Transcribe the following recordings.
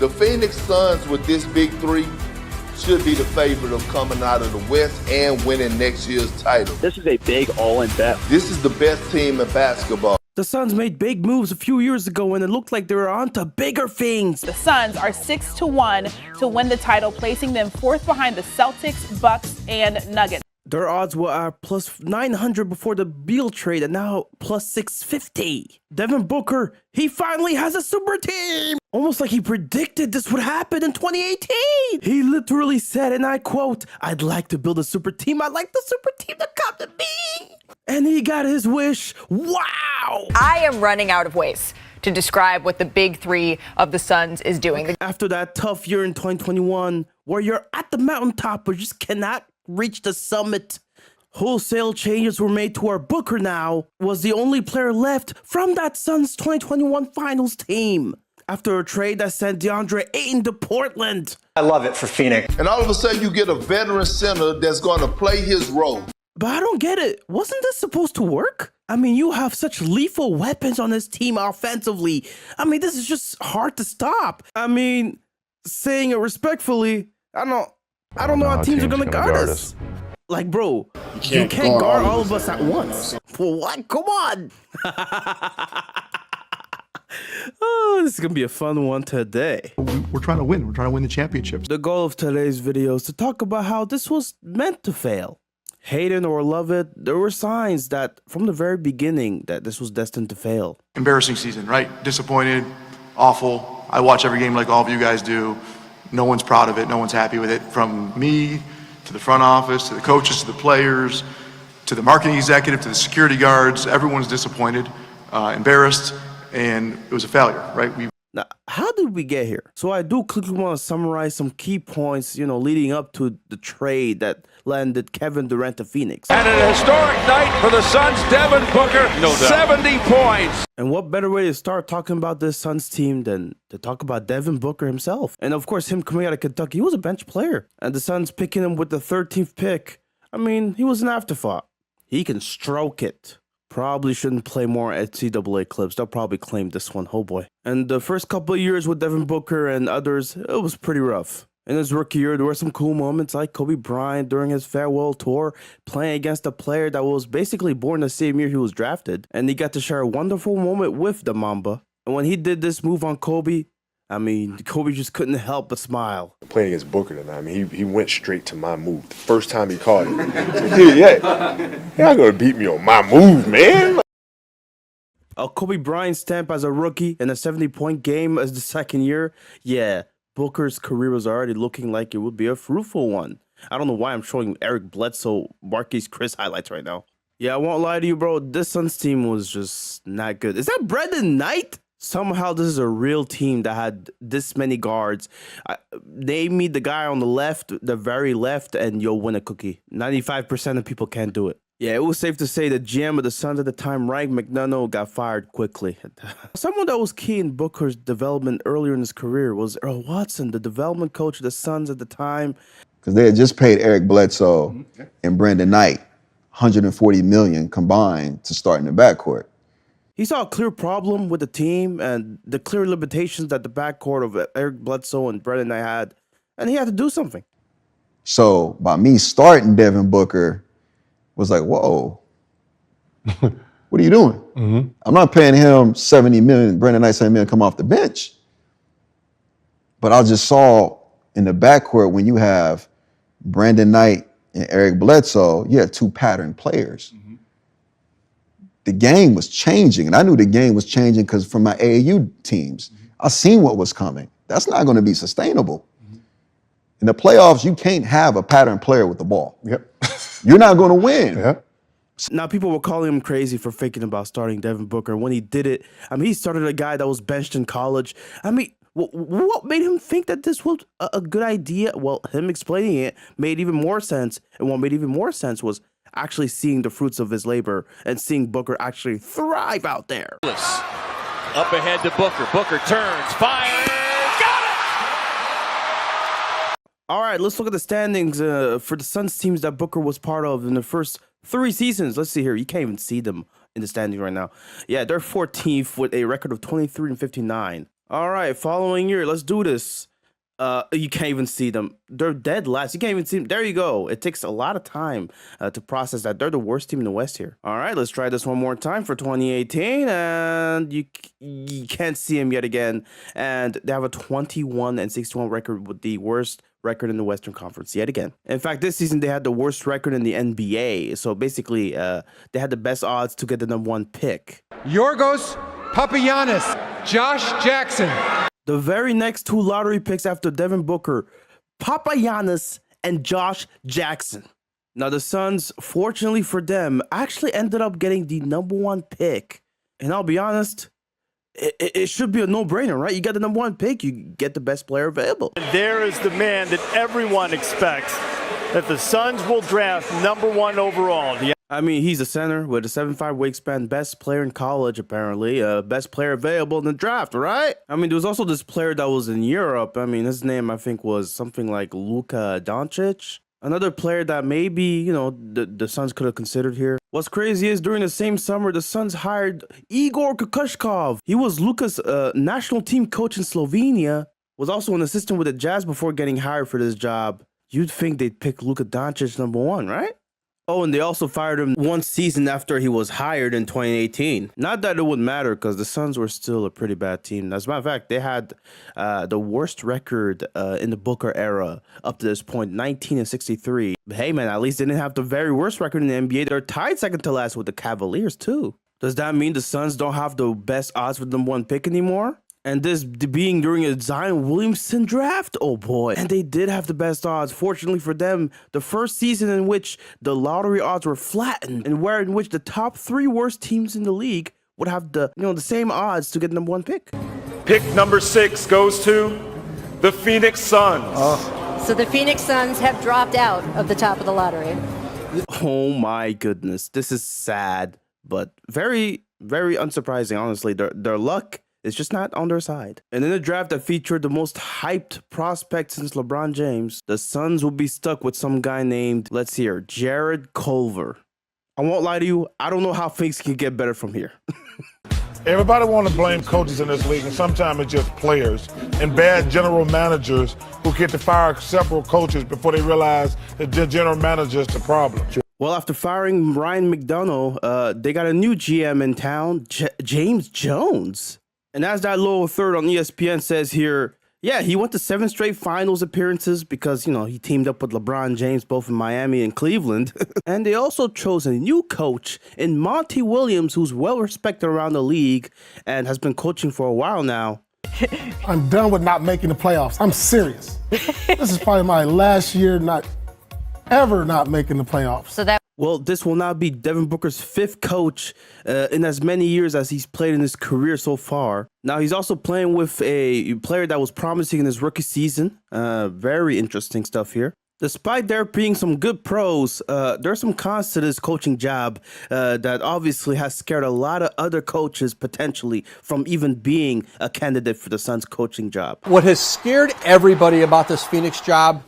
The Phoenix Suns with this big three should be the favorite of coming out of the West and winning next year's title. This is a big all-in bet. This is the best team in basketball. The Suns made big moves a few years ago and it looked like they were on to bigger things. The Suns are 6-1 to win the title, placing them fourth behind the Celtics, Bucks, and Nuggets. Their odds were plus 900 before the Beal trade and now plus 650. Devin Booker, he finally has a super team. Almost like he predicted this would happen in 2018. He literally said, and I quote, "I'd like to build a super team. I'd like the super team to come to me." And he got his wish. Wow. I am running out of ways to describe what the big three of the Suns is doing. After that tough year in 2021, where you're at the mountaintop but just cannot reach the summit, wholesale changes were made to our Booker now was the only player left from that Suns 2021 finals team. After a trade that sent DeAndre Ayton to Portland. I love it for Phoenix. And all of a sudden you get a veteran center that's going to play his role. But I don't get it. Wasn't this supposed to work? I mean, you have such lethal weapons on this team offensively. I mean, this is just hard to stop. I mean, saying it respectfully, I don't know how teams are gonna guard us. Like, bro, you can't guard all of us at once. For what? Come on. Oh, this is gonna be a fun one today. We're trying to win. We're trying to win the championships. The goal of today's video is to talk about how this was meant to fail. Hate it or love it, there were signs that from the very beginning that this was destined to fail. Embarrassing season, right? Disappointed, awful. I watch every game like all of you guys do. No one's proud of it. No one's happy with it. From me to the front office, to the coaches, to the players, to the marketing executive, to the security guards. Everyone's disappointed, embarrassed, and it was a failure, right? Now, how did we get here? So I do quickly want to summarize some key points, leading up to the trade that landed Kevin Durant to Phoenix. And an historic night for the Suns. Devin Booker, 70 points. And what better way to start talking about this Suns team than to talk about Devin Booker himself? And of course, him coming out of Kentucky, he was a bench player. And the Suns picking him with the 13th pick, I mean, he was an afterthought. He can stroke it. Probably shouldn't play more at NCAA clips. They'll probably claim this one. Oh boy. And the first couple of years with Devin Booker and others, it was pretty rough. In his rookie year, there were some cool moments like Kobe Bryant during his farewell tour, playing against a player that was basically born the same year he was drafted. And he got to share a wonderful moment with the Mamba. And when he did this move on Kobe, I mean, Kobe just couldn't help but smile. Playing against Booker tonight, I mean, he went straight to my move. The first time he caught it. You're not going to beat me on my move, man. A Kobe Bryant stamp as a rookie and a 70-point game as the second year. Yeah, Booker's career was already looking like it would be a fruitful one. I don't know why I'm showing Eric Bledsoe, Marquise Chris highlights right now. Yeah, I won't lie to you, bro. This Suns team was just not good. Is that Brendan Knight? Somehow this is a real team that had this many guards. Name me the guy on the left, the very left, and you'll win a cookie. 95% of people can't do it. Yeah, it was safe to say the GM of the Suns at the time, Ryan McDonough, got fired quickly. Someone that was key in Booker's development earlier in his career was Earl Watson, the development coach of the Suns at the time. Because they had just paid Eric Bledsoe and Brandon Knight $140 million combined to start in the backcourt. He saw a clear problem with the team and the clear limitations that the backcourt of Eric Bledsoe and Brandon Knight had, and he had to do something. So by me starting Devin Booker was like, whoa, what are you doing? I'm not paying him $70 million, Brandon Knight $70 million come off the bench. But I just saw in the backcourt when you have Brandon Knight and Eric Bledsoe, you have two pattern players. The game was changing, and I knew the game was changing because from my AAU teams, I seen what was coming. That's not going to be sustainable. In the playoffs, you can't have a pattern player with the ball. You're not going to win. Now, people were calling him crazy for thinking about starting Devin Booker. When he did it, I mean, he started a guy that was benched in college. I mean, what made him think that this was a good idea? Well, him explaining it made even more sense. And what made even more sense was actually seeing the fruits of his labor and seeing Booker actually thrive out there. Up ahead to Booker. Booker turns, fires, got it! All right, let's look at the standings for the Suns teams that Booker was part of in the first 3 seasons. Let's see here. You can't even see them in the standings right now. Yeah, they're 14th with a record of 23-59. All right, following year, let's do this. You can't even see them. They're dead last. You can't even see them. There you go. It takes a lot of time to process that. They're the worst team in the West here. All right, let's try this one more time for 2018, and you can't see them yet again. And they have a 21-61 record with the worst record in the Western Conference yet again. In fact, this season they had the worst record in the NBA. So basically, they had the best odds to get the #1 pick. Yorgos Papagiannis, Josh Jackson. The very next 2 lottery picks after Devin Booker, Papagiannis and Josh Jackson. Now the Suns, fortunately for them, actually ended up getting the #1 pick. And I'll be honest, it should be a no-brainer, right? You got the #1 pick, you get the best player available. There is the man that everyone expects that the Suns will draft #1 overall. I mean, he's a center with a 7'5" wingspan, best player in college, apparently. Best player available in the draft, right? I mean, there was also this player that was in Europe. I mean, his name, I think, was something like Luka Doncic. Another player that maybe, you know, the Suns could have considered here. What's crazy is during the same summer, the Suns hired Igor Kokoshkov. He was Luka's national team coach in Slovenia, was also an assistant with the Jazz before getting hired for this job. You'd think they'd pick Luka Doncic #1, right? Oh, and they also fired him 1 season after he was hired in 2018. Not that it would matter because the Suns were still a pretty bad team. As a matter of fact, they had the worst record in the Booker era up to this point, 19-63. But hey, man, at least they didn't have the very worst record in the NBA. They're tied second to last with the Cavaliers, too. Does that mean the Suns don't have the best odds for the #1 pick anymore? And this being during a Zion Williamson draft? Oh boy. And they did have the best odds. Fortunately for them, the first season in which the lottery odds were flattened and where in which the top 3 worst teams in the league would have the same odds to get the #1 pick. Pick number 6 goes to the Phoenix Suns. So the Phoenix Suns have dropped out of the top of the lottery. Oh my goodness. This is sad, but very, very unsurprising, honestly. Their luck is just not on their side. And in a draft that featured the most hyped prospect since LeBron James, the Suns will be stuck with some guy named, let's see here, Jared Culver. I won't lie to you, I don't know how things can get better from here. Everybody want to blame coaches in this league, and sometimes it's just players and bad general managers who get to fire several coaches before they realize that the general manager is the problem. Well, after firing Ryan McDonough, they got a new GM in town, James Jones. And as that lower third on ESPN says here, yeah, he went to 7 straight finals appearances because, he teamed up with LeBron James both in Miami and Cleveland. And they also chose a new coach in Monty Williams, who's well respected around the league and has been coaching for a while now. I'm done with not making the playoffs. I'm serious. This is probably my last year not making the playoffs. Well, this will now be Devin Booker's 5th coach in as many years as he's played in his career so far. Now, he's also playing with a player that was promising in his rookie season. Very interesting stuff here. Despite there being some good pros, there are some cons to this coaching job that obviously has scared a lot of other coaches potentially from even being a candidate for the Suns coaching job. What has scared everybody about this Phoenix job?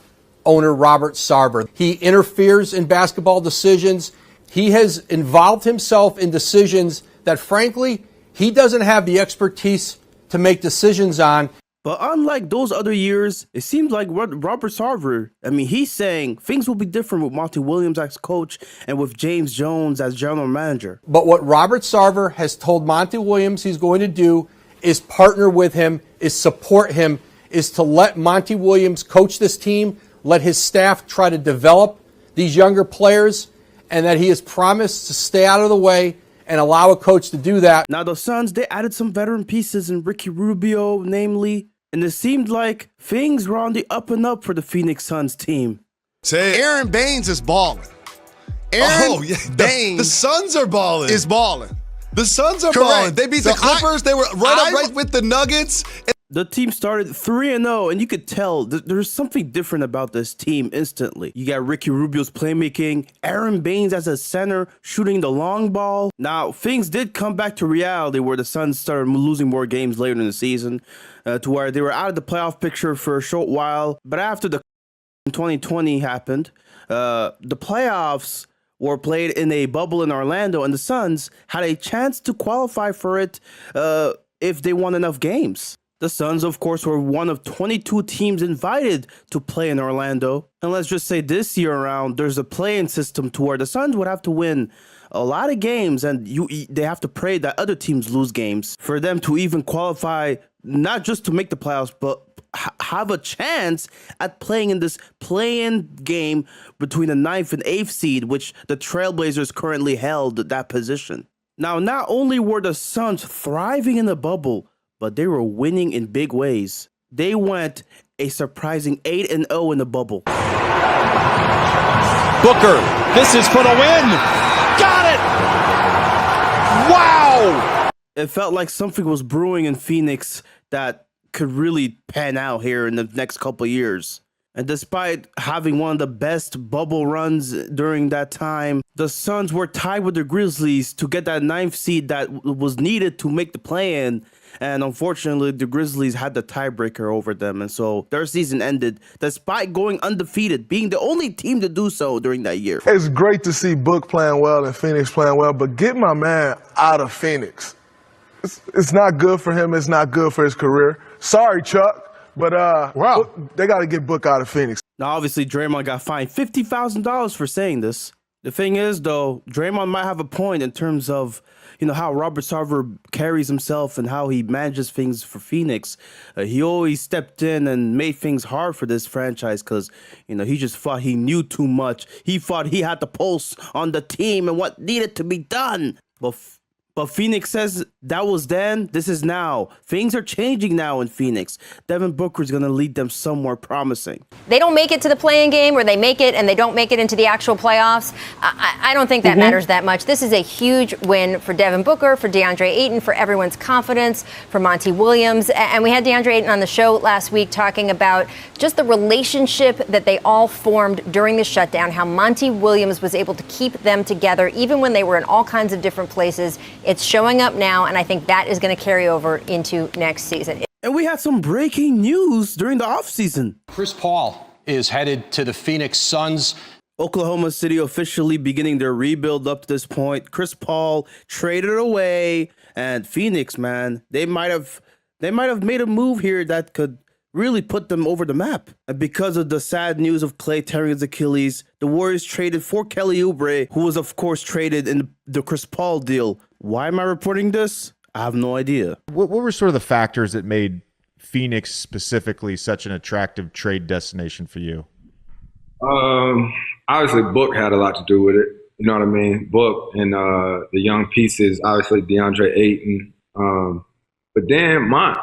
Owner Robert Sarver. He interferes in basketball decisions. He has involved himself in decisions that, frankly, he doesn't have the expertise to make decisions on. But unlike those other years, it seems like Robert Sarver, he's saying things will be different with Monty Williams as coach and with James Jones as general manager. But what Robert Sarver has told Monty Williams he's going to do is partner with him, is support him, is to let Monty Williams coach this team, let his staff try to develop these younger players, and that he has promised to stay out of the way and allow a coach to do that. Now, the Suns, they added some veteran pieces in Ricky Rubio, namely, and it seemed like things were on the up and up for the Phoenix Suns team. Aaron Baines is balling. Aaron Baines. The Suns are balling. Is balling. The Suns are balling. They beat the Clippers. They were right with the Nuggets. The team started 3-0, and you could tell there's something different about this team instantly. You got Ricky Rubio's playmaking, Aaron Baines as a center shooting the long ball. Now, things did come back to reality where the Suns started losing more games later in the season to where they were out of the playoff picture for a short while. But after the 2020 happened, the playoffs were played in a bubble in Orlando, and the Suns had a chance to qualify for it if they won enough games. The Suns, of course, were one of 22 teams invited to play in Orlando. And let's just say this year around, there's a play-in system to where the Suns would have to win a lot of games, and they have to pray that other teams lose games for them to even qualify, not just to make the playoffs, but have a chance at playing in this play-in game between the 9th and 8th seed, which the Trailblazers currently held that position. Now, not only were the Suns thriving in the bubble, but they were winning in big ways. They went a surprising 8-0 in the bubble. Booker, this is for the win. Got it! Wow! It felt like something was brewing in Phoenix that could really pan out here in the next couple of years. And despite having one of the best bubble runs during that time, the Suns were tied with the Grizzlies to get that 9th seed that was needed to make the play-in. And unfortunately, the Grizzlies had the tiebreaker over them. And so their season ended despite going undefeated, being the only team to do so during that year. It's great to see Book playing well and Phoenix playing well, but get my man out of Phoenix. It's not good for him. It's not good for his career. Sorry, Chuck. But they got to get Book out of Phoenix. Now, obviously, Draymond got fined $50,000 for saying this. The thing is, though, Draymond might have a point in terms of, how Robert Sarver carries himself and how he manages things for Phoenix. He always stepped in and made things hard for this franchise because, he just thought he knew too much. He thought he had the pulse on the team and what needed to be done. But Phoenix says that was then, this is now. Things are changing now in Phoenix. Devin Booker is going to lead them somewhere promising. They don't make it to the play-in game, or they make it and they don't make it into the actual playoffs. I don't think that matters that much. This is a huge win for Devin Booker, for DeAndre Ayton, for everyone's confidence, for Monty Williams. And we had DeAndre Ayton on the show last week talking about just the relationship that they all formed during the shutdown, how Monty Williams was able to keep them together even when they were in all kinds of different places. It's showing up now, and I think that is going to carry over into next season. And we had some breaking news during the offseason. Chris Paul is headed to the Phoenix Suns. Oklahoma City officially beginning their rebuild up to this point. Chris Paul traded away, and Phoenix, man, they might have made a move here that could really put them over the map. And because of the sad news of Klay tearing his Achilles, the Warriors traded for Kelly Oubre, who was of course traded in the Chris Paul deal. Why am I reporting this? I have no idea. What were sort of the factors that made Phoenix specifically such an attractive trade destination for you? Obviously, Book had a lot to do with it. You know what I mean? Book and the young pieces, obviously DeAndre Ayton. But then Mont,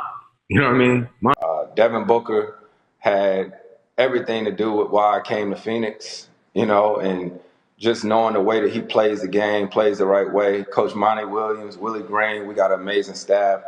you know what I mean? Devin Booker had everything to do with why I came to Phoenix, and just knowing the way that he plays the game, plays the right way. Coach Monty Williams, Willie Green, we got an amazing staff.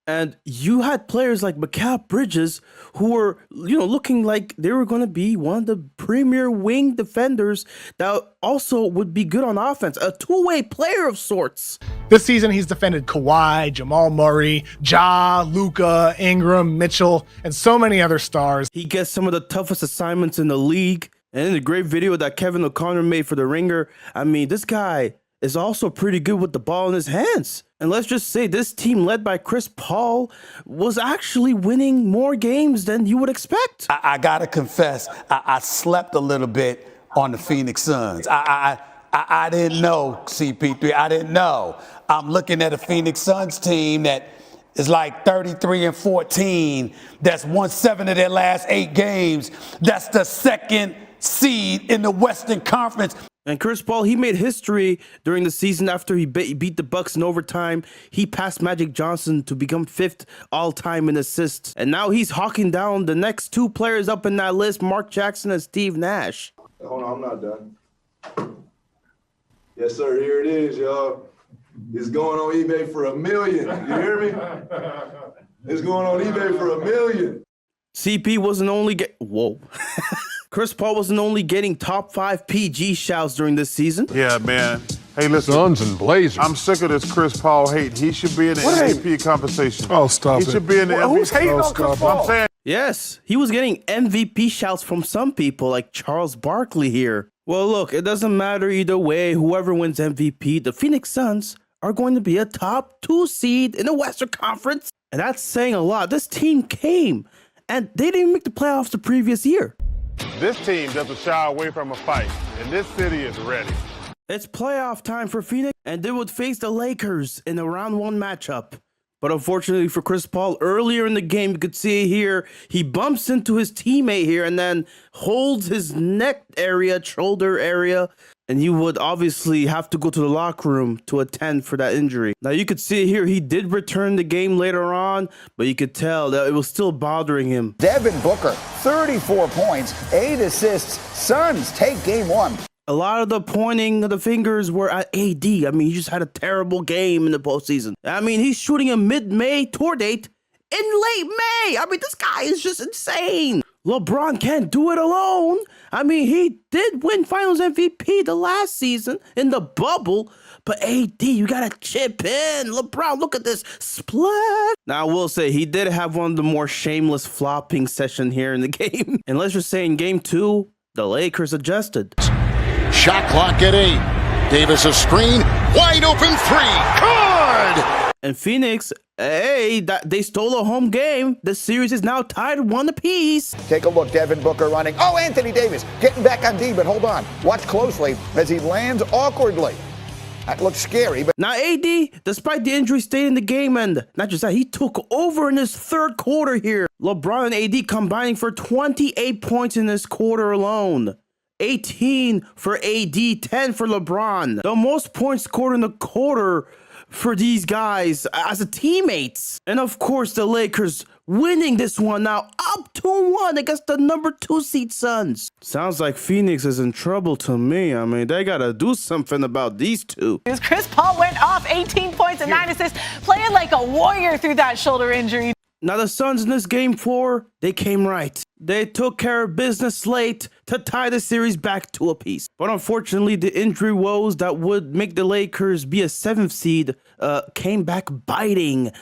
And you had players like Mikal Bridges who were, looking like they were going to be one of the premier wing defenders that also would be good on offense. A two-way player of sorts. This season, he's defended Kawhi, Jamal Murray, Ja, Luka, Ingram, Mitchell, and so many other stars. He gets some of the toughest assignments in the league. And in the great video that Kevin O'Connor made for The Ringer, I mean, this guy is also pretty good with the ball in his hands. And let's just say this team led by Chris Paul was actually winning more games than you would expect. I got to confess, I slept a little bit on the Phoenix Suns. I didn't know, CP3. I didn't know. I'm looking at a Phoenix Suns team that is like 33-14. That's won 7 of their last 8 games. That's the second seed in the Western Conference. And Chris Paul, he made history during the season after he beat the Bucks in overtime. He passed Magic Johnson to become 5th all-time in assists. And now he's hawking down the next 2 players up in that list, Mark Jackson and Steve Nash. Hold on, I'm not done. Yes, sir, here it is, y'all. It's going on eBay for $1 million. You hear me? It's going on eBay for $1 million. CP wasn't only Chris Paul wasn't only getting top 5 PG shouts during this season. Yeah, man. Hey, listen. Suns and Blazers. I'm sick of this Chris Paul hate. He should be in the MVP conversation. Oh, stop it. He should be in the MVP. Who's hating on Chris Paul? I'm saying. Yes, he was getting MVP shouts from some people like Charles Barkley here. Well, look, it doesn't matter either way. Whoever wins MVP, the Phoenix Suns are going to be a top 2 seed in the Western Conference. And that's saying a lot. This team came, and they didn't even make the playoffs the previous year. This team doesn't shy away from a fight, and this city is ready. It's playoff time for Phoenix, and they would face the Lakers in a round 1 matchup. But unfortunately for Chris Paul, earlier in the game, you could see here, he bumps into his teammate here and then holds his neck area, shoulder area, and he would obviously have to go to the locker room to attend for that injury. Now you could see here, he did return the game later on, but you could tell that it was still bothering him. Devin Booker, 34 points, 8 assists. Suns take game 1. A lot of the pointing of the fingers were at AD. I mean, he just had a terrible game in the postseason. I mean, he's shooting a mid-May tour date in late May. I mean, this guy is just insane. LeBron can't do it alone. I mean, he did win Finals MVP the last season in the bubble, but AD, you gotta chip in. LeBron, look at this split. Now, I will say, he did have one of the more shameless flopping session here in the game. And let's just say in game 2, the Lakers adjusted. Shot clock at 8. Davis a screen. Wide open 3. Good! And Phoenix, hey, they stole a home game. The series is now tied 1 apiece. Take a look, Devin Booker running. Oh, Anthony Davis getting back on D, but hold on. Watch closely as he lands awkwardly. That looks scary. But now AD, despite the injury, stayed in the game, and not just that, he took over in his third quarter here. LeBron and AD combining for 28 points in this quarter alone. 18 for AD, 10 for LeBron. The most points scored in the quarter for these guys as a teammates. And of course, the Lakers winning this one now up 2-1 against the number 2 seed Suns. Sounds like Phoenix is in trouble to me. I mean, they gotta do something about these two. Chris Paul went off 18 points and 9 assists, playing like a warrior through that shoulder injury. Now the Suns in this game 4, they came right. They took care of business late to tie the series back 2 apiece. But unfortunately, the injury woes that would make the Lakers be a 7th seed came back biting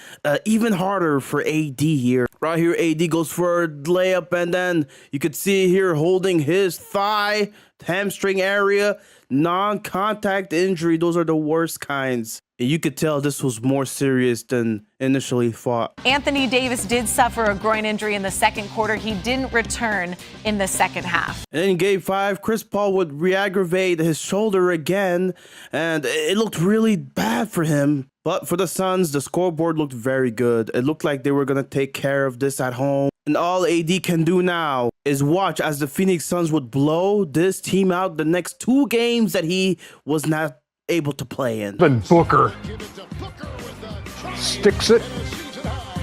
even harder for AD here. Right here, AD goes for a layup, and then you could see here holding his thigh, hamstring area, non-contact injury. Those are the worst kinds. You could tell this was more serious than initially thought. Anthony Davis did suffer a groin injury in the second quarter. He didn't return in the second half. And in game 5, Chris Paul would re-aggravate his shoulder again, and it looked really bad for him. But for the Suns, the scoreboard looked very good. It looked like they were going to take care of this at home. And all AD can do now is watch as the Phoenix Suns would blow this team out the next 2 games that he was not able to play in. Devin Booker sticks it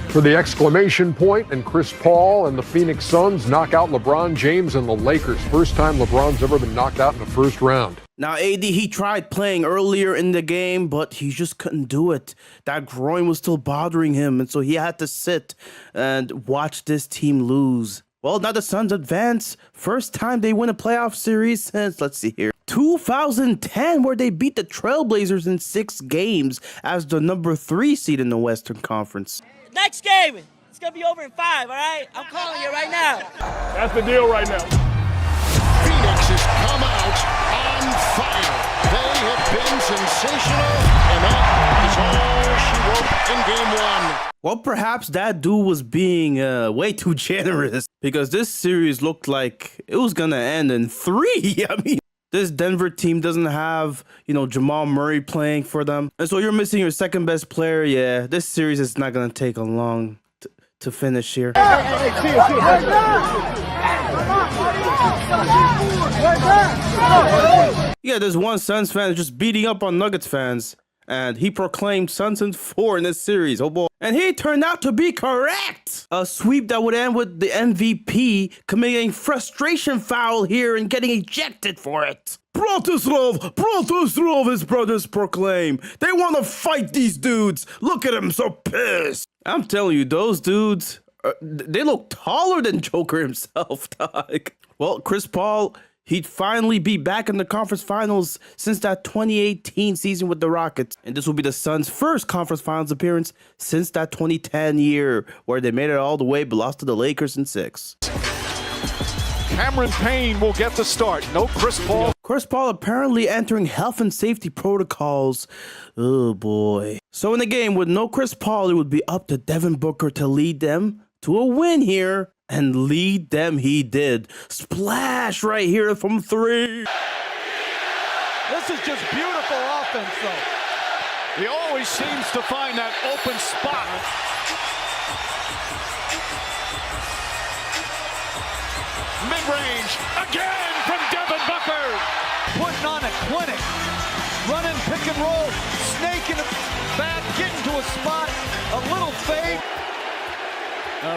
for the exclamation point, and Chris Paul and the Phoenix Suns knock out LeBron James and the Lakers. First time LeBron's ever been knocked out in the first round. Now, AD, he tried playing earlier in the game, but he just couldn't do it. That groin was still bothering him, and so he had to sit and watch this team lose. Well, now the Suns advance. First time they win a playoff series since, let's see here, 2010, where they beat the Trailblazers in 6 games as the number 3 seed in the Western Conference. Next game, it's going to be over in 5, all right? I'm calling you right now. That's the deal right now. Phoenix has come out on fire. They have been sensational, and that is all she wrote in game 1. Well, perhaps that dude was being way too generous, because this series looked like it was going to end in 3. I mean, this Denver team doesn't have, Jamal Murray playing for them. And so you're missing your second best player. Yeah, this series is not going to take a long to finish here. Yeah, there's one Suns fan just beating up on Nuggets fans. And he proclaimed Suns in 4 in this series. Oh boy. And he turned out to be correct. A sweep that would end with the MVP committing frustration foul here and getting ejected for it. Bratislav, his brothers proclaim. They want to fight these dudes. Look at him, so pissed. I'm telling you, those dudes, they look taller than Joker himself, dog. Well, Chris Paul, he'd finally be back in the conference finals since that 2018 season with the Rockets. And this will be the Suns' first conference finals appearance since that 2010 year, where they made it all the way but lost to the Lakers in 6. Cameron Payne will get the start. No Chris Paul. Chris Paul apparently entering health and safety protocols. Oh boy. So in the game with no Chris Paul, it would be up to Devin Booker to lead them to a win here. And lead them he did. Splash right here from 3. This is just beautiful offense, though. He always seems to find that open spot. Mid-range, again from Devin Booker. Putting on a clinic. Running pick and roll, snaking it back, getting to a spot, a little fade.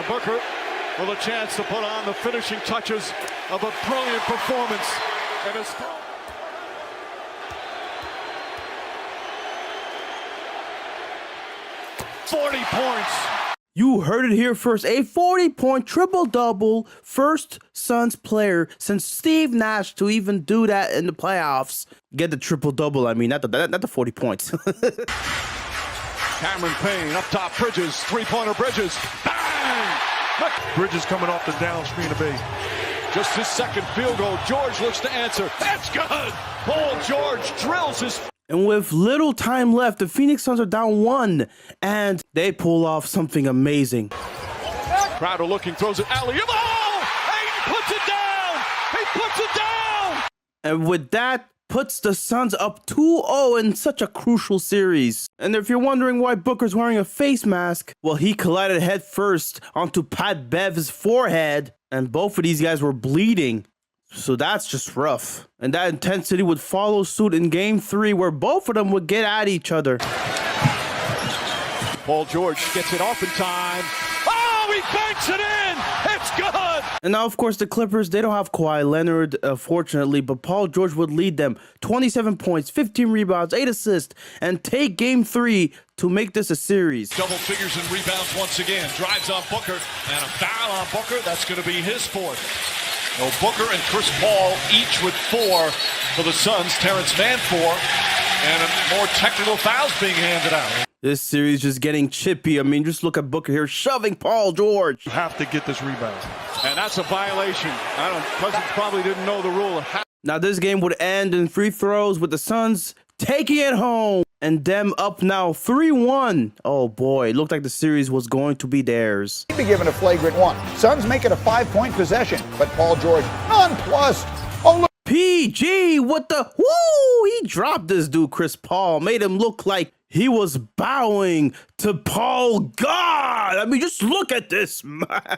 Booker with a chance to put on the finishing touches of a brilliant performance. And his 40 points. You heard it here first. A 40-point triple-double, first Suns player since Steve Nash to even do that in the playoffs. Get the triple-double, I mean, not the 40 points. Cameron Payne up top, Bridges, three-pointer Bridges. Bang! Bridges coming off the down screen of B. Just his second field goal. George looks to answer. That's good. Paul George drills his. And with little time left, the Phoenix Suns are down 1, and they pull off something amazing. Crowder looking, throws it alley-oop. Oh! Ayton puts it down! He puts it down! And with that, puts the Suns up 2-0 in such a crucial series. And if you're wondering why Booker's wearing a face mask, well, he collided head first onto Pat Bev's forehead, and both of these guys were bleeding. So that's just rough. And that intensity would follow suit in Game 3, where both of them would get at each other. Paul George gets it off in time. Oh, he banks it in! It's good! And now, of course, the Clippers, they don't have Kawhi Leonard, fortunately, but Paul George would lead them. 27 points, 15 rebounds, 8 assists, and take Game 3 to make this a series. Double figures in rebounds once again. Drives on Booker, and a foul on Booker. That's going to be his 4th. No, Booker and Chris Paul each with 4 for the Suns. Terrence Mann 4, and more technical fouls being handed out. This series just getting chippy. I mean, just look at Booker here shoving Paul George. You have to get this rebound. And that's a violation. Cousins probably didn't know the rule. Now this game would end in free throws with the Suns taking it home. And them up now 3-1. Oh boy, it looked like the series was going to be theirs. He'd be given a flagrant 1. Suns make it a 5-point possession, but Paul George nonplussed. Oh, look. PG, what the? Woo! He dropped this dude, Chris Paul. Made him look like he was bowing to Paul God. I mean, just look at this, man.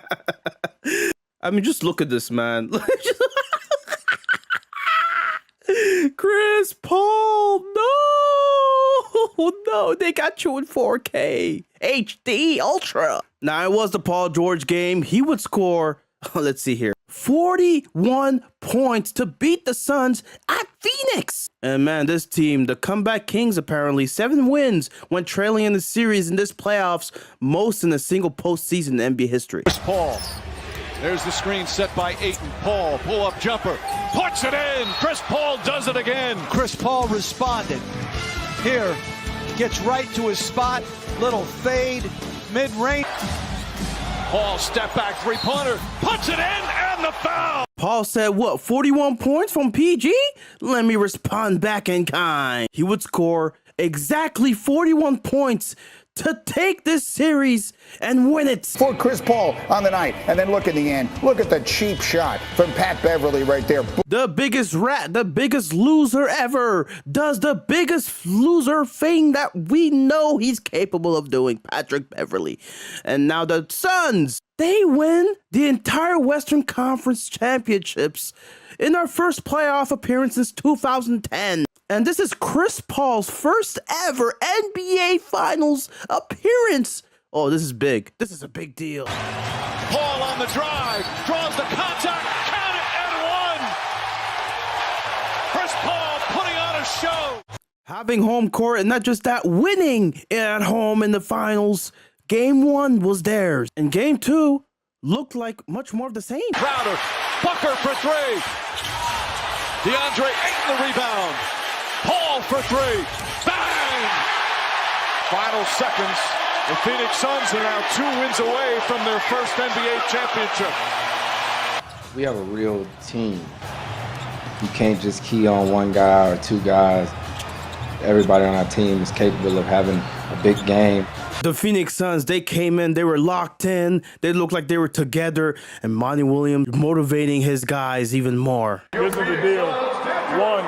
I mean, just look at this, man. Chris Paul, no, they got you in 4K, HD, Ultra. Now, it was the Paul George game. He would score, let's see here, 41 points to beat the Suns at Phoenix. And man, this team, the Comeback Kings, apparently 7 wins when trailing in the series in this playoffs, most in a single postseason in NBA history. Chris Paul. There's the screen set by Ayton. Paul, pull-up jumper, puts it in. Chris Paul does it again. Chris Paul responded. Here, gets right to his spot. Little fade, mid-range. Paul, step back, three-pointer, puts it in, and the foul. Paul said, what, 41 points from PG? Let me respond back in kind. He would score exactly 41 points to take this series and win it. For Chris Paul on the night. And then look in the end. Look at the cheap shot from Pat Beverly right there. The biggest rat, the biggest loser ever, does the biggest loser thing that we know he's capable of doing, Patrick Beverly. And now the Suns, they win the entire Western Conference Championships in their first playoff appearance since 2010. And this is Chris Paul's first ever NBA Finals appearance. Oh, this is big. This is a big deal. Paul on the drive, draws the contact, count it, and 1. Chris Paul putting on a show. Having home court, and not just that, winning at home in the finals. Game 1 was theirs. And Game 2 looked like much more of the same. Crowder, Booker for 3. DeAndre Ayton the rebound. Paul for 3. Bang! Final seconds. The Phoenix Suns are now 2 wins away from their first NBA championship. We have a real team. You can't just key on one guy or two guys. Everybody on our team is capable of having a big game. The Phoenix Suns, they came in, they were locked in, they looked like they were together, and Monty Williams motivating his guys even more. This is the deal. One,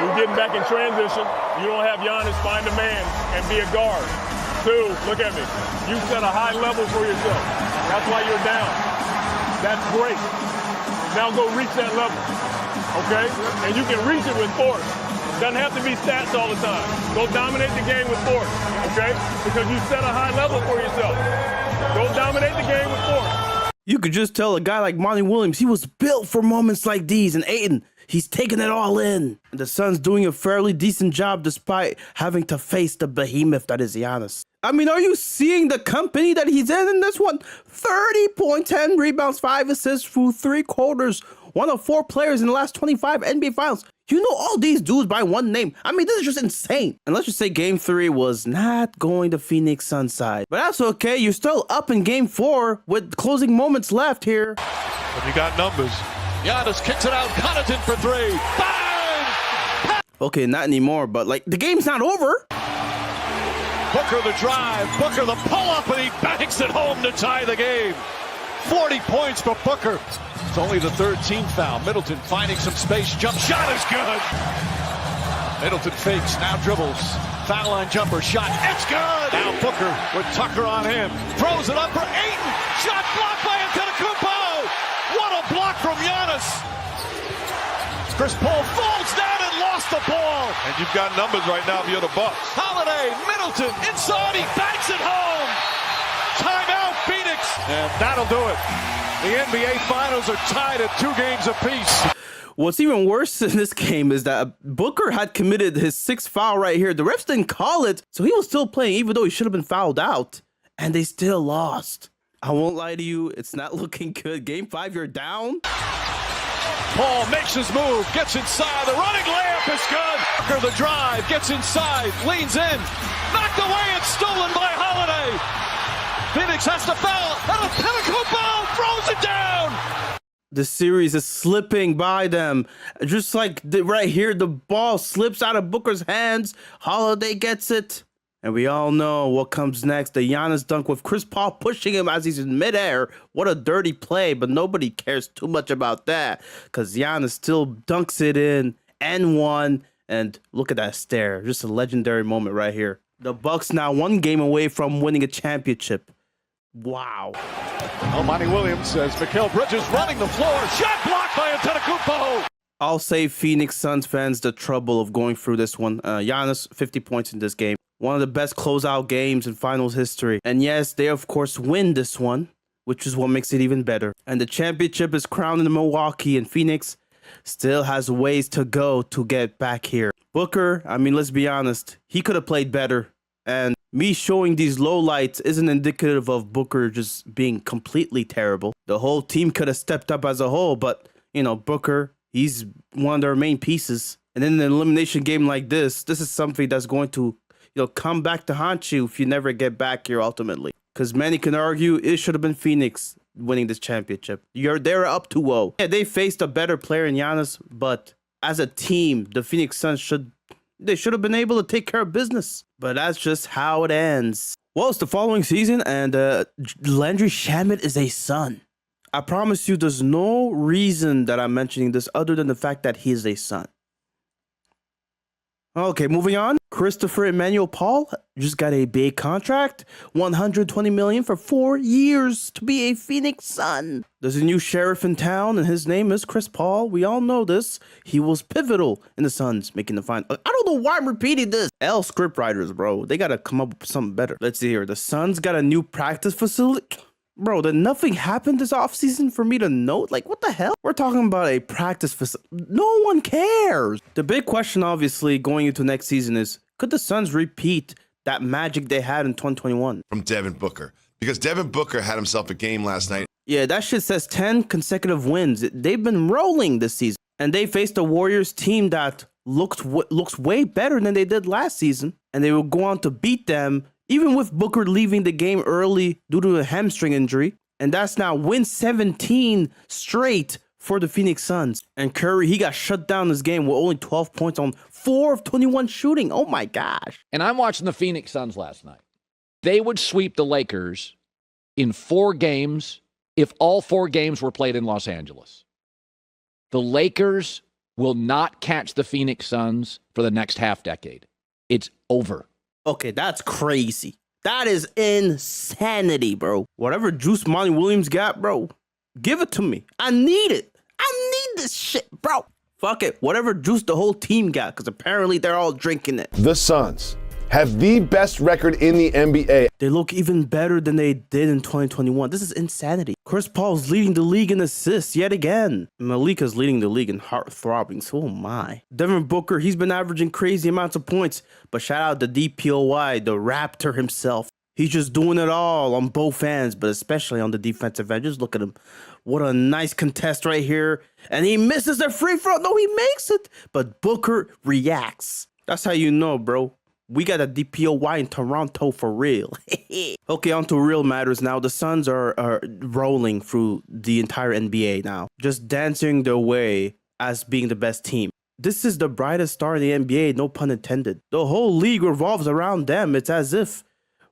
you're getting back in transition. You don't have Giannis find a man and be a guard. Two, look at me. You set a high level for yourself. That's why you're down. That's great. Now go reach that level, okay? And you can reach it with force. Doesn't have to be stats all the time. Go dominate the game with force, okay? Because you set a high level for yourself. Go dominate the game with force. You could just tell a guy like Monty Williams, he was built for moments like these, and Ayton, he's taking it all in. And the Suns doing a fairly decent job despite having to face the behemoth that is Giannis. I mean, are you seeing the company that he's in this one? 30 points, 10 rebounds, 5 assists through 3 quarters. One of 4 players in the last 25 NBA Finals. You know all these dudes by one name. I mean, this is just insane. And let's just say Game 3 was not going to Phoenix Suns side. But that's okay. You're still up in Game 4 with closing moments left here. But you got numbers. Giannis kicks it out. Connaughton for 3. Bang! Okay, not anymore, but like the game's not over. Booker the drive. Booker the pull-up, and he banks it home to tie the game. 40 points for Booker. It's only the 3rd team foul. Middleton finding some space. Jump shot is good. Middleton fakes, now dribbles. Foul line jumper shot. It's good. Now Booker with Tucker on him. Throws it up for Ayton. Shot blocked by Antetokounmpo. What a block from Giannis. Chris Paul falls down and lost the ball. And you've got numbers right now if you're the Bucks. Holiday, Middleton, inside. He banks it home. Timeout, Phoenix. And that'll do it. The NBA Finals are tied at 2 games apiece. What's even worse in this game is that Booker had committed his 6th foul right here. The refs didn't call it, so he was still playing even though he should have been fouled out. And they still lost. I won't lie to you, it's not looking good. Game 5, you're down. Paul makes his move, gets inside. The running layup is good. Booker the drive, gets inside, leans in. Knocked away and stolen by Holiday. Phoenix has to foul. Antetokounmpo throws it down. The series is slipping by them. Just like right here, the ball slips out of Booker's hands. Holiday gets it. And we all know what comes next. The Giannis dunk with Chris Paul pushing him as he's in midair. What a dirty play, but nobody cares too much about that because Giannis still dunks it in and one. And look at that stare. Just a legendary moment right here. The Bucks now 1 game away from winning a championship. Wow. Well, Monty Williams says Mikal Bridges running the floor. Shot blocked by Antetokounmpo. I'll save Phoenix Suns fans the trouble of going through this one. Giannis, 50 points in this game. One of the best closeout games in finals history. And yes, they of course win this one, which is what makes it even better. And the championship is crowned in Milwaukee, and Phoenix still has ways to go to get back here. Booker, I mean, let's be honest, he could have played better. And me showing these lowlights isn't indicative of Booker just being completely terrible. The whole team could have stepped up as a whole, but, you know, Booker, he's one of their main pieces. And in an elimination game like this is something that's going to, you know, come back to haunt you if you never get back here ultimately. Because many can argue it should have been Phoenix winning this championship. They're up 2-0. Yeah, they faced a better player in Giannis, but as a team, the Phoenix Suns should have been able to take care of business. But that's just how it ends. Well, it's the following season, and Landry Shamet is a Sun. I promise you there's no reason that I'm mentioning this other than the fact that he is a Sun. Okay, moving on. Christopher Emmanuel Paul just got a big contract, $120 million for 4 years to be a Phoenix Sun. There's a new sheriff in town, and his name is Chris Paul. We all know this. He was pivotal in the Suns making the final. I don't know why I'm repeating this. Script writers, bro. They gotta come up with something better. Let's see here. The Suns got a new practice facility. Bro, then nothing happened this offseason for me to note? Like, what the hell? We're talking about a practice facility. No one cares. The big question, obviously, going into next season is, could the Suns repeat that magic they had in 2021? From Devin Booker. Because Devin Booker had himself a game last night. Yeah, that shit says 10 consecutive wins. They've been rolling this season. And they faced a Warriors team that looks way better than they did last season. And they will go on to beat them, even with Booker leaving the game early due to a hamstring injury. And that's now win 17 straight for the Phoenix Suns. And Curry, he got shut down this game with only 12 points on 4 of 21 shooting. Oh my gosh. And I'm watching the Phoenix Suns last night. They would sweep the Lakers in 4 games if all 4 games were played in Los Angeles. The Lakers will not catch the Phoenix Suns for the next half decade. It's over. Okay, that's crazy. That is insanity, bro. Whatever juice Monty Williams got, bro, give it to me. I need it. I need this shit, bro. Fuck it. Whatever juice the whole team got, because apparently they're all drinking it. The Suns have the best record in the NBA. They look even better than they did in 2021. This is insanity. Chris Paul's leading the league in assists yet again. Malika's leading the league in heart-throbbing, so am I. Devin Booker, he's been averaging crazy amounts of points, but shout out to DPOY, the Raptor himself. He's just doing it all on both ends, but especially on the defensive end. Just look at him. What a nice contest right here. And he misses the free throw. No, he makes it. But Booker reacts. That's how you know, bro. We got a DPOY in Toronto for real. Okay, on to real matters now. The Suns are rolling through the entire NBA now. Just dancing their way as being the best team. This is the brightest star in the NBA, no pun intended. The whole league revolves around them. It's as if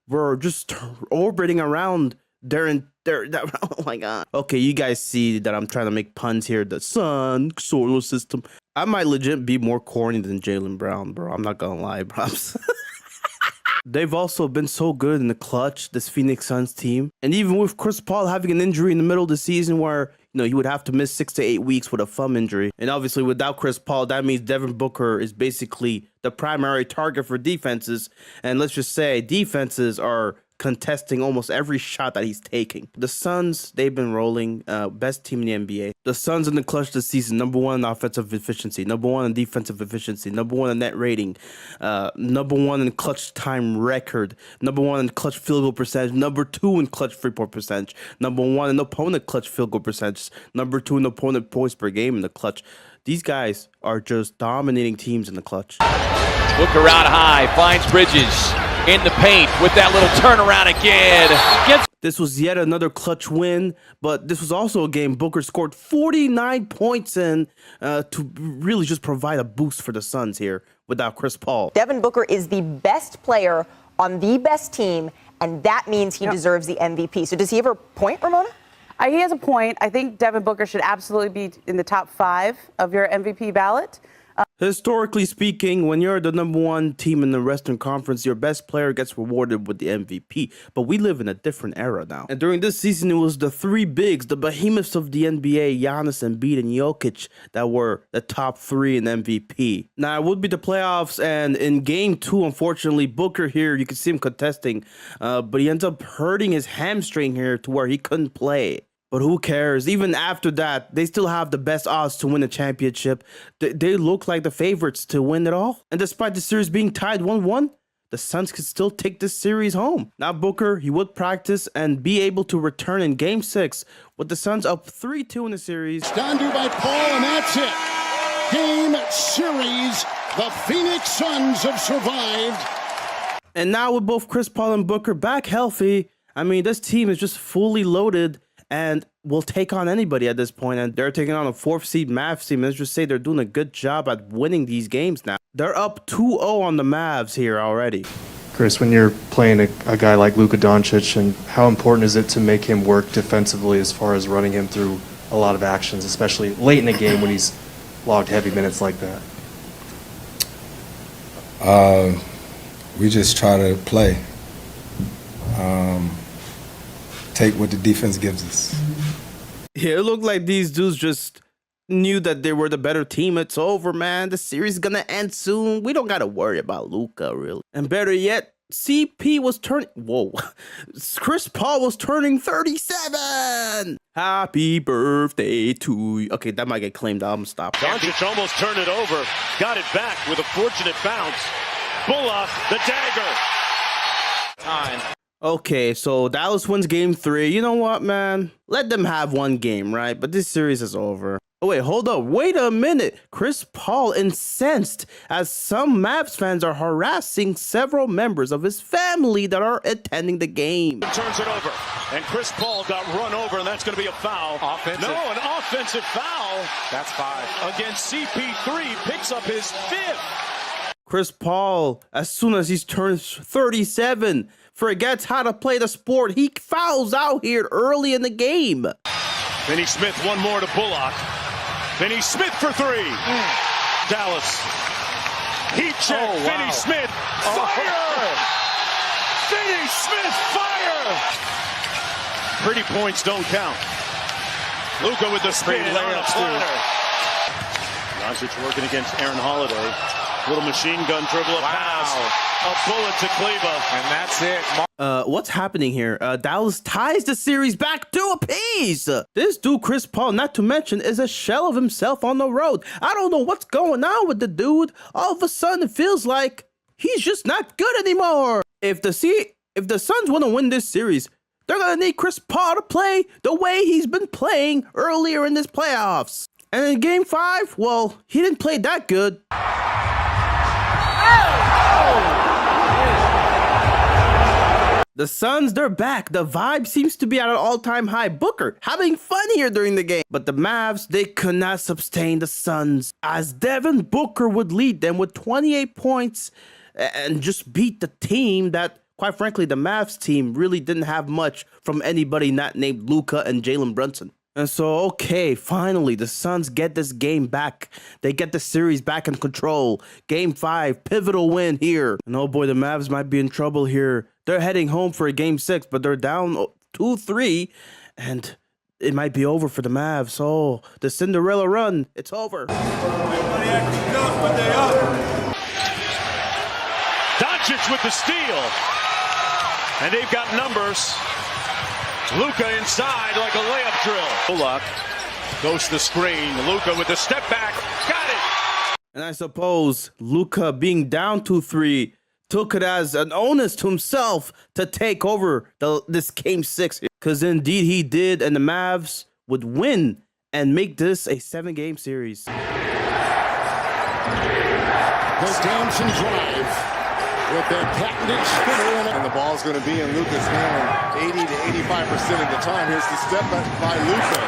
we're just orbiting around their oh my god. Okay, you guys see that I'm trying to make puns here. The sun solar system. I might legit be more corny than Jaylen Brown, bro. I'm not gonna lie, bro. They've also been so good in the clutch, this Phoenix Suns team. And even with Chris Paul having an injury in the middle of the season where, you know, he would have to miss 6 to 8 weeks with a thumb injury. And obviously without Chris Paul, that means Devin Booker is basically the primary target for defenses. And let's just say defenses are contesting almost every shot that he's taking. The Suns, they've been rolling, best team in the NBA. The Suns in the clutch this season, #1 in offensive efficiency, #1 in defensive efficiency, #1 in net rating, #1 in clutch time record, #1 in clutch field goal percentage, #2 in clutch free throw percentage, #1 in opponent clutch field goal percentage, #2 in opponent points per game in the clutch. These guys are just dominating teams in the clutch. Booker out high, finds Bridges in the paint with that little turnaround again. This was yet another clutch win, but this was also a game Booker scored 49 points in to really just provide a boost for the Suns here without Chris Paul. Devin Booker is the best player on the best team, and that means he deserves the MVP. So does he have a point, Ramona? He has a point. I think Devin Booker should absolutely be in the top 5 of your MVP ballot. Historically speaking, when you're the #1 team in the Western Conference, your best player gets rewarded with the MVP. But we live in a different era now. And during this season, it was the 3 bigs, the behemoths of the NBA, Giannis, Embiid, and Jokic, that were the top 3 in MVP. Now, it would be the playoffs, and in Game 2, unfortunately, Booker here, you can see him contesting, but he ends up hurting his hamstring here to where he couldn't play. But who cares? Even after that, they still have the best odds to win a championship. They look like the favorites to win it all. And despite the series being tied 1-1, the Suns could still take this series home. Now Booker, he would practice and be able to return in Game 6 with the Suns up 3-2 in the series. Down to by Paul, and that's it. Game series. The Phoenix Suns have survived. And now with both Chris Paul and Booker back healthy, I mean, this team is just fully loaded and will take on anybody at this point. And they're taking on a 4th seed Mavs team. Let's just say they're doing a good job at winning these games now. They're up 2-0 on the Mavs here already. Chris, when you're playing a guy like Luka Doncic, and how important is it to make him work defensively as far as running him through a lot of actions, especially late in the game when he's logged heavy minutes like that? We just try to play. Take what the defense gives us. Yeah, it looked like these dudes just knew that they were the better team. It's over, man. The series is gonna end soon. We don't gotta worry about Luka, really. And better yet, CP was turning... Whoa. Chris Paul was turning 37! Happy birthday to you. Okay, that might get claimed. I'm gonna stop. Doncic almost turned it over. Got it back with a fortunate bounce. Bullock, the dagger. Time. Okay, so Dallas wins Game 3. You know what, man? Let them have one game, right? But this series is over. Oh, wait, hold up. Wait a minute. Chris Paul incensed as some Mavs fans are harassing several members of his family that are attending the game. Turns it over, and Chris Paul got run over, and that's going to be a foul. Offensive. No, an offensive foul. That's 5. Against CP3, picks up his 5th. Chris Paul, as soon as he turns 37, forgets how to play the sport. He fouls out here early in the game. Finney Smith, one more to Bullock. Finney Smith for 3. Dallas. Heat check. Finney Smith. Fire! Finney Smith, fire! Pretty points don't count. Luka with the spin on a platter. Doncic working against Aaron Holiday. Little machine gun dribble, a pass. A bullet to Kleba. And that's it. What's happening here? Dallas ties the series back to a piece. This dude, Chris Paul, not to mention, is a shell of himself on the road. I don't know what's going on with the dude. All of a sudden, it feels like he's just not good anymore. If the Suns want to win this series, they're going to need Chris Paul to play the way he's been playing earlier in this playoffs. And in Game 5, well, he didn't play that good. The Suns, they're back. The vibe seems to be at an all-time high. Booker having fun here during the game. But the Mavs, they could not sustain the Suns as Devin Booker would lead them with 28 points and just beat the team that, quite frankly, the Mavs team really didn't have much from anybody not named Luka and Jalen Brunson. And so, okay, finally, the Suns get this game back. They get the series back in control. Game 5, pivotal win here. And oh boy, the Mavs might be in trouble here. They're heading home for a Game 6, but they're down 2-3. And it might be over for the Mavs. Oh, the Cinderella run, it's over. Doncic with the steal. And they've got numbers. Luka inside like a layup drill. Bullock goes to the screen. Luka with the step back. Got it. And I suppose Luka being down 2-3 took it as an onus to himself to take over this Game 6. Because indeed he did, and the Mavs would win and make this a 7-game series. The dancing drive. With their patented spinner, and the ball's going to be in Luka's hand 80 to 85% of the time. Here's the step by Luka.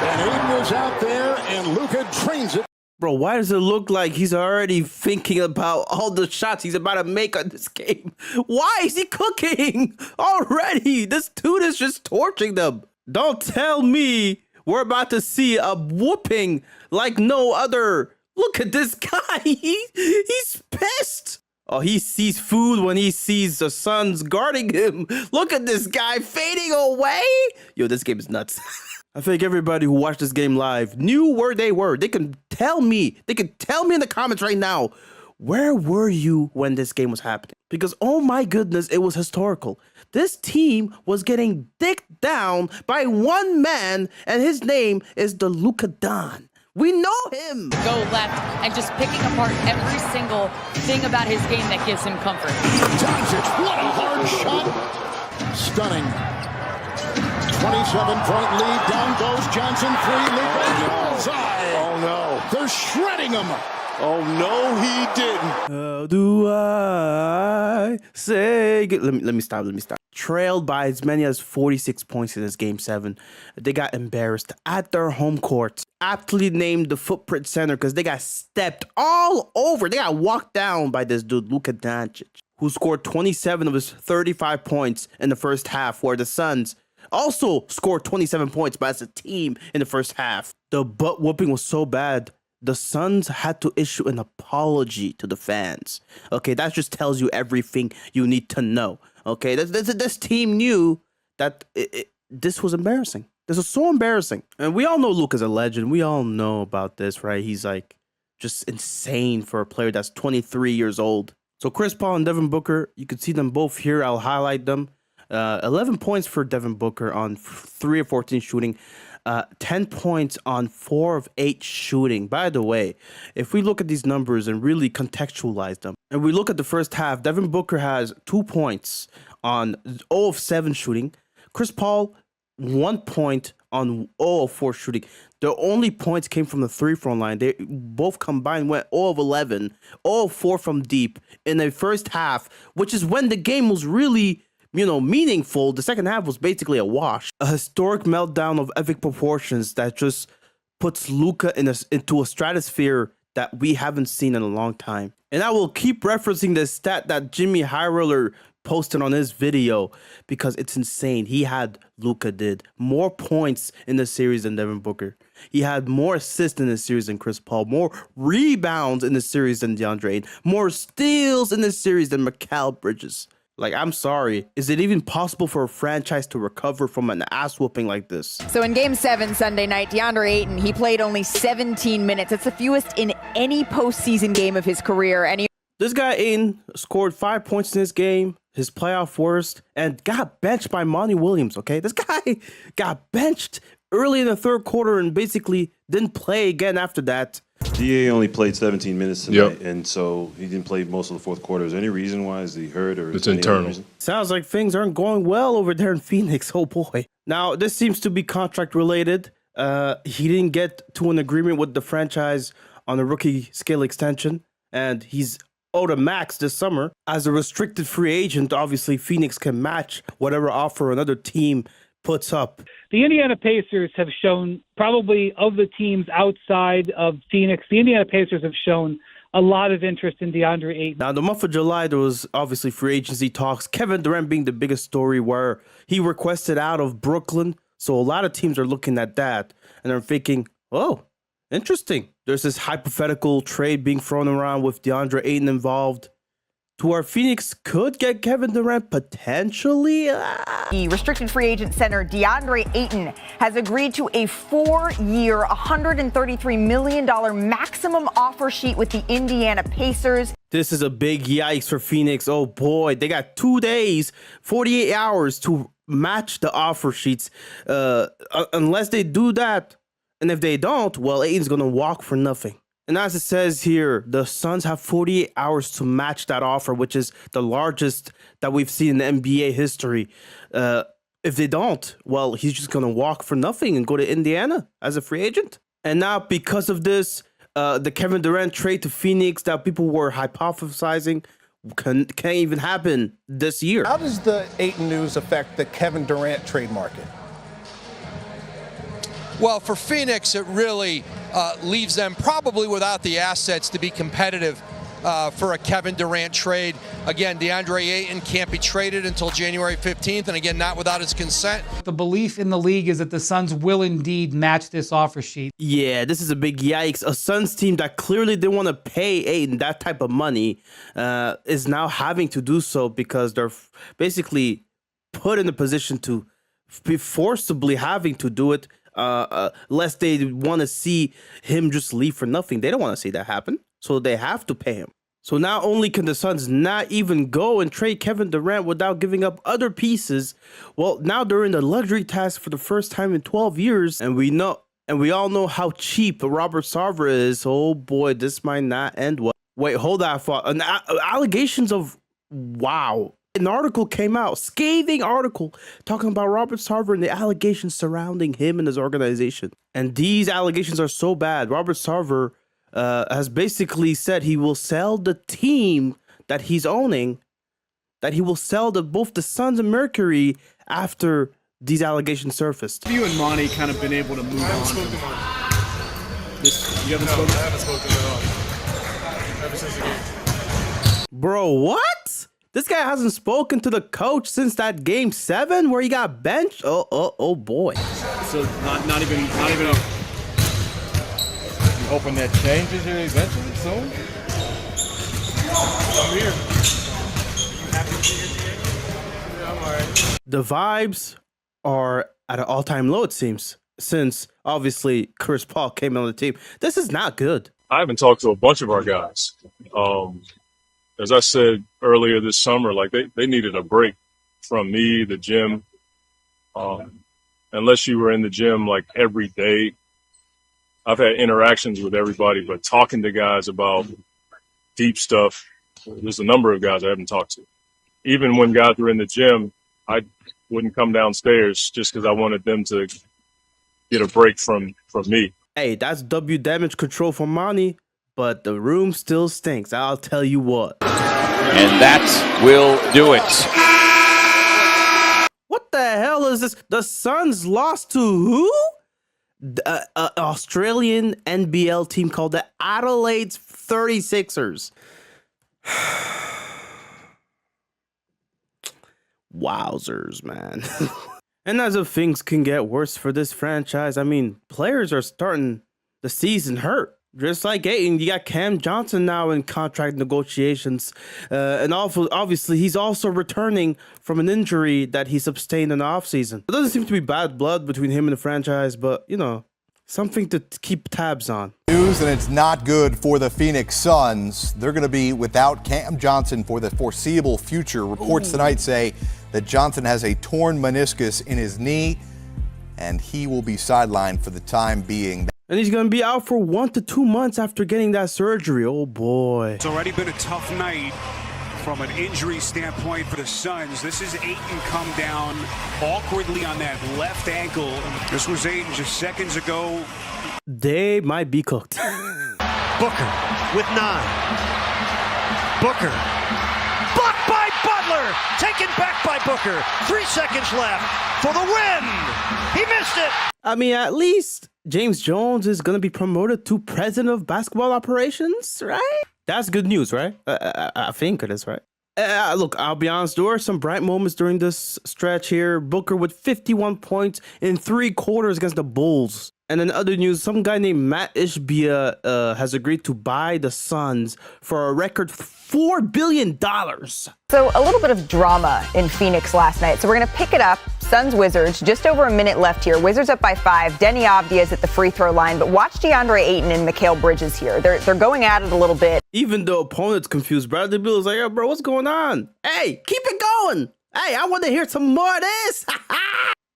And Aiden was out there, and Luka trains it. Bro, why does it look like he's already thinking about all the shots he's about to make on this game? Why is he cooking already? This dude is just torching them. Don't tell me we're about to see a whooping like no other. Look at this guy. He's pissed. Oh, he sees food when he sees the Suns guarding him. Look at this guy fading away. Yo, this game is nuts. I think everybody who watched this game live knew where they were. They can tell me. They can tell me in the comments right now. Where were you when this game was happening? Because, oh my goodness, it was historical. This team was getting dicked down by one man, and his name is the Luka Don. We know him. Go left and just picking apart every single thing about his game that gives him comfort. Doncic, what a hard shot. Stunning. 27-point lead. Down goes Johnson. 3. Luka. Oh no. They're shredding him. Oh no, he didn't. How do I say? Let me stop. Trailed by as many as 46 points in this Game 7. They got embarrassed at their home court. Aptly named the Footprint Center because they got stepped all over. They got walked down by this dude, Luka Doncic, who scored 27 of his 35 points in the first half, where the Suns also scored 27 points, but as a team in the first half. The butt whooping was so bad, the Suns had to issue an apology to the fans. Okay, that just tells you everything you need to know. Okay, this team knew that this was embarrassing. This was so embarrassing. And we all know Luka's a legend. We all know about this, right? He's like just insane for a player that's 23 years old. So Chris Paul and Devin Booker, you can see them both here. I'll highlight them. 11 points for Devin Booker on 3 of 14 shooting. 10 points on 4 of 8 shooting. By the way, if we look at these numbers and really contextualize them, and we look at the first half, Devin Booker has 2 points on 0 of 7 shooting. Chris Paul, 1 point on 0 of 4 shooting. The only points came from the three-throw line. They both combined went 0 of 11, 0 of 4 from deep in the first half, which is when the game was really, meaningful. The second half was basically a wash. A historic meltdown of epic proportions that just puts Luka into a stratosphere that we haven't seen in a long time. And I will keep referencing the stat that Jimmy Highroller posted on his video because it's insane. Luka did more points in the series than Devin Booker. He had more assists in the series than Chris Paul, more rebounds in the series than DeAndre Ayton, more steals in the series than Mikal Bridges. Like, I'm sorry. Is it even possible for a franchise to recover from an ass whooping like this? So in Game 7 Sunday night, DeAndre Ayton, he played only 17 minutes. That's the fewest in any postseason game of his career. And this guy, Ayton, scored 5 points in this game, his playoff worst, and got benched by Monty Williams, okay? This guy got benched early in the third quarter and basically didn't play again after that. DA only played 17 minutes tonight, and so he didn't play most of the fourth quarter. Is there any reason why? Is he hurt or? It's internal. Sounds like things aren't going well over there in Phoenix. Oh boy. Now, this seems to be contract related. He didn't get to an agreement with the franchise on a rookie scale extension, and he's owed a max this summer. As a restricted free agent, obviously Phoenix can match whatever offer another team puts up. The Indiana Pacers have shown, probably of the teams outside of Phoenix, the Indiana Pacers have shown a lot of interest in DeAndre Ayton. Now, the month of July, there was obviously free agency talks. Kevin Durant being the biggest story, where he requested out of Brooklyn. So a lot of teams are looking at that and are thinking, oh, interesting. There's this hypothetical trade being thrown around with DeAndre Ayton involved, to where Phoenix could get Kevin Durant potentially. The restricted free agent center DeAndre Ayton has agreed to a 4-year, $133 million maximum offer sheet with the Indiana Pacers. This is a big yikes for Phoenix. Oh boy, they got 2 days, 48 hours to match the offer sheets. Unless they do that, and if they don't, well, Ayton's gonna walk for nothing. And as it says here, the Suns have 48 hours to match that offer, which is the largest that we've seen in the NBA history. If they don't, well, he's just going to walk for nothing and go to Indiana as a free agent. And now, because of this, the Kevin Durant trade to Phoenix that people were hypothesizing can't even happen this year. How does the Ayton news affect the Kevin Durant trade market? Well, for Phoenix, it really leaves them probably without the assets to be competitive for a Kevin Durant trade. Again, DeAndre Ayton can't be traded until January 15th, and again, not without his consent. The belief in the league is that the Suns will indeed match this offer sheet. Yeah, this is a big yikes. A Suns team that clearly didn't want to pay Ayton that type of money is now having to do so because they're basically put in a position to be forcibly having to do it. Lest they want to see him just leave for nothing. They don't want to see that happen. So they have to pay him. So not only can the Suns not even go and trade Kevin Durant without giving up other pieces, well, now they're in the luxury task for the first time in 12 years. And we all know how cheap Robert Sarver is. Oh boy, this might not end well. Wait, hold on. Allegations of, wow. An article came out, scathing article, talking about Robert Sarver and the allegations surrounding him and his organization. And these allegations are so bad. Robert Sarver has basically said he will sell the team that he's owning, that he will sell both the Suns and Mercury after these allegations surfaced. Have you and Monty kind of been able to move on? You haven't spoken? I haven't spoken at all. Ever since the game. Bro, what? This guy hasn't spoken to the coach since that Game 7 where he got benched. Oh boy. So not even. You hoping that changes here eventually soon? I'm here. You happy to be here today? Yeah, I'm alright. The vibes are at an all-time low, it seems, since obviously Chris Paul came on the team. This is not good. I haven't talked to a bunch of our guys. As I said earlier this summer, like they needed a break from me, the gym. Unless you were in the gym like every day, I've had interactions with everybody, but talking to guys about deep stuff, there's a number of guys I haven't talked to. Even when guys were in the gym, I wouldn't come downstairs just because I wanted them to get a break from me. Hey, that's W damage control for Monty, but the room still stinks. I'll tell you what. And that will do it. What the hell is this? The Suns lost to who? An Australian NBL team called the Adelaide 36ers. Wowzers, man. And as if things can get worse for this franchise, I mean, players are starting the season hurt. Just like Ayton, you got Cam Johnson now in contract negotiations. And obviously, he's also returning from an injury that he sustained in the offseason. There doesn't seem to be bad blood between him and the franchise, but, you know, something to keep tabs on. News, and it's not good for the Phoenix Suns. They're going to be without Cam Johnson for the foreseeable future. Reports tonight say that Johnson has a torn meniscus in his knee, and he will be sidelined for the time being. And he's going to be out for 1 to 2 months after getting that surgery. Oh, boy. It's already been a tough night from an injury standpoint for the Suns. This is Ayton come down awkwardly on that left ankle. This was Ayton just seconds ago. They might be cooked. Booker with 9. Booker. Blocked by Butler. Taken back by Booker. 3 seconds left for the win. He missed it. I mean, at least James Jones is going to be promoted to president of basketball operations, right? That's good news, right? I think it is, right? Look, I'll be honest, there were some bright moments during this stretch here. Booker with 51 points in 3 quarters against the Bulls. And in other news, some guy named Matt Ishbia has agreed to buy the Suns for a record $4 billion. So a little bit of drama in Phoenix last night. So we're going to pick it up. Suns Wizards, just over a minute left here. Wizards up by 5. Deni Avdia's at the free throw line. But watch DeAndre Ayton and Mikal Bridges here. They're going at it a little bit. Even though opponents confused, Bradley Beal is like, yo, bro, what's going on? Hey, keep it going. Hey, I want to hear some more of this.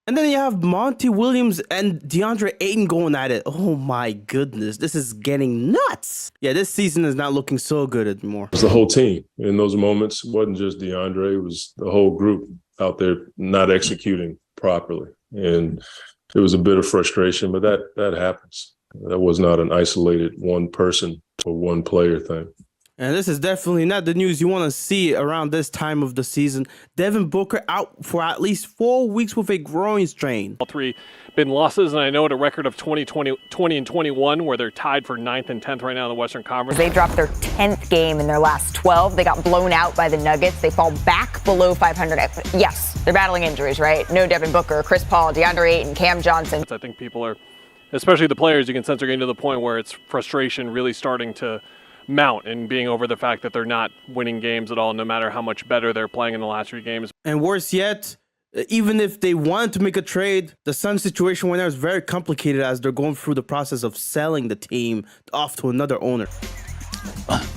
And then you have Monty Williams and DeAndre Ayton going at it. Oh my goodness, this is getting nuts. Yeah, this season is not looking so good anymore. It's the whole team in those moments. It wasn't just DeAndre, it was the whole group out there not executing properly. And it was a bit of frustration, but that happens. That was not an isolated one person or one player thing. And this is definitely not the news you want to see around this time of the season. Devin Booker out for at least 4 weeks with a groin strain. All 3 been losses, and I know at a record of 20 and 21, where they're tied for 9th and 10th right now in the Western Conference. They dropped their 10th game in their last 12. They got blown out by the Nuggets. They fall back below 500. Yes, they're battling injuries, right? No Devin Booker, Chris Paul, DeAndre Ayton, Cam Johnson. I think people are, especially the players, you can sense are getting to the point where it's frustration really starting to mount and being over the fact that they're not winning games at all, no matter how much better they're playing in the last 3 games. And worse yet, even if they wanted to make a trade, the Suns situation right now is very complicated as they're going through the process of selling the team off to another owner.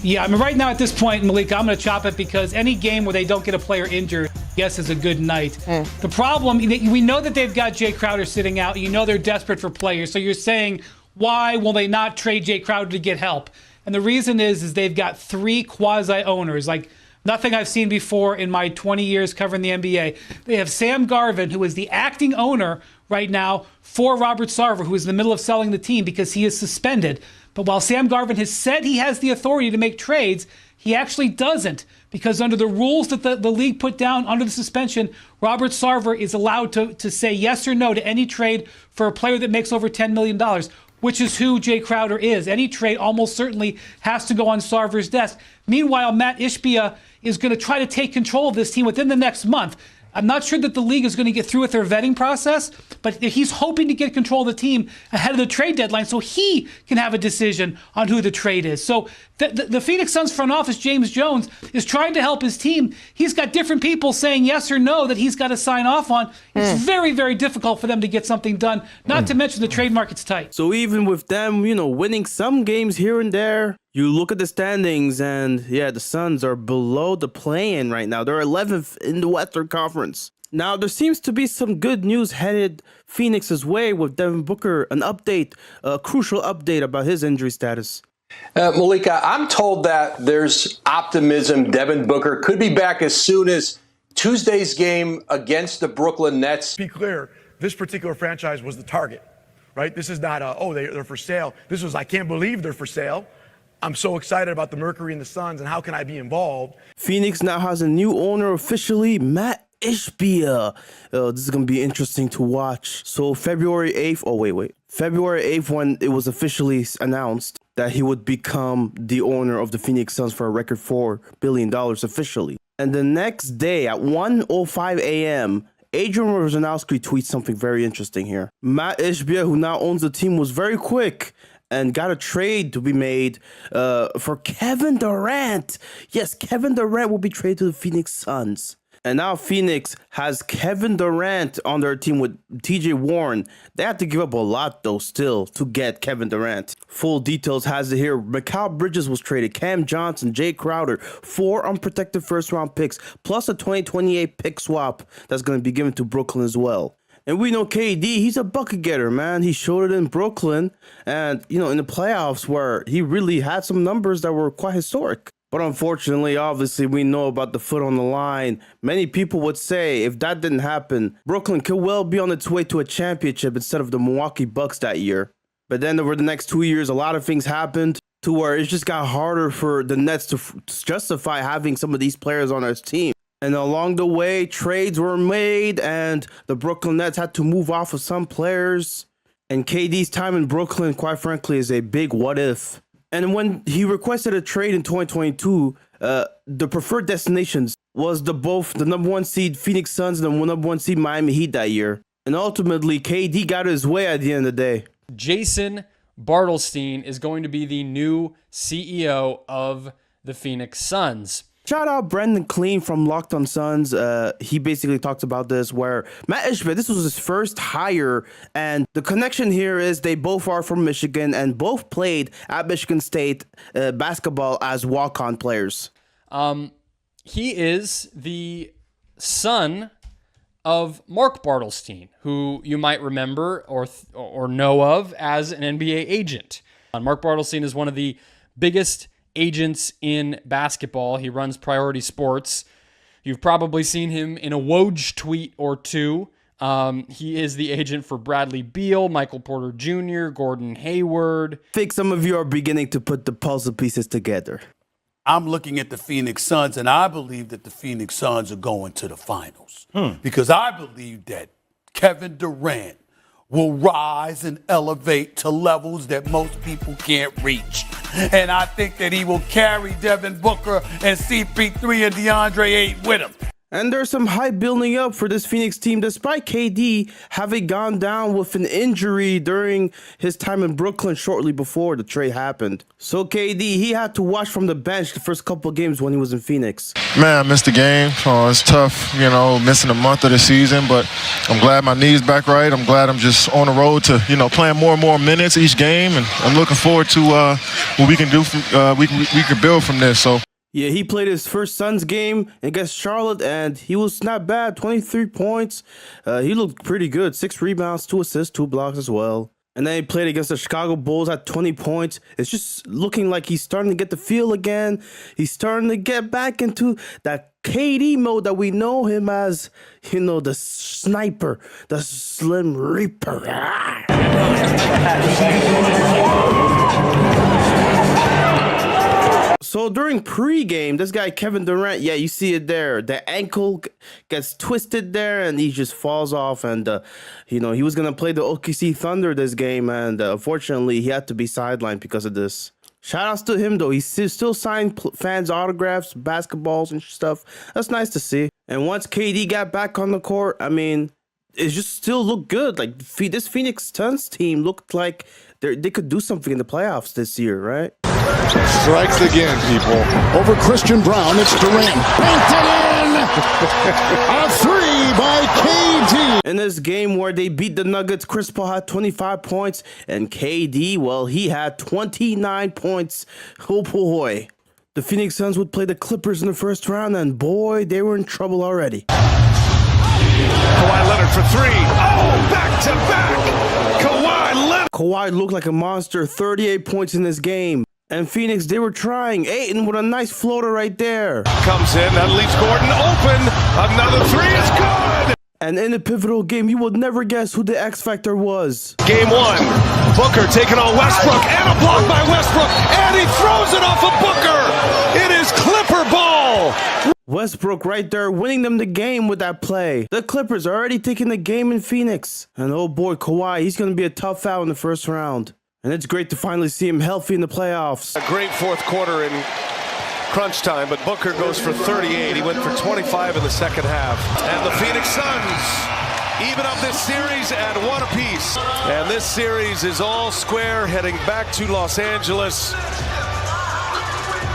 Yeah, I mean, right now at this point, Malik, I'm going to chop it because any game where they don't get a player injured, yes, is a good night. The problem, we know that they've got Jay Crowder sitting out. You know they're desperate for players. So you're saying, why will they not trade Jay Crowder to get help? And the reason is they've got 3 quasi-owners, like nothing I've seen before in my 20 years covering the NBA. They have Sam Garvin, who is the acting owner right now for Robert Sarver, who is in the middle of selling the team because he is suspended. But while Sam Garvin has said he has the authority to make trades, he actually doesn't, because under the rules that the league put down under the suspension, Robert Sarver is allowed to say yes or no to any trade for a player that makes over $10 million. Which is who Jay Crowder is. Any trade almost certainly has to go on Sarver's desk. Meanwhile, Matt Ishbia is going to try to take control of this team within the next month. I'm not sure that the league is going to get through with their vetting process, but he's hoping to get control of the team ahead of the trade deadline so he can have a decision on who the trade is. So the Phoenix Suns front office, James Jones, is trying to help his team. He's got different people saying yes or no that he's got to sign off on. It's very, very difficult for them to get something done, not to mention the trade market's tight. So even with them, winning some games here and there, you look at the standings and, yeah, the Suns are below the play-in right now. They're 11th in the Western Conference. Now, there seems to be some good news headed Phoenix's way with Devin Booker, an update, a crucial update about his injury status. Malika, I'm told that there's optimism Devin Booker could be back as soon as Tuesday's game against the Brooklyn Nets. Be clear, this particular franchise was the target. right? This is not they're for sale. This was, I can't believe they're for sale. I'm so excited about the Mercury and the Suns, and how can I be involved? Phoenix now has a new owner officially, Matt Ishbia. This is going to be interesting to watch. So February 8th, February 8th, when it was officially announced that he would become the owner of the Phoenix Suns for a record $4 billion officially. And the next day at 1:05 a.m., Adrian Wojnarowski tweets something very interesting here. Matt Ishbia, who now owns the team, was very quick and got a trade to be made for Kevin Durant. Yes, Kevin Durant will be traded to the Phoenix Suns. And now Phoenix has Kevin Durant on their team with TJ Warren. They have to give up a lot, though, still, to get Kevin Durant. Full details has it here. Mikal Bridges was traded. Cam Johnson, Jay Crowder, 4 unprotected first-round picks, plus a 2028 pick swap that's going to be given to Brooklyn as well. And we know KD, he's a bucket getter, man. He showed it in Brooklyn and, in the playoffs where he really had some numbers that were quite historic. But unfortunately, obviously, we know about the foot on the line. Many people would say if that didn't happen, Brooklyn could well be on its way to a championship instead of the Milwaukee Bucks that year. But then over the next 2 years, a lot of things happened to where it just got harder for the Nets to justify having some of these players on their team. And along the way, trades were made and the Brooklyn Nets had to move off of some players. And KD's time in Brooklyn, quite frankly, is a big what if. And when he requested a trade in 2022, the preferred destinations was both the number 1 seed Phoenix Suns and the number 1 seed Miami Heat that year. And ultimately, KD got his way at the end of the day. Jason Bartelstein is going to be the new CEO of the Phoenix Suns. Shout out Brendan Clean from Locked on Suns. He basically talks about this where Matt Ishbia, this was his first hire. And the connection here is they both are from Michigan and both played at Michigan State basketball as walk-on players. He is the son of Mark Bartelstein, who you might remember or know of as an NBA agent. Mark Bartelstein is one of the biggest agents in basketball. He runs Priority Sports. You've probably seen him in a Woj tweet or two. He is the agent for Bradley Beal, Michael Porter Jr., Gordon Hayward. I think some of you are beginning to put the puzzle pieces together. I'm looking at the Phoenix Suns, and I believe that the Phoenix Suns are going to the finals because I believe that Kevin Durant will rise and elevate to levels that most people can't reach. And I think that he will carry Devin Booker and CP3 and DeAndre Ayton with him. And there's some hype building up for this Phoenix team, despite KD having gone down with an injury during his time in Brooklyn shortly before the trade happened. So KD, he had to watch from the bench the first couple of games when he was in Phoenix. Man, I missed the game. It's tough, missing a month of the season, but I'm glad my knee's back right. I'm glad I'm just on the road to, playing more and more minutes each game, and I'm looking forward to what we can do. We can build from this. So. Yeah, he played his first Suns game against Charlotte, and he was not bad. 23 points. He looked pretty good. 6 rebounds, 2 assists, 2 blocks as well. And then he played against the Chicago Bulls at 20 points. It's just looking like he's starting to get the feel again. He's starting to get back into that KD mode that we know him as, the sniper, the Slim Reaper. So during pregame, this guy Kevin Durant, yeah, you see it there. The ankle gets twisted there, and he just falls off. And he was gonna play the OKC Thunder this game, and unfortunately, he had to be sidelined because of this. Shout outs to him though. He still signed fans' autographs, basketballs, and stuff. That's nice to see. And once KD got back on the court, it just still looked good. Like this Phoenix Suns team looked like they could do something in the playoffs this year, right? Strikes again, people. Over Christian Brown, it's Durant. Banked it in! A 3 by KD. In this game where they beat the Nuggets, Chris Paul had 25 points, and KD, well, he had 29 points. Oh boy. The Phoenix Suns would play the Clippers in the first round, and boy, they were in trouble already. Kawhi Leonard for 3. Oh, back to back. Kawhi Leonard. Kawhi looked like a monster, 38 points in this game. And Phoenix, they were trying. Ayton with a nice floater right there. Comes in, that leaves Gordon open. Another 3 is good. And in a pivotal game, you would never guess who the X Factor was. Game 1, Booker taking on Westbrook, and a block by Westbrook, and he throws it off of Booker. It is Clipper ball. Westbrook right there winning them the game with that play. The Clippers are already taking the game in Phoenix. And oh boy, Kawhi, he's going to be a tough out in the first round. And it's great to finally see him healthy in the playoffs. A great fourth quarter in crunch time, but Booker goes for 38. He went for 25 in the second half. And the Phoenix Suns even up this series at 1 apiece. And this series is all square heading back to Los Angeles.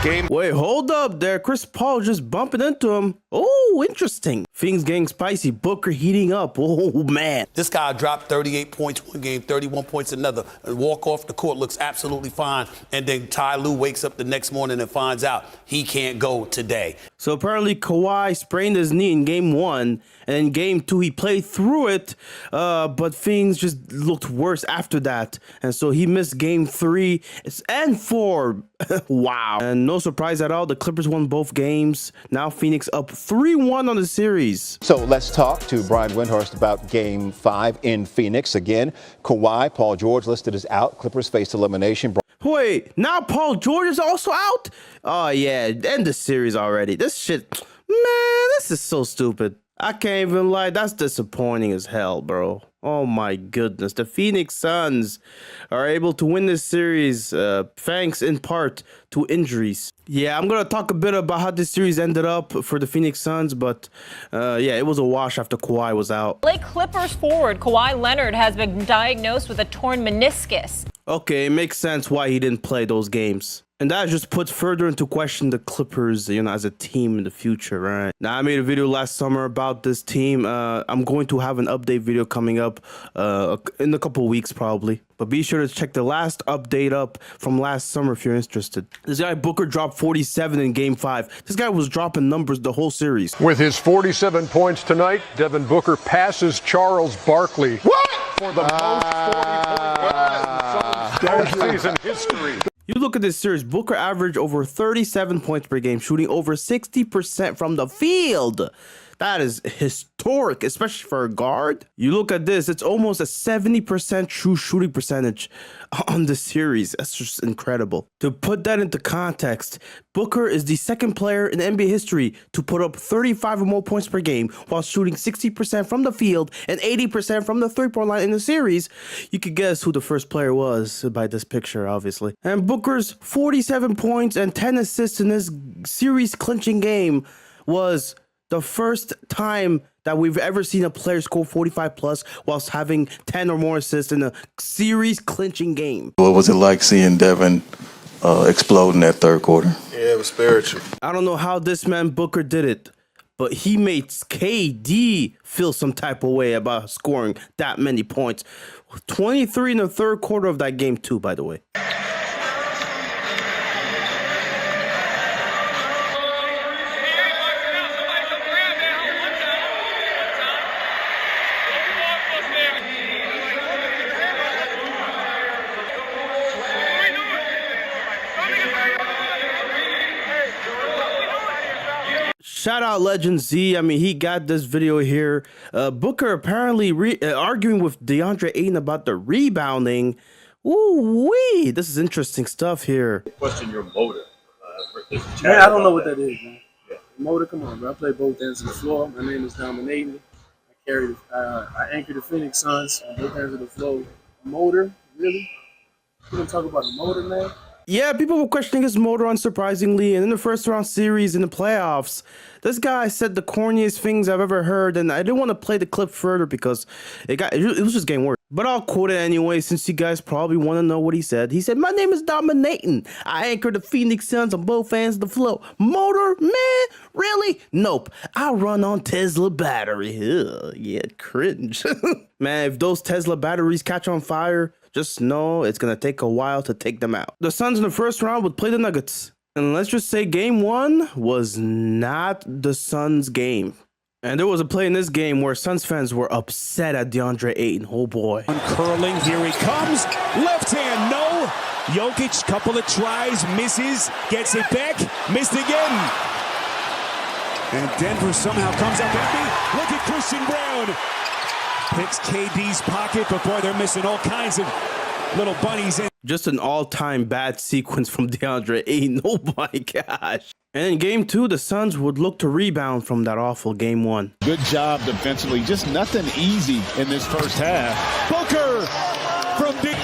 Game. Wait, hold up there. Chris Paul just bumping into him. Oh, interesting. Things getting spicy. Booker heating up. Oh, man. This guy dropped 38 points one game, 31 points another. And walk off the court, looks absolutely fine. And then Ty Lue wakes up the next morning and finds out he can't go today. So apparently Kawhi sprained his knee in game 1. And in game 2, he played through it. But things just looked worse after that. And so he missed game 3 and 4. Wow. And no surprise at all, the Clippers won both games. Now Phoenix up 3-1 on the series. So let's talk to Brian Windhorst about Game 5 in Phoenix. Again, Kawhi, Paul George listed as out. Clippers face elimination. Wait, now Paul George is also out? Oh, yeah, end the series already. This shit, man, this is so stupid. I can't even lie. That's disappointing as hell, bro. Oh, my goodness. The Phoenix Suns are able to win this series thanks in part to injuries. Yeah, I'm going to talk a bit about how this series ended up for the Phoenix Suns, but yeah, it was a wash after Kawhi was out. LA Clippers forward Kawhi Leonard has been diagnosed with a torn meniscus. Okay, it makes sense why he didn't play those games. And that just puts further into question the Clippers, as a team in the future, right? Now, I made a video last summer about this team. I'm going to have an update video coming up in a couple weeks, probably. But be sure to check the last update up from last summer if you're interested. This guy, Booker, dropped 47 in Game 5. This guy was dropping numbers the whole series. With his 47 points tonight, Devin Booker passes Charles Barkley for the most 40-point season history. You look at this series, Booker averaged over 37 points per game, shooting over 60% from the field. That is historic, especially for a guard. You look at this, it's almost a 70% true shooting percentage on the series. That's just incredible. To put that into context, Booker is the second player in NBA history to put up 35 or more points per game while shooting 60% from the field and 80% from the three-point line in the series. You could guess who the first player was by this picture, obviously. And Booker's 47 points and 10 assists in this series-clinching game was the first time that we've ever seen a player score 45 plus whilst having 10 or more assists in a series clinching game. What was it like seeing Devin explode in that third quarter? Yeah, it was spiritual. I don't know how this man Booker did it, but he made KD feel some type of way about scoring that many points. 23 in the third quarter of that game too, by the way. Shout out Legend Z. I mean, he got this video here. Booker apparently arguing with DeAndre Ayton about the rebounding. Ooh-wee. This is interesting stuff here. Question your motive. Man, I don't know what that is, man. Yeah. Motive, come on, bro. I play both ends of the floor. My name is Dominating. I anchor the Phoenix Suns on both ends of the floor. Motor, really? You gonna talk about a motor, man? Yeah, people were questioning his motor, unsurprisingly, and in the first round series in the playoffs, this guy said the corniest things I've ever heard, and I didn't want to play the clip further because it was just getting worse. But I'll quote it anyway, since you guys probably want to know what he said. He said, "My name is Dominating. I anchor the Phoenix Suns on both ends of the floor. Motor, man, really? Nope. I run on Tesla battery. Ugh, yeah, cringe." Man, if those Tesla batteries catch on fire, just know it's going to take a while to take them out. The Suns in the first round would play the Nuggets. And let's just say game 1 was not the Suns' game. And there was a play in this game where Suns fans were upset at DeAndre Ayton. Oh boy. Curling, here he comes. Left hand, no. Jokic, couple of tries, misses, gets it back, missed again. And Denver somehow comes up empty. Look at Christian Brown. Picks KD's pocket, but boy, they're missing all kinds of little bunnies in. Just an all-time bad sequence from DeAndre Ayton. Oh my gosh. And in game 2, the Suns would look to rebound from that awful game 1. Good job defensively. Just nothing easy in this first half. Booker from deep.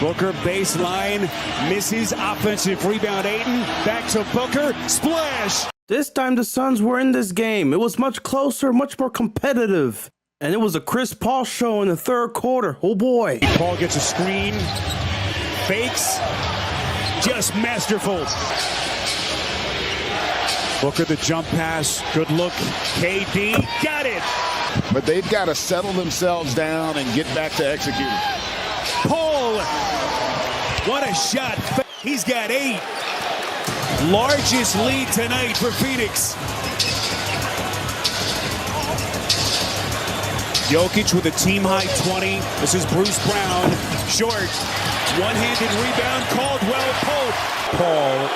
Booker baseline, misses, offensive rebound. Ayton back to Booker, splash. This time the Suns were in this game. It was much closer, much more competitive. And it was a Chris Paul show in the third quarter. Oh boy. Paul gets a screen, fakes, just masterful. Booker the jump pass, good look. KD got it. But they've got to settle themselves down and get back to executing. Paul, what a shot. He's got 8. Largest lead tonight for Phoenix. Jokic with a team-high 20. This is Bruce Brown. Short. One-handed rebound. Caldwell Pope. Paul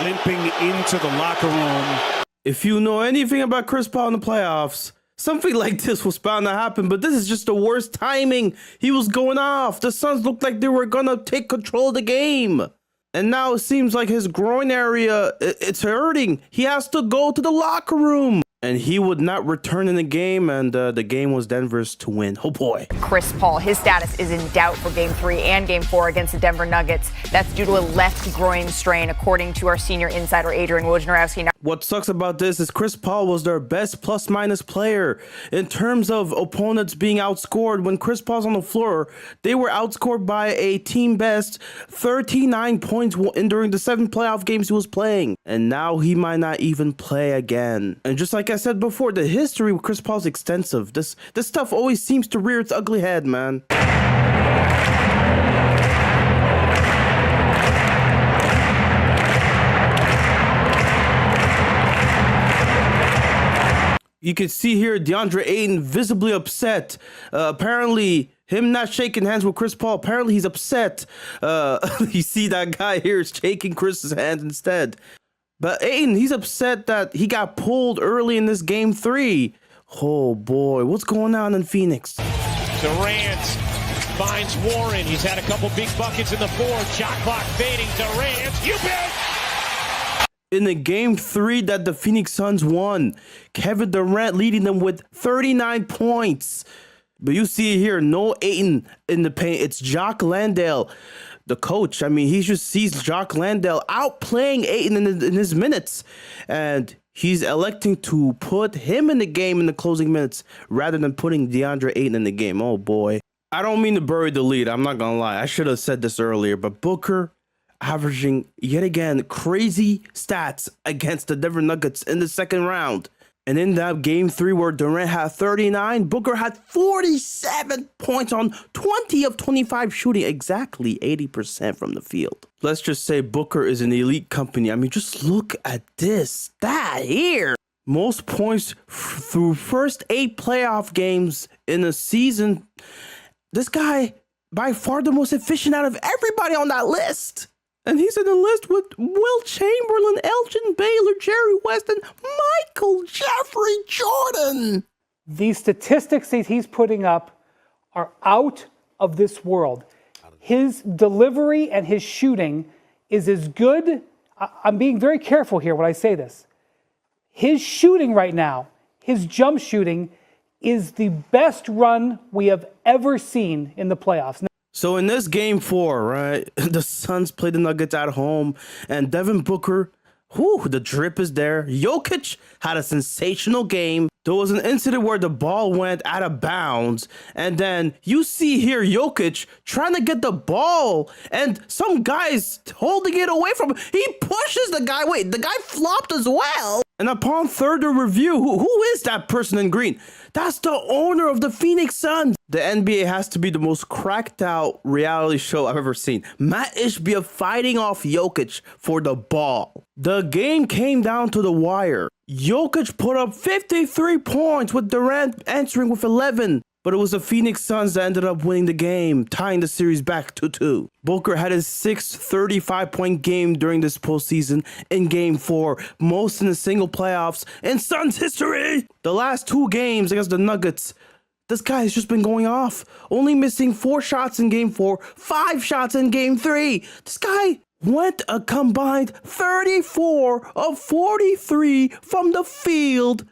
limping into the locker room. If you know anything about Chris Paul in the playoffs, something like this was bound to happen, but this is just the worst timing. He was going off. The Suns looked like they were going to take control of the game. And now it seems like his groin area, it's hurting. He has to go to the locker room. And he would not return in the game, and the game was Denver's to win. Oh boy. Chris Paul, his status is in doubt for Game 3 and Game 4 against the Denver Nuggets. That's due to a left groin strain, according to our senior insider, Adrian Wojnarowski. What sucks about this is Chris Paul was their best plus-minus player. In terms of opponents being outscored, when Chris Paul's on the floor, they were outscored by a team-best 39 points during the 7 playoff games he was playing. And now he might not even play again. And just like I said before, the history with Chris Paul's extensive. This stuff always seems to rear its ugly head, man. You can see here DeAndre Ayton visibly upset. Apparently, him not shaking hands with Chris Paul. Apparently, he's upset. You see that guy here is shaking Chris's hand instead. But Ayton, he's upset that he got pulled early in this game 3. Oh boy, what's going on in Phoenix? Durant finds Warren. He's had a couple big buckets in the fourth. Shot clock fading. Durant, you bet! In the game 3 that the Phoenix Suns won, Kevin Durant leading them with 39 points. But you see here, no Ayton in the paint. It's Jock Landale, the coach. I mean, he just sees Jock Landale outplaying Ayton in his minutes. And he's electing to put him in the game in the closing minutes rather than putting DeAndre Ayton in the game. Oh, boy. I don't mean to bury the lead. I'm not going to lie. I should have said this earlier. But Booker averaging, yet again, crazy stats against the Denver Nuggets in the second round. And in that game 3 where Durant had 39, Booker had 47 points on 20 of 25 shooting, exactly 80% from the field. Let's just say Booker is an elite company. I mean, just look at this stat here. Most points through first 8 playoff games in a season. This guy, by far the most efficient out of everybody on that list. And he's in the list with Will Chamberlain, Elgin Baylor, Jerry West, and Michael Jeffrey Jordan. These statistics that he's putting up are out of this world. His delivery and his shooting is as good. I'm being very careful here when I say this. His shooting right now, his jump shooting, is the best run we have ever seen in the playoffs. So in this game 4, right, the Suns played the Nuggets at home, and Devin Booker, the drip is there. Jokic had a sensational game. There was an incident where the ball went out of bounds, and then you see here Jokic trying to get the ball, and some guy's holding it away from him. He pushes the guy. Wait, the guy flopped as well. And upon further review, who is that person in green? That's the owner of the Phoenix Suns. The NBA has to be the most cracked out reality show I've ever seen. Matt Ishbia fighting off Jokic for the ball. The game came down to the wire. Jokic put up 53 points with Durant answering with 11. But it was the Phoenix Suns that ended up winning the game, tying the series back 2-2. Booker had his sixth 35-point game during this postseason in Game 4, most in a single playoffs in Suns history. The last 2 games against the Nuggets, this guy has just been going off, only missing 4 shots in Game 4, 5 shots in Game 3. This guy went a combined 34 of 43 from the field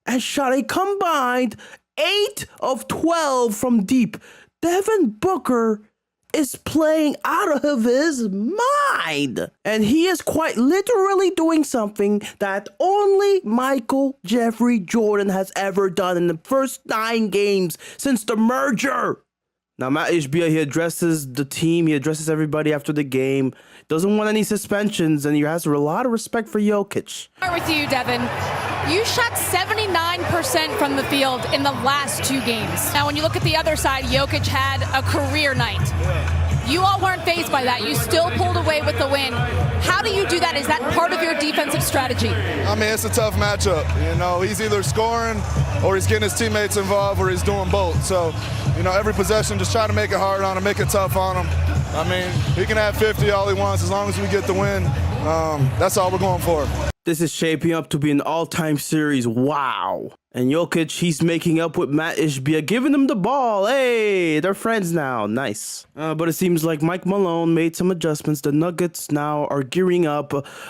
and shot a combined 8 of 12 from deep. Devin Booker is playing out of his mind. And he is quite literally doing something that only Michael Jeffrey Jordan has ever done in the first 9 games since the merger. Now, Matt Ishbia, he addresses the team. He addresses everybody after the game. Doesn't want any suspensions, and he has a lot of respect for Jokic. Start with you, Devin. You shot 79% from the field in the last 2 games. Now, when you look at the other side, Jokic had a career night. You all weren't fazed by that. You still pulled away with the win. How do you do that? Is that part of your defensive strategy? I mean, it's a tough matchup. You know, he's either scoring or he's getting his teammates involved or he's doing both. So, you know, every possession, just try to make it hard on him, make it tough on him. I mean, he can have 50 all he wants as long as we get the win. That's all we're going for. This is shaping up to be an all-time series. Wow. And Jokic, he's making up with Matt Ishbia, giving him the ball. Hey, they're friends now. Nice. But it seems like Mike Malone made some adjustments. The Nuggets now are gearing up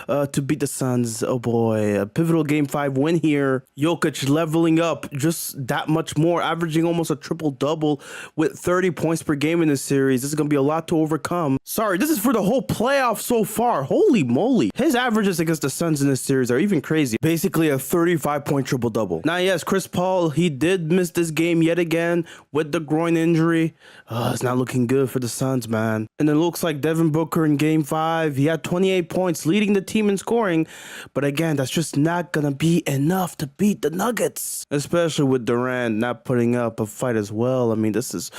to beat the Suns. Oh boy, a pivotal Game 5 win here. Jokic leveling up just that much more, averaging almost a triple-double with 30 points per game in this series. This is going to be a lot to overcome. Sorry, this is for the whole playoff so far. Holy moly. His averages against the Suns in this series are even crazy. Basically a 35-point triple-double. Now, yes, Chris Paul, he did miss this game yet again with the groin injury. It's not looking good for the Suns, man. And it looks like Devin Booker in Game 5, he had 28 points, leading the team in scoring. But again, that's just not going to be enough to beat the Nuggets. Especially with Durant not putting up a fight as well. I mean, this is,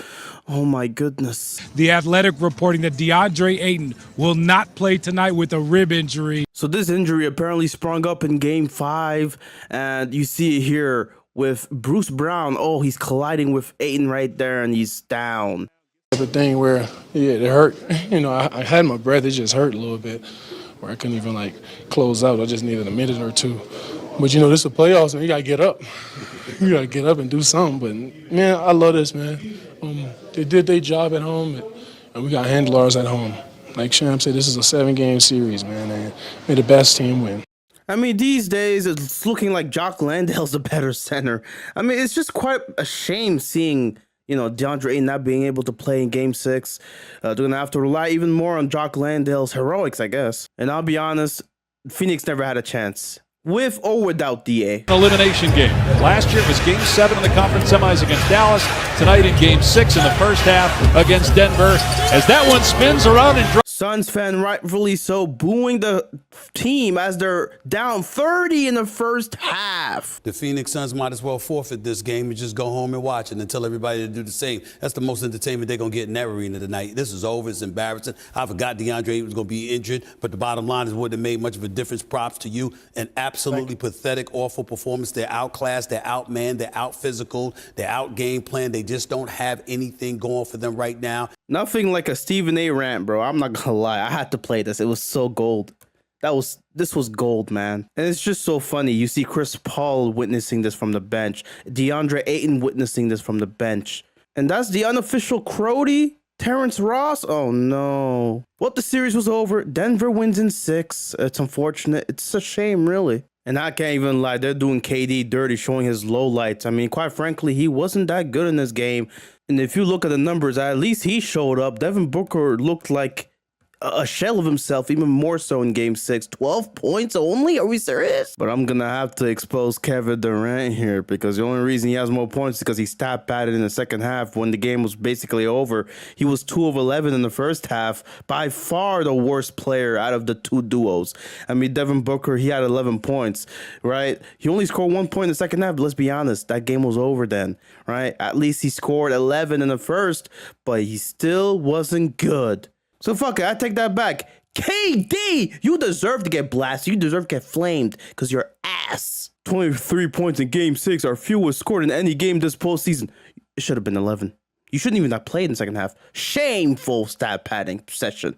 oh my goodness. The Athletic reporting that DeAndre Ayton will not play tonight with a rib injury. So this injury apparently sprung up in Game 5, and you see it here with Bruce Brown. Oh, he's colliding with Ayton right there, and he's down. The thing where, yeah, it hurt. You know, I had my breath. It just hurt a little bit, where I couldn't even, like, close out. I just needed a minute or 2. But, you know, this is the playoffs, and you got to get up. You got to get up and do something. But, man, I love this, man. They did their job at home, and we got handlers at home. Like Sham said, this is a 7-game series, man, and may the best team win. I mean, these days, it's looking like Jock Landale's the better center. I mean, it's just quite a shame seeing, you know, DeAndre Ayton not being able to play in Game 6. They're going to have to rely even more on Jock Landale's heroics, I guess. And I'll be honest, Phoenix never had a chance. With or without DA. Elimination game. Last year it was Game 7 in the conference semis against Dallas. Tonight in Game 6 in the first half against Denver. As that one spins around and Suns fan rightfully so booing the team as they're down 30 in the first half. The Phoenix Suns might as well forfeit this game and just go home and watch it and tell everybody to do the same. That's the most entertainment they're going to get in that arena tonight. This is over. It's embarrassing. I forgot DeAndre Ayton was going to be injured, but the bottom line is it wouldn't have made much of a difference. Props to you. An absolutely pathetic, awful performance. They're outclassed. They're outmanned. They're out-physical. They're out-game plan. They just don't have anything going for them right now. Nothing like a Stephen A. rant, bro. I'm not gonna lie. I had to play this. It was so gold. This was gold, man. And it's just so funny. You see Chris Paul witnessing this from the bench. DeAndre Ayton witnessing this from the bench. And that's the unofficial Crody, Terrence Ross. Oh, no. Well, the series was over. Denver wins in 6. It's unfortunate. It's a shame, really. And I can't even lie. They're doing KD dirty, showing his lowlights. I mean, quite frankly, he wasn't that good in this game. And if you look at the numbers, at least he showed up. Devin Booker looked like a shell of himself, even more so in Game 6. 12 points only? Are we serious? But I'm going to have to expose Kevin Durant here, because the only reason he has more points is because he stat padded in the second half when the game was basically over. He was 2 of 11 in the first half, by far the worst player out of the 2 duos. I mean, Devin Booker, he had 11 points, right? He only scored 1 point in the second half, but let's be honest, that game was over then, right? At least he scored 11 in the first, but he still wasn't good. So fuck it, I take that back. KD, you deserve to get blasted. You deserve to get flamed because you're ass. 23 points in Game 6 are fewest scored in any game this postseason. It should have been 11. You shouldn't even have played in the second half. Shameful stat padding session.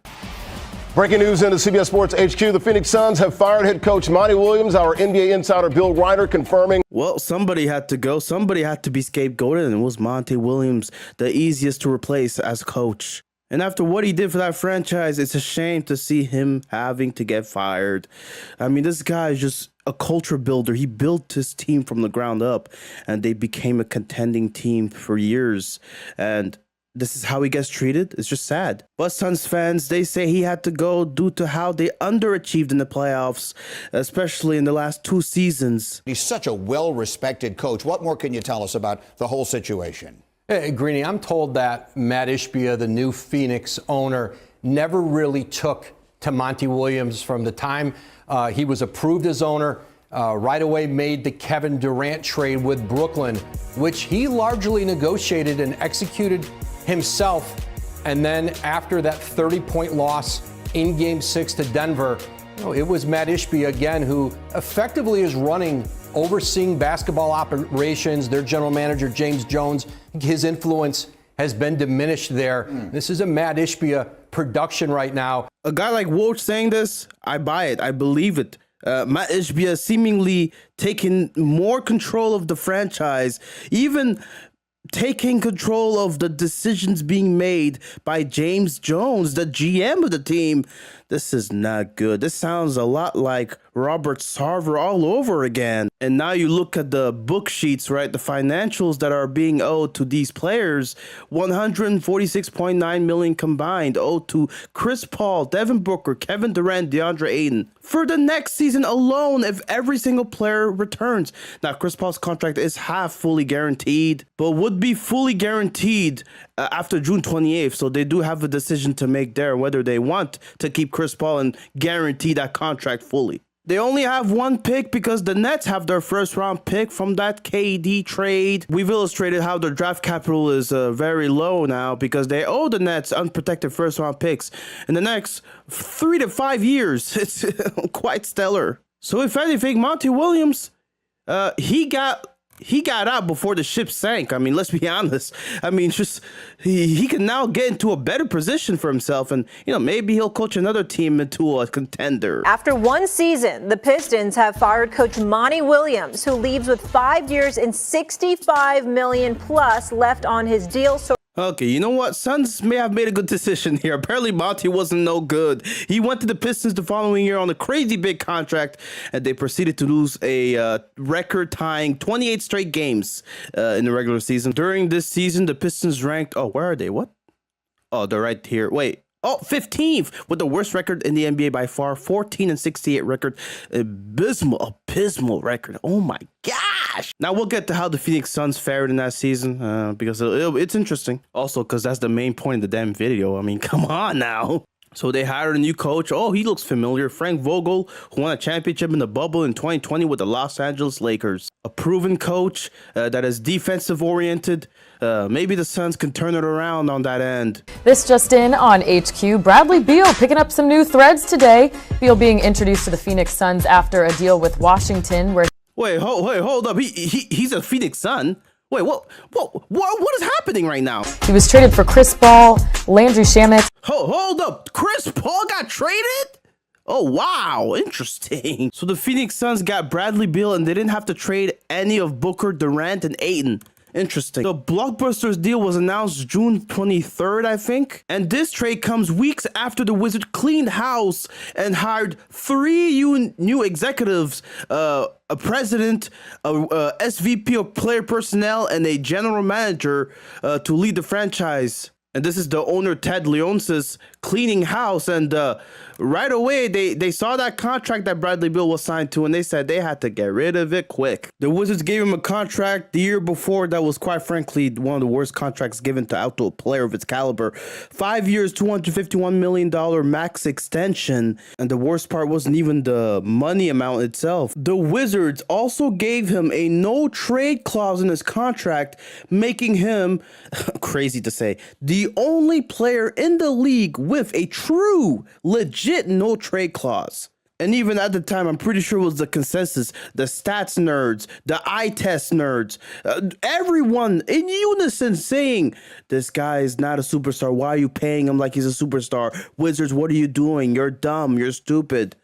Breaking news into CBS Sports HQ. The Phoenix Suns have fired head coach Monty Williams. Our NBA insider Bill Reiner confirming. Well, somebody had to go. Somebody had to be scapegoated, and it was Monty Williams, the easiest to replace as coach. And after what he did for that franchise, it's a shame to see him having to get fired. I mean, this guy is just a culture builder. He built his team from the ground up, and they became a contending team for years. And this is how he gets treated. It's just sad. But Suns fans, they say he had to go due to how they underachieved in the playoffs, especially in the last 2 seasons. He's such a well-respected coach. What more can you tell us about the whole situation? Hey, Greeny, I'm told that Matt Ishbia, the new Phoenix owner, never really took to Monty Williams from the time he was approved as owner. Right away made the Kevin Durant trade with Brooklyn, which he largely negotiated and executed himself. And then after that 30-point loss in Game 6 to Denver, it was Matt Ishbia again who effectively is overseeing basketball operations. Their general manager, James Jones, his influence has been diminished there. This is a Matt Ishbia production right now. A guy like Woj saying this, I buy it. I believe it. Matt Ishbia seemingly taking more control of the franchise, even taking control of the decisions being made by James Jones, the GM of the team. This is not good. This sounds a lot like Robert Sarver all over again. And now you look at the book sheets, right? The financials that are being owed to these players, $146.9 million combined owed to Chris Paul, Devin Booker, Kevin Durant, DeAndre Ayton. For the next season alone, if every single player returns. Now, Chris Paul's contract is half fully guaranteed, but would be fully guaranteed after June 28th. So they do have a decision to make there, whether they want to keep Chris Paul and guarantee that contract fully. They only have 1 pick because the Nets have their first round pick from that KD trade. We've illustrated how their draft capital is very low now because they owe the Nets unprotected first round picks in the next 3 to 5 years. It's quite stellar. So if anything, Monty Williams, he got out before the ship sank. I mean, let's be honest. I mean, just he can now get into a better position for himself, and maybe he'll coach another team into a contender. After 1 season, the Pistons have fired coach Monty Williams, who leaves with 5 years and $65 million plus left on his deal. So okay, you know what? Suns may have made a good decision here. Apparently, Monty wasn't no good. He went to the Pistons the following year on a crazy big contract, and they proceeded to lose a record-tying 28 straight games in the regular season. During this season, the Pistons ranked... Oh, where are they? What? Oh, they're right here. Wait. Oh, 15th with the worst record in the NBA by far. 14-68 record. Abysmal record. Oh, my gosh. Now, we'll get to how the Phoenix Suns fared in that season because it's interesting. Also, because that's the main point of the damn video. I mean, come on now. So they hired a new coach. Oh, he looks familiar. Frank Vogel, who won a championship in the bubble in 2020 with the Los Angeles Lakers. A proven coach that is defensive oriented. Maybe the Suns can turn it around on that end. This just in on HQ. Bradley Beal picking up some new threads today. Beal being introduced to the Phoenix Suns after a deal with Washington where... Wait, hold up. He's a Phoenix Sun? Wait, what is happening right now? He was traded for Chris Paul, Landry Shamet. Hold up. Chris Paul got traded? Oh, wow. Interesting. So the Phoenix Suns got Bradley Beal and they didn't have to trade any of Booker, Durant, and Ayton. Interesting. The Blockbusters deal was announced June 23rd, I think. And this trade comes weeks after the Wizards cleaned house and hired 3 new executives, a president, a SVP of player personnel, and a general manager to lead the franchise. And this is the owner, Ted Leonsis, cleaning house. And right away, they saw that contract that Bradley Beal was signed to, and they said they had to get rid of it quick. The Wizards gave him a contract the year before that was, quite frankly, one of the worst contracts given to outdoor player of its caliber. 5 years, $251 million max extension. And the worst part wasn't even the money amount itself. The Wizards also gave him a no-trade clause in his contract, making him, crazy to say, the only player in the league with a true, legit no-trade clause. And even at the time, I'm pretty sure it was the consensus, the stats nerds, the eye test nerds, everyone in unison saying, this guy is not a superstar. Why are you paying him like he's a superstar? Wizards, what are you doing? You're dumb. You're stupid.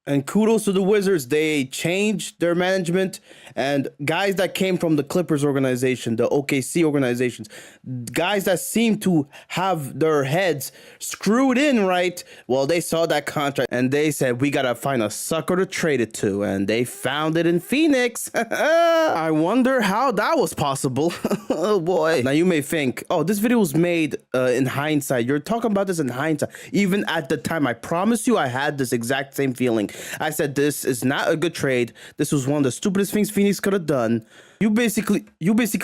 And kudos to the Wizards. They changed their management, and guys that came from the Clippers organization, the OKC organizations, guys that seem to have their heads screwed in right, well, they saw that contract and they said, we got to find a sucker to trade it to. And they found it in Phoenix. I wonder how that was possible. Oh, boy. Now, you may think, oh, this video was made in hindsight. You're talking about this in hindsight. Even at the time, I promise you, I had this exact same feeling. I said, this is not a good trade. This was one of the stupidest things Phoenix could have done. You basically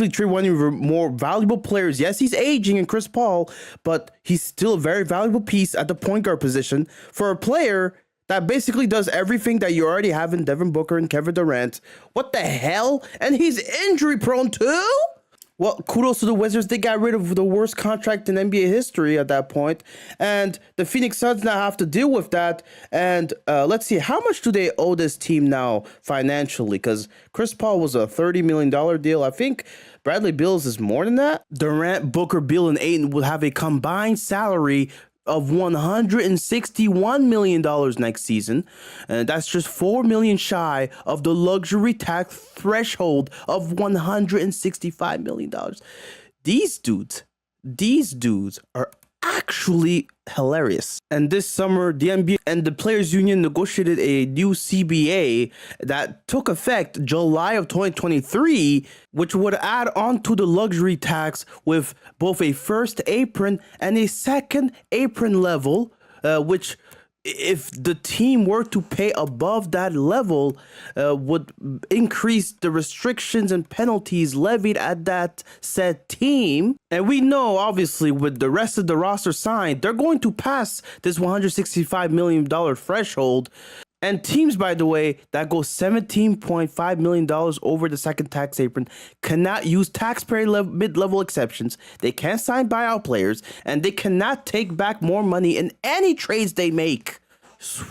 trade one of your more valuable players. Yes, he's aging in Chris Paul, but he's still a very valuable piece at the point guard position for a player that basically does everything that you already have in Devin Booker and Kevin Durant. What the hell? And he's injury prone too? Well, kudos to the Wizards. They got rid of the worst contract in NBA history at that point. And the Phoenix Suns now have to deal with that. And let's see, how much do they owe this team now financially? Because Chris Paul was a $30 million deal. I think Bradley Beal's is more than that. Durant, Booker, Beal, and Ayton will have a combined salary of $161 million next season, and that's just $4 million shy of the luxury tax threshold of $165 million. These dudes are actually hilarious. And this summer, the NBA and the Players Union negotiated a new CBA that took effect July of 2023, which would add on to the luxury tax with both a first apron and a second apron level, which, if the team were to pay above that level, would increase the restrictions and penalties levied at that said team. And we know, obviously, with the rest of the roster signed, they're going to pass this $165 million threshold. And teams, by the way, that go $17.5 million over the second tax apron cannot use taxpayer mid-level exceptions. They can't sign buyout players, and they cannot take back more money in any trades they make.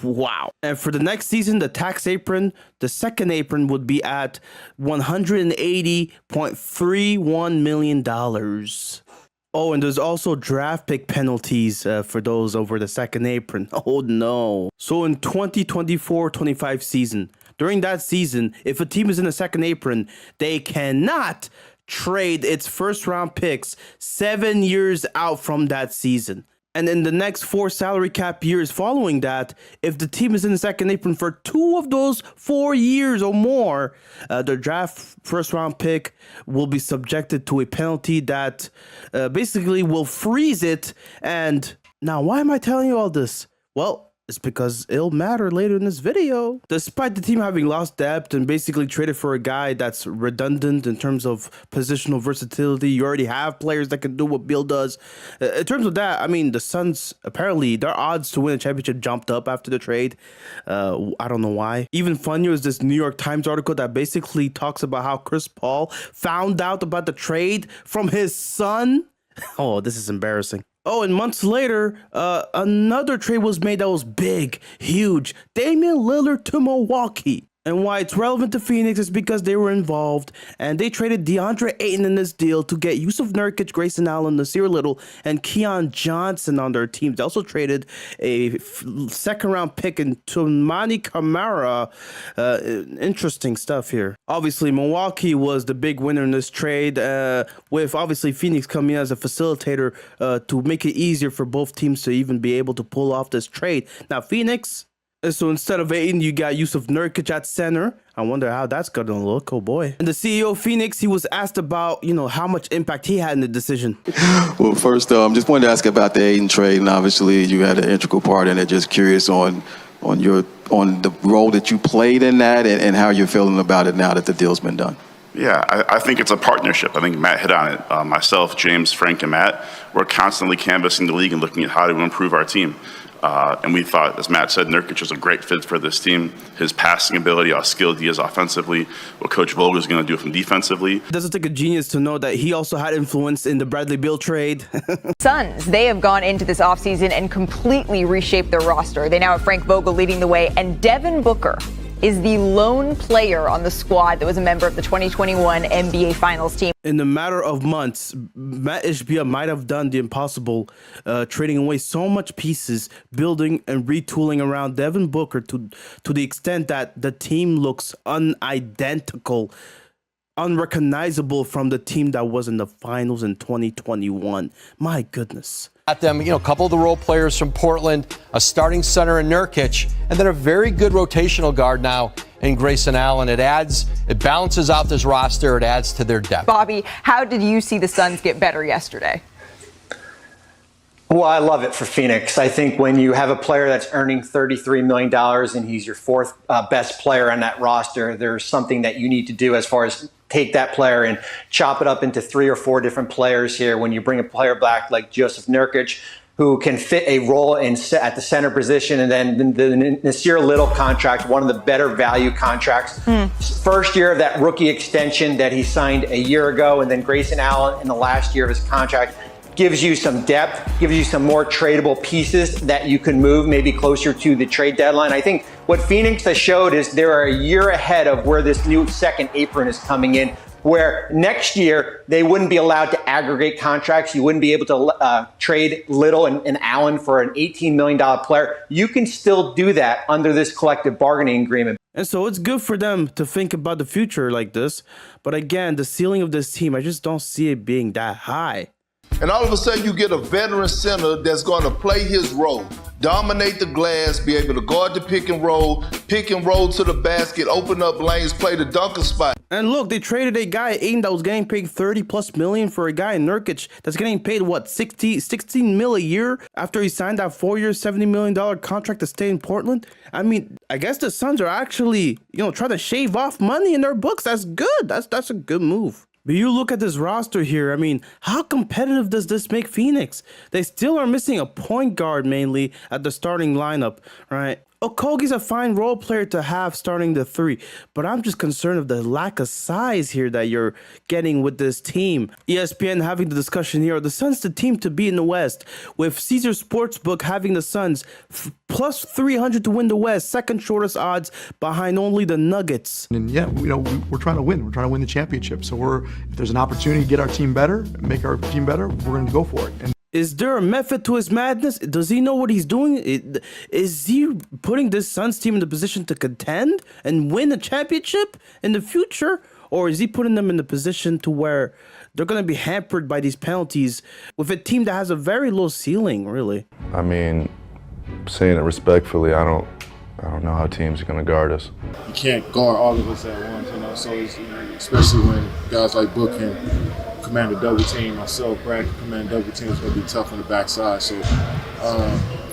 Wow. And for the next season, the tax apron, the second apron would be at $180.31 million. Oh, and there's also draft pick penalties for those over the second apron. Oh, no. So in 2024-25 season, during that season, if a team is in the second apron, they cannot trade its first round picks 7 years out from that season. And in the next 4 salary cap years following that, if the team is in the second apron for 2 of those 4 years or more, their draft first round pick will be subjected to a penalty that basically will freeze it. And now, why am I telling you all this? Well, it's because it'll matter later in this video. Despite the team having lost depth and basically traded for a guy that's redundant in terms of positional versatility, you already have players that can do what Beal does. In terms of that, I mean, the Suns, apparently, their odds to win a championship jumped up after the trade. I don't know why. Even funnier is this New York Times article that basically talks about how Chris Paul found out about the trade from his son. Oh, this is embarrassing. Oh, and months later, another trade was made that was big, huge. Damian Lillard to Milwaukee. And why it's relevant to Phoenix is because they were involved, and they traded DeAndre Ayton in this deal to get Yusuf Nurkic, Grayson Allen, Nasir Little, and Keon Johnson on their teams. They also traded a second-round pick in Toumani Camara. Interesting stuff here. Obviously, Milwaukee was the big winner in this trade, with obviously Phoenix coming in as a facilitator to make it easier for both teams to even be able to pull off this trade. Now, Phoenix... So instead of Ayton, you got Yusuf Nurkic at center. I wonder how that's going to look. Oh, boy. And the CEO of Phoenix, he was asked about, how much impact he had in the decision. Well, first, just wanted to ask about the Ayton trade, and obviously you had an integral part in it. Just curious on the role that you played in that and how you're feeling about it now that the deal's been done. Yeah, I think it's a partnership. I think Matt hit on it. Myself, James, Frank, and Matt, we're constantly canvassing the league and looking at how to improve our team. And we thought, as Matt said, Nurkic was a great fit for this team. His passing ability, how skilled he is offensively, what Coach Vogel is going to do from defensively. It doesn't take a genius to know that he also had influence in the Bradley Beal trade. Suns, they have gone into this offseason and completely reshaped their roster. They now have Frank Vogel leading the way, and Devin Booker is the lone player on the squad that was a member of the 2021 NBA Finals team. In a matter of months, Matt Ishbia might have done the impossible, trading away so much pieces, building and retooling around Devin Booker to the extent that the team looks unidentical, unrecognizable from the team that was in the finals in 2021. My goodness. At them, a couple of the role players from Portland, a starting center in Nurkic, and then a very good rotational guard now in Grayson Allen. It balances out this roster. It adds to their depth. Bobby, how did you see the Suns get better yesterday? Well, I love it for Phoenix. I think when you have a player that's earning $33 million and he's your fourth best player on that roster, there's something that you need to do as far as take that player and chop it up into 3 or 4 different players here. When you bring a player back like Joseph Nurkic, who can fit a role at the center position, and then the Nasir Little contract, one of the better value contracts. First year of that rookie extension that he signed a year ago, and then Grayson Allen in the last year of his contract. Gives you some depth, gives you some more tradable pieces that you can move maybe closer to the trade deadline. I think what Phoenix has showed is they're a year ahead of where this new second apron is coming in, where next year they wouldn't be allowed to aggregate contracts. You wouldn't be able to trade Little and Allen for an $18 million player. You can still do that under this collective bargaining agreement. And so it's good for them to think about the future like this. But again, the ceiling of this team, I just don't see it being that high. And all of a sudden you get a veteran center that's going to play his role, dominate the glass, be able to guard the pick and roll to the basket, open up lanes, play the dunker spot. And look, they traded a guy at Aiden that was getting paid $30+ million for a guy in Nurkic that's getting paid, what, $16 million a year after he signed that 4-year, $70 million contract to stay in Portland? I mean, I guess the Suns are actually, trying to shave off money in their books. That's good. That's a good move. But you look at this roster here, I mean, how competitive does this make Phoenix? They still are missing a point guard mainly at the starting lineup, right? Okogie's a fine role player to have starting the 3, but I'm just concerned of the lack of size here that you're getting with this team. ESPN having the discussion here, are the Suns the team to be in the West? With Caesar Sportsbook having the Suns plus 300 to win the West, second shortest odds behind only the Nuggets. And yeah, we're trying to win. We're trying to win the championship. So if there's an opportunity to get our team better, make our team better, we're going to go for it. And is there a method to his madness? Does he know what he's doing? Is he putting this Suns team in the position to contend and win a championship in the future? Or is he putting them in the position to where they're going to be hampered by these penalties with a team that has a very low ceiling, really? I mean, saying it respectfully, I don't know how teams are going to guard us. You can't guard all of us at once, so it's, especially when guys like Book can command a double team, myself, Brad can command double team. It's going to be tough on the backside. So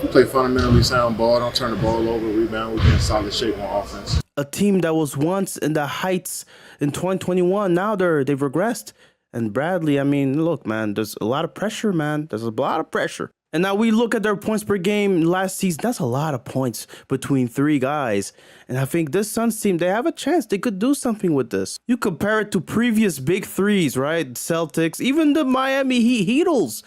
we play fundamentally sound ball, don't turn the ball over, rebound, we get in solid shape on offense. A team that was once in the heights in 2021, now they've regressed. And Bradley, I mean, look, man, there's a lot of pressure, man. There's a lot of pressure. And now we look at their points per game last season. That's a lot of points between 3 guys. And I think this Suns team, they have a chance. They could do something with this. You compare it to previous big 3s, right? Celtics, even the Miami Heatles.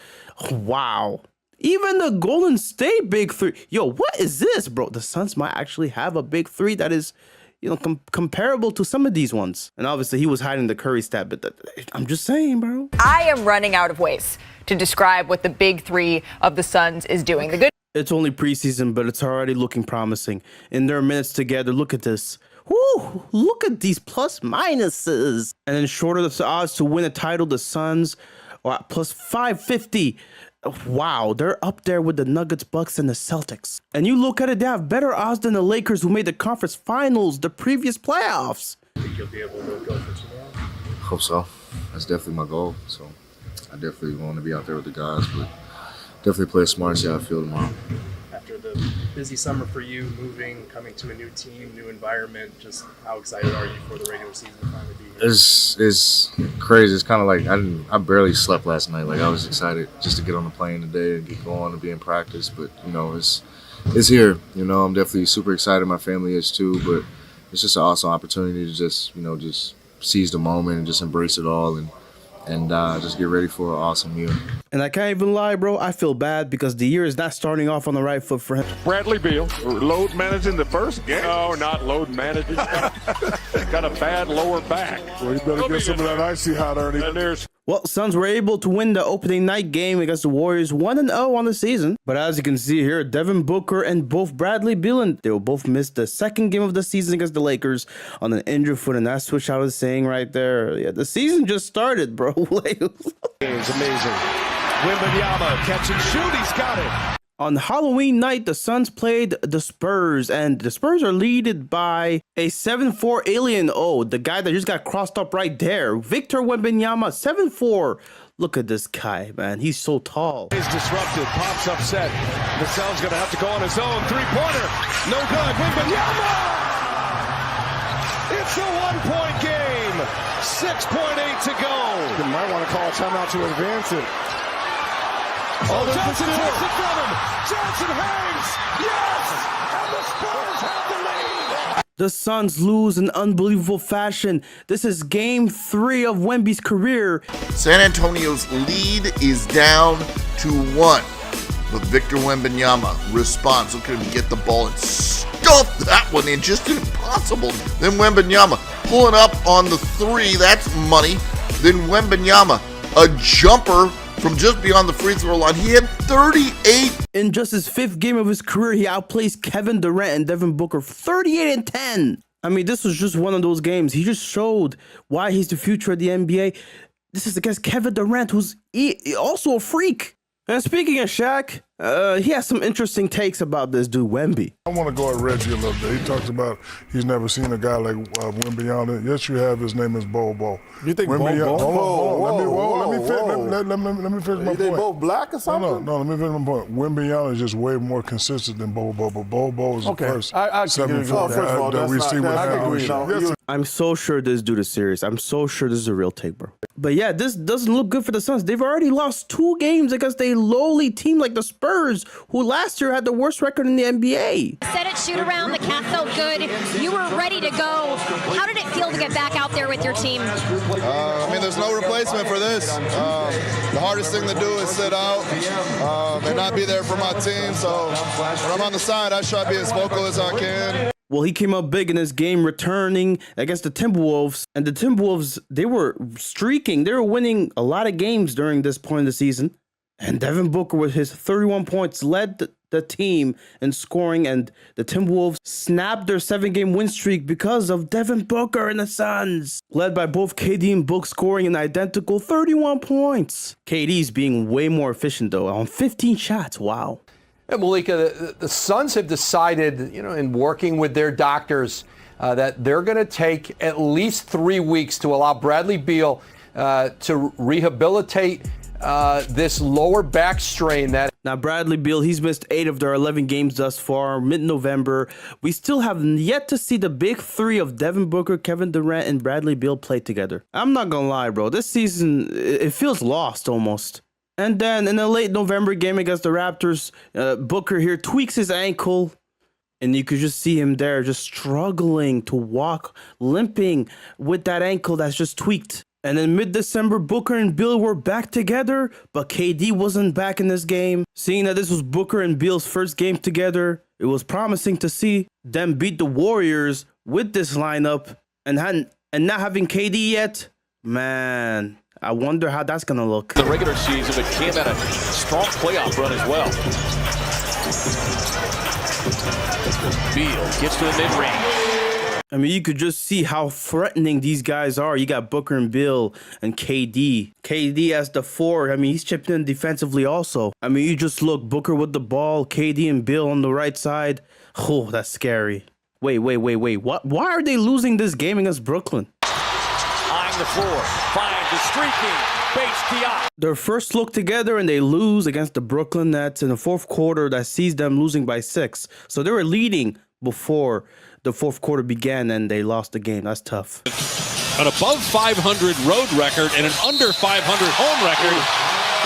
Wow. Even the Golden State big 3. Yo, what is this, bro? The Suns might actually have a big 3 that is, comparable to some of these ones. And obviously he was hiding the Curry stat, but I'm just saying, bro. I am running out of ways to describe what the big 3 of the Suns is doing. The good. It's only preseason, but it's already looking promising. In their minutes together, look at this. Woo! Look at these plus minuses. And then shorter the odds to win a title, the Suns plus 550. Wow, they're up there with the Nuggets, Bucks, and the Celtics. And you look at it, they have better odds than the Lakers, who made the conference finals the previous playoffs. Think you'll be able to go for tomorrow? Hope so. That's definitely my goal. So I definitely want to be out there with the guys, but definitely play smart and see how I feel tomorrow. After the busy summer for you, moving, coming to a new team, new environment, just how excited are you for the regular season to finally be here? It's crazy. It's kind of like I barely slept last night. Like I was excited just to get on the plane today and get going and be in practice. But it's it's here. You know, I'm definitely super excited. My family is too, but it's just an awesome opportunity to just seize the moment and just embrace it all and just get ready for an awesome year. And I can't even lie, bro. I feel bad because the year is not starting off on the right foot for him. Bradley Beal, load managing the first game. No, not load managing. Got a bad lower back. Well, you better get some of that icy hot, Ernie. And there's Well, Suns were able to win the opening night game against the Warriors 1-0 on the season. But as you can see here, Devin Booker and both Bradley Beal, and they will both miss the second game of the season against the Lakers on an injured foot. And that's what I was saying right there. Yeah, the season just started, bro. It's amazing. Wembanyama catch and shoot. He's got it. On Halloween night, the Suns played the Spurs, and the Spurs are led by a 7'4" alien. Oh, the guy that just got crossed up right there. Victor Wembanyama, 7'4". Look at this guy, man. He's so tall. Is disrupted. Pops upset. Vassell's going to have to go on his own. Three-pointer. No good. Wembanyama! It's a one-point game. 6.8 to go. You might want to call a timeout to advance it. Oh, Johnson takes it from him. Johnson hangs. Yes! And the Spurs have the lead. The Suns lose in unbelievable fashion. This is game 3 of Wemby's career. San Antonio's lead is down to 1. But Victor Wembanyama responds. Look at him get the ball and stuff that one in. Just impossible. Then Wembanyama pulling up on the 3. That's money. Then Wembanyama, a jumper from just beyond the free throw line. He had 38. In just his 5th game of his career, he outplays Kevin Durant and Devin Booker 38-10. I mean, this was just one of those games. He just showed why he's the future of the NBA. This is against Kevin Durant, who's also a freak. And speaking of Shaq, he has some interesting takes about this dude, Wemby. I want to go at Reggie a little bit. He talks about he's never seen a guy like Wembanyama. Yes, you have. His name is Bobo. You think Bobo? Whoa, Let me finish my point. They both black or something? No, let me finish my point. Wembanyama is just way more consistent than Bobo, but Bobo is the first 7'4" that we see with I'm so sure this dude is serious. I'm so sure this is a real take, bro. But yeah, this doesn't look good for the Suns. They've already lost 2 games against a lowly team like the Spurs, who last year had the worst record in the NBA. Set it, shoot around. The cat felt good. You were ready to go. How did it feel to get back out there with your team? I mean, there's no replacement for this. The hardest thing to do is sit out and not be there for my team. So when I'm on the side, I try to be as vocal as I can. Well, he came up big in this game, returning against the Timberwolves. And the Timberwolves, they were streaking. They were winning a lot of games during this point of the season. And Devin Booker, with his 31 points, led the team in scoring. And the Timberwolves snapped their 7-game win streak because of Devin Booker and the Suns. Led by both KD and Book, scoring an identical 31 points. KD's being way more efficient, though, on 15 shots. Wow. Yeah, Malika, the Suns have decided, in working with their doctors, that they're going to take at least 3 weeks to allow Bradley Beal to rehabilitate this lower back strain. Now, Bradley Beal, he's missed 8 of their 11 games thus far, mid-November. We still have yet to see the big 3 of Devin Booker, Kevin Durant, and Bradley Beal play together. I'm not going to lie, bro. This season, it feels lost almost. And then in a late November game against the Raptors, Booker here tweaks his ankle. And you could just see him there just struggling to walk, limping with that ankle that's just tweaked. And in mid-December, Booker and Beal were back together, but KD wasn't back in this game. Seeing that this was Booker and Beal's first game together, it was promising to see them beat the Warriors with this lineup. And not having KD yet, man, I wonder how that's going to look. The regular season, but came at a strong playoff run as well. Beal gets to the mid-range. I mean, you could just see how threatening these guys are. You got Booker and Beal and KD. KD as the 4. I mean, he's chipping in defensively also. I mean, you just look, Booker with the ball, KD and Beal on the right side. Oh, that's scary. Wait. What? Why are they losing this game against Brooklyn? Eyeing the floor, finds the streaking, base Diop. Their first look together and they lose against the Brooklyn Nets in the 4th quarter that sees them losing by 6. So they were leading before the 4th quarter began and they lost the game. That's tough. An above 500 road record and an under 500 home record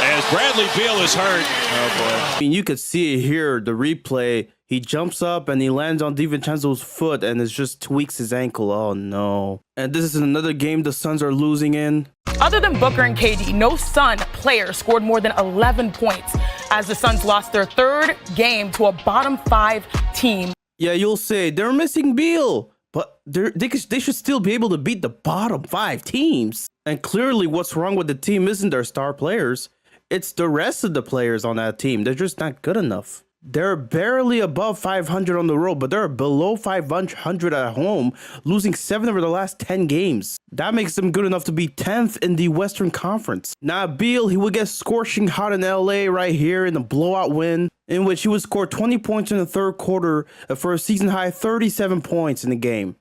as Bradley Beal is hurt. Oh boy. I mean, you could see it here, the replay. He jumps up and he lands on DiVincenzo's foot and it just tweaks his ankle. Oh no. And this is another game the Suns are losing in. Other than Booker and KD, no Sun player scored more than 11 points as the Suns lost their third game to a bottom 5 team. Yeah, you'll say they're missing Beal, but they should still be able to beat the bottom 5 teams. And clearly what's wrong with the team isn't their star players. It's the rest of the players on that team. They're just not good enough. They're barely above 500 on the road, but they're below 500 at home, losing 7 over the last 10 games. That makes them good enough to be 10th in the Western Conference. Now, Beal, he would get scorching hot in LA right here in a blowout win, in which he would score 20 points in the third quarter for a season high 37 points in the game.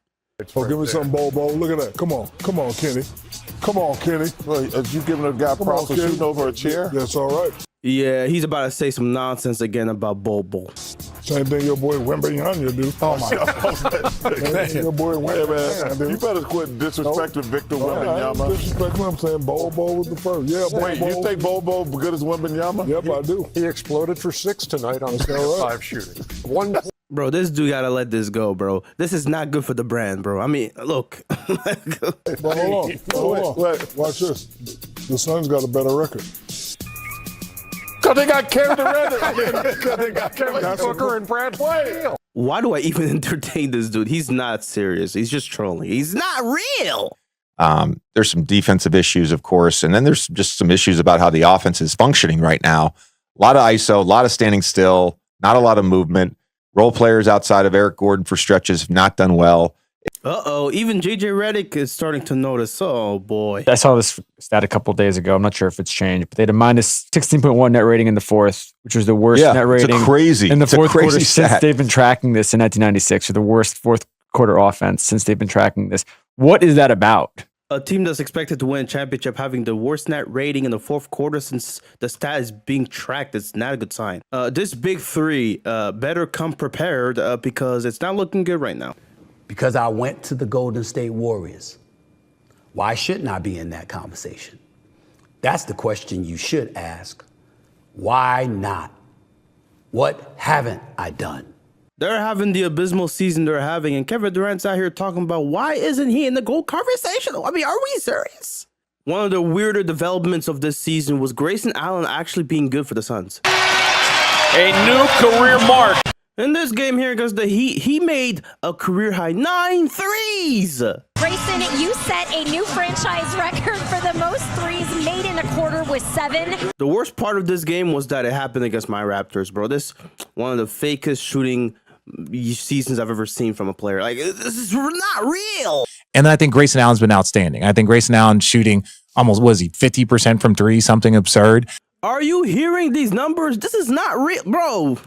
Oh, give me some Bobo. Look at that. Come on, Kenny. Come on, Kenny. As you giving a guy props for shooting over a chair? That's all right. Yeah, he's about to say some nonsense again about Bobo. Same thing your boy Wembanyama do. Oh my God. Your boy Wembanyama do. You better quit disrespecting Victor Wembanyama. Disrespecting him. I'm saying Bobo was the first. Yeah, Bobo. Wait, you think Bobo good as Wembanyama? Yep, I do. He exploded for 6 tonight on his 5 shooting. One. Bro, this dude gotta let this go, bro. This is not good for the brand, bro. I mean, look. But hold on. Watch this. The Suns got a better record. Because they got Kevin Durant. Because they got Kevin Booker and Bradley Beal. Why do I even entertain this dude? He's not serious. He's just trolling. He's not real. There's some defensive issues, of course, and then there's just some issues about how the offense is functioning right now. A lot of ISO, a lot of standing still, not a lot of movement. Role players outside of Eric Gordon for stretches have not done well. Uh-oh, even JJ Redick is starting to notice. Oh, boy. I saw this stat a couple days ago. I'm not sure if it's changed, but they had a minus 16.1 net rating in the fourth, which was the worst net rating in the fourth quarter since they've been tracking this in 1996, or the worst fourth quarter offense since they've been tracking this. What is that about? A team that's expected to win a championship having the worst net rating in the fourth quarter since the stat is being tracked, it's not a good sign. This big three better come prepared because it's not looking good right now. Because I went to the Golden State Warriors. Why shouldn't I be in that conversation? That's the question you should ask. Why not? What haven't I done? They're having the abysmal season they're having, and Kevin Durant's out here talking about why isn't he in the GOAT conversation? I mean, are we serious? One of the weirder developments of this season was Grayson Allen actually being good for the Suns. A new career mark. In this game here against the Heat, he made a career-high 9 threes. Grayson, you set a new franchise record for the most threes made in a quarter with 7. The worst part of this game was that it happened against my Raptors, bro. This one of the fakest shooting seasons I've ever seen from a player. Like, this is not real. And I think Grayson Allen's been outstanding. I think Grayson Allen shooting almost, was he 50% from 3, something absurd. Are you hearing these numbers? This is not real, bro.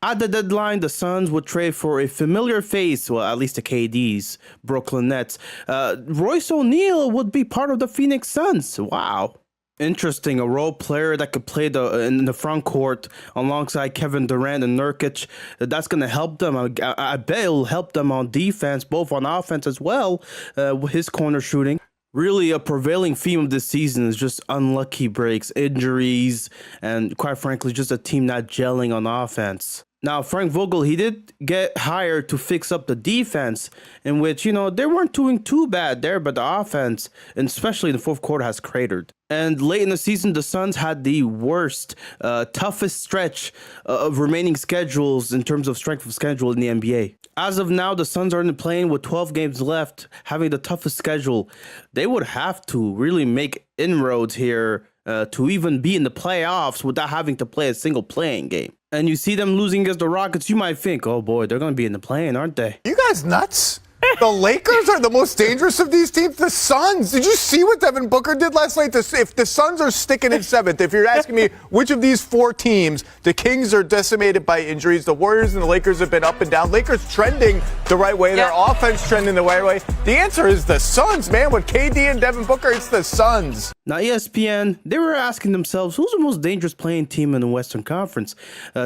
At the deadline, the Suns would trade for a familiar face, well, at least the KD's Brooklyn Nets. Royce O'Neal would be part of the Phoenix Suns. Wow. Interesting. A role player that could play in the front court alongside Kevin Durant and Nurkic. That's going to help them. I bet it'll help them on defense, both on offense as well, with his corner shooting. Really, a prevailing theme of this season is just unlucky breaks, injuries, and quite frankly, just a team not gelling on offense. Now, Frank Vogel, he did get hired to fix up the defense, in which, they weren't doing too bad there, but the offense, and especially in the fourth quarter, has cratered. And late in the season, the Suns had the worst, toughest stretch of remaining schedules in terms of strength of schedule in the NBA. As of now, the Suns are in the play-in with 12 games left, having the toughest schedule. They would have to really make inroads here to even be in the playoffs without having to play a single playing game. And you see them losing against the Rockets, you might think, oh boy, they're going to be in the play-in, aren't they? You guys nuts? The Lakers are the most dangerous of these teams. The Suns. Did you see what Devin Booker did last night? If the Suns are sticking in 7th, if you're asking me which of these 4 teams, the Kings are decimated by injuries. The Warriors and the Lakers have been up and down. Lakers trending the right way. Their offense trending the right way. The answer is the Suns, man. With KD and Devin Booker, it's the Suns. Now, ESPN, they were asking themselves, who's the most dangerous playing team in the Western Conference?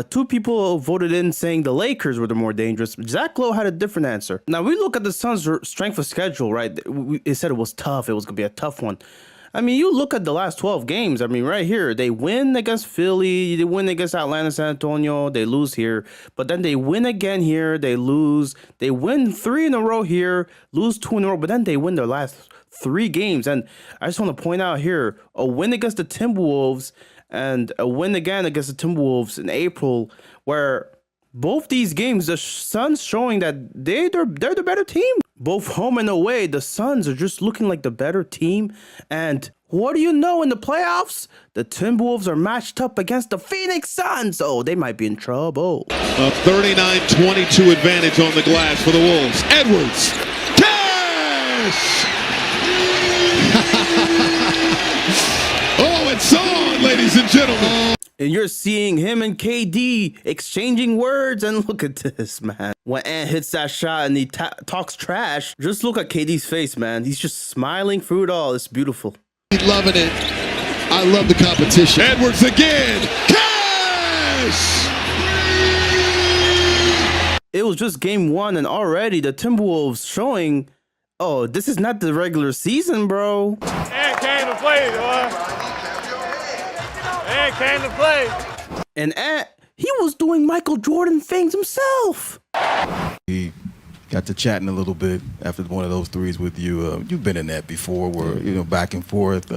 2 people voted in saying the Lakers were the more dangerous. Zach Lowe had a different answer. Now, we look at the Suns' strength of schedule, right? It said it was tough. It was going to be a tough one. I mean, you look at the last 12 games. I mean, right here, they win against Philly, they win against Atlanta, San Antonio, they lose here, but then they win again here, they lose, they win 3 in a row here, lose 2 in a row, but then they win their last 3 games. And I just want to point out here, a win against the Timberwolves and a win again against the Timberwolves in April, where both these games, the Suns showing that they're the better team. Both home and away, the Suns are just looking like the better team. And what do you know, in the playoffs, the Timberwolves are matched up against the Phoenix Suns. Oh, they might be in trouble. A 39-22 advantage on the glass for the Wolves. Edwards. Cash! Oh, it's on, ladies and gentlemen. And you're seeing him and KD exchanging words. And look at this, man. When Ant hits that shot and he talks trash, just look at KD's face, man. He's just smiling through it all. It's beautiful. Loving it. I love the competition. Edwards again. Cash! It was just game 1, and already the Timberwolves showing, oh, this is not the regular season, bro. Ant came to play, boy. Ant came to play. And Ant, he was doing Michael Jordan things himself. He got to chatting a little bit after one of those threes with you. You've been in that before, where back and forth.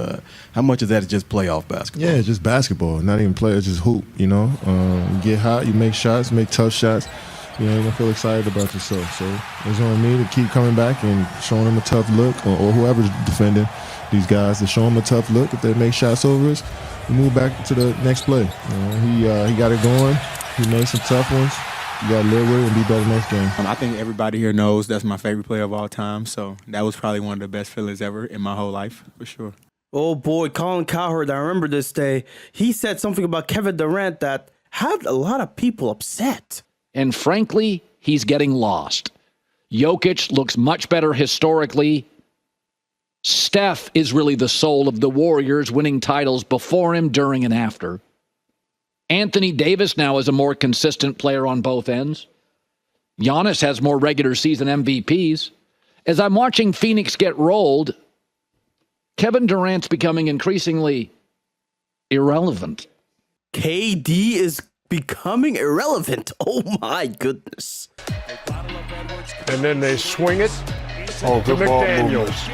How much of that is just playoff basketball? Yeah, it's just basketball. Not even play. It's just hoop. You get hot, you make shots, make tough shots. You're gonna feel excited about yourself. So it's on me to keep coming back and showing them a tough look, or whoever's defending these guys, to show them a tough look. If they make shots over us, we move back to the next play. He got it going. He made some tough ones. You got to live with it and be better next game. I think everybody here knows that's my favorite player of all time. So that was probably one of the best feelings ever in my whole life, for sure. Oh, boy, Colin Cowherd, I remember this day. He said something about Kevin Durant that had a lot of people upset. And frankly, he's getting lost. Jokic looks much better historically. Steph is really the soul of the Warriors, winning titles before him, during, and after. Anthony Davis now is a more consistent player on both ends. Giannis has more regular season MVPs. As I'm watching Phoenix get rolled, Kevin Durant's becoming increasingly irrelevant. KD is becoming irrelevant. Oh, my goodness. And then they swing it to McDaniels.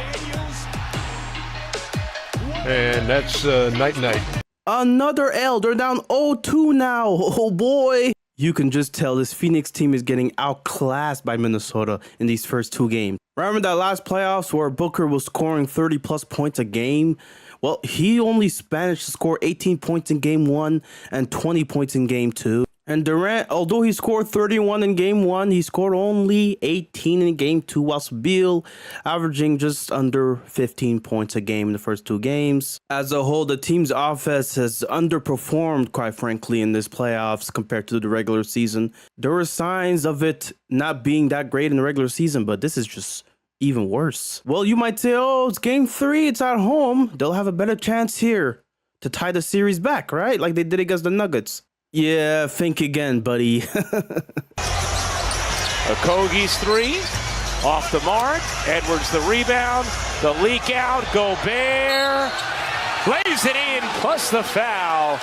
And that's night-night. Another L. They're down 0-2 now. Oh, boy. You can just tell this Phoenix team is getting outclassed by Minnesota in these first 2 games. Remember that last playoffs where Booker was scoring 30-plus points a game? Well, he only managed to score 18 points in game 1 and 20 points in game 2. And Durant, although he scored 31 in game 1, he scored only 18 in game 2, whilst Beal averaging just under 15 points a game in the first 2 games. As a whole, the team's offense has underperformed, quite frankly, in this playoffs compared to the regular season. There were signs of it not being that great in the regular season, but this is just even worse. Well, you might say, oh, it's game 3, it's at home. They'll have a better chance here to tie the series back, right? Like they did against the Nuggets. Yeah, think again, buddy. Okogie's 3, off the mark. Edwards the rebound, the leak out. Gobert lays it in, plus the foul.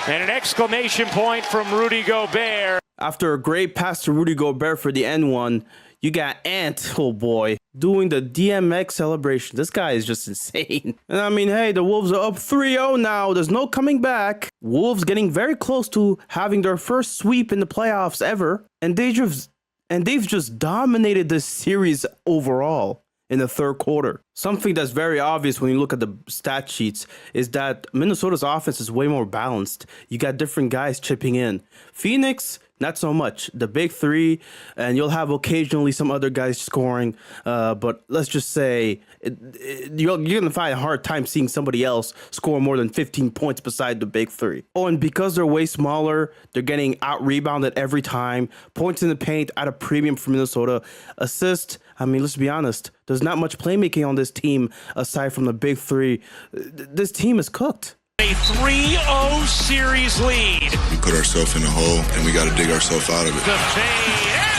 And an exclamation point from Rudy Gobert. After a great pass to Rudy Gobert for the N1, you got Ant, oh boy, doing the DMX celebration. This guy is just insane. And I mean, hey, the Wolves are up 3-0 now. There's no coming back. Wolves getting very close to having their first sweep in the playoffs ever. And they've just dominated this series overall in the third quarter. Something that's very obvious when you look at the stat sheets is that Minnesota's offense is way more balanced. You got different guys chipping in. Phoenix, not so much. The big 3, and you'll have occasionally some other guys scoring. But let's just say you're going to find a hard time seeing somebody else score more than 15 points beside the big 3. Oh, and because they're way smaller, they're getting out-rebounded every time. Points in the paint at a premium for Minnesota. Assist, I mean, let's be honest. There's not much playmaking on this team aside from the big 3. This team is cooked. A 3-0 series lead. We put ourselves in a hole, and we got to dig ourselves out of it. The fade.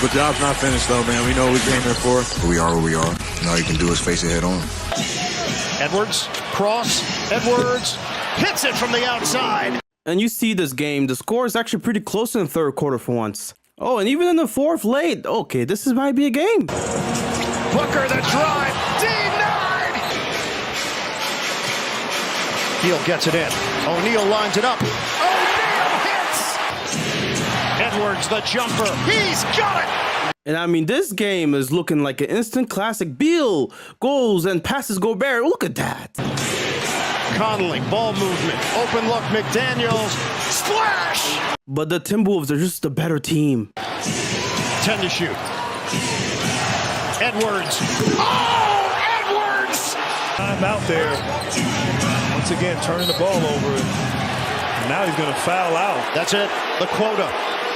The job's not finished, though, man. We know what we came here for. We are where we are. All you can do is face it head on. Edwards, cross, Edwards hits it from the outside. And you see this game, the score is actually pretty close in the third quarter for once. Oh, and even in the fourth late. Okay, this might be a game. Booker the drive, denied. Beal gets it in. O'Neal lines it up. O'Neal hits. Edwards the jumper. He's got it. And I mean, this game is looking like an instant classic. Beal goes and passes Gobert. Look at that. Conley, ball movement, open look, McDaniels, splash! But the Timberwolves are just a better team. 10 to shoot. Edwards. Oh, Edwards! I'm out there. Once again, turning the ball over. And now he's going to foul out. That's it. The quota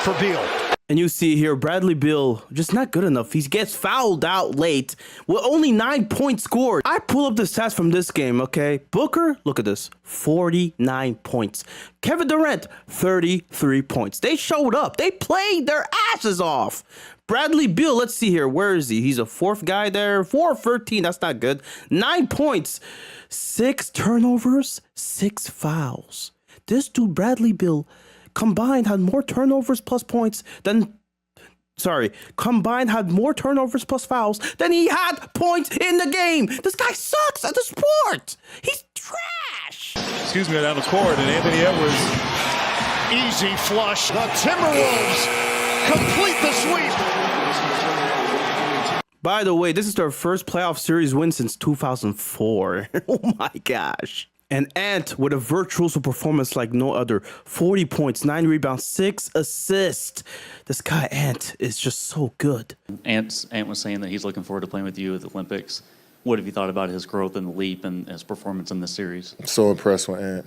for Beal. And you see here, Bradley Beal, just not good enough. He gets fouled out late with only 9 points scored. I pull up the stats from this game, okay? Booker, look at this, 49 points. Kevin Durant, 33 points. They showed up. They played their asses off. Bradley Beal, let's see here. Where is he? He's a fourth guy there. 4 of 13, that's not good. 9 points, 6 turnovers, 6 fouls. This dude, Bradley Beal, combined had more turnovers plus points than combined had more turnovers plus fouls than he had points in the game. This guy sucks at the sport. He's trash. Excuse me, down the court, and Anthony Edwards. Easy flush. The Timberwolves complete the sweep. By the way, this is their first playoff series win since 2004. Oh my gosh. And Ant with a virtuoso performance like no other. 40 points, 9 rebounds, 6 assists. This guy, Ant, is just so good. Ant was saying that he's looking forward to playing with you at the Olympics. What have you thought about his growth in the leap and his performance in this series? So impressed with Ant.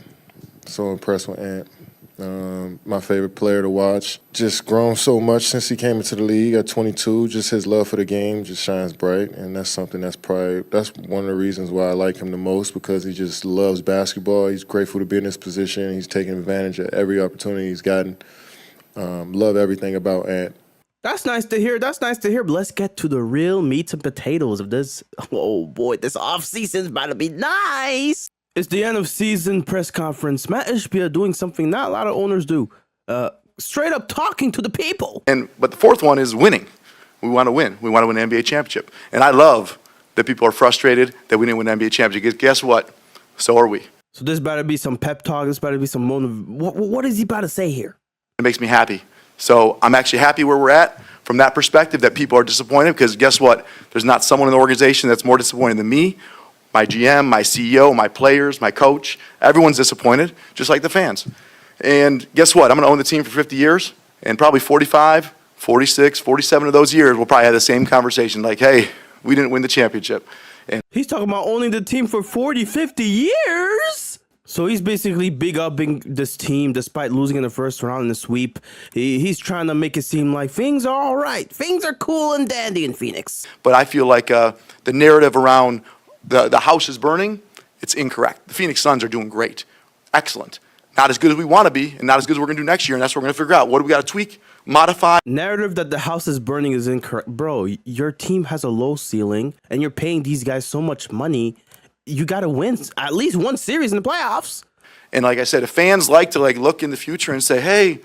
My favorite player to watch. Just grown so much since he came into the league at 22. Just his love for the game just shines bright, and that's something that's one of the reasons why I like him the most, because he just loves basketball. He's grateful to be in this position. He's taking advantage of every opportunity he's gotten. Love everything about Ant. That's nice to hear. But let's get to the real meat and potatoes of this. Oh boy, this offseason's about to be nice. It's the end of season press conference. Matt Ishbia doing something not a lot of owners do. Straight up talking to the people. But the fourth one is winning. We want to win. We want to win an NBA championship. And I love that people are frustrated that we didn't win an NBA championship. Guess what? So are we. So this better be some pep talk. This better be some what is he about to say here? It makes me happy. So I'm actually happy where we're at from that perspective, that people are disappointed, because guess what? There's not someone in the organization that's more disappointed than me. My GM, my CEO, my players, my coach, everyone's disappointed, just like the fans. And guess what? I'm going to own the team for 50 years, and probably 45, 46, 47 of those years, we'll probably have the same conversation like, hey, we didn't win the championship. And he's talking about owning the team for 40, 50 years? So he's basically big-upping this team despite losing in the first round in the sweep. He's trying to make it seem like things are all right. Things are cool and dandy in Phoenix. But I feel like the narrative around the house is burning, it's incorrect. The Phoenix Suns are doing great. Excellent. Not as good as we want to be, and not as good as we're going to do next year, and that's what we're going to figure out. What do we got to tweak, modify? Narrative that the house is burning is incorrect. Bro, your team has a low ceiling, and you're paying these guys so much money. You got to win at least one series in the playoffs. And like I said, if fans like to look in the future and say, hey,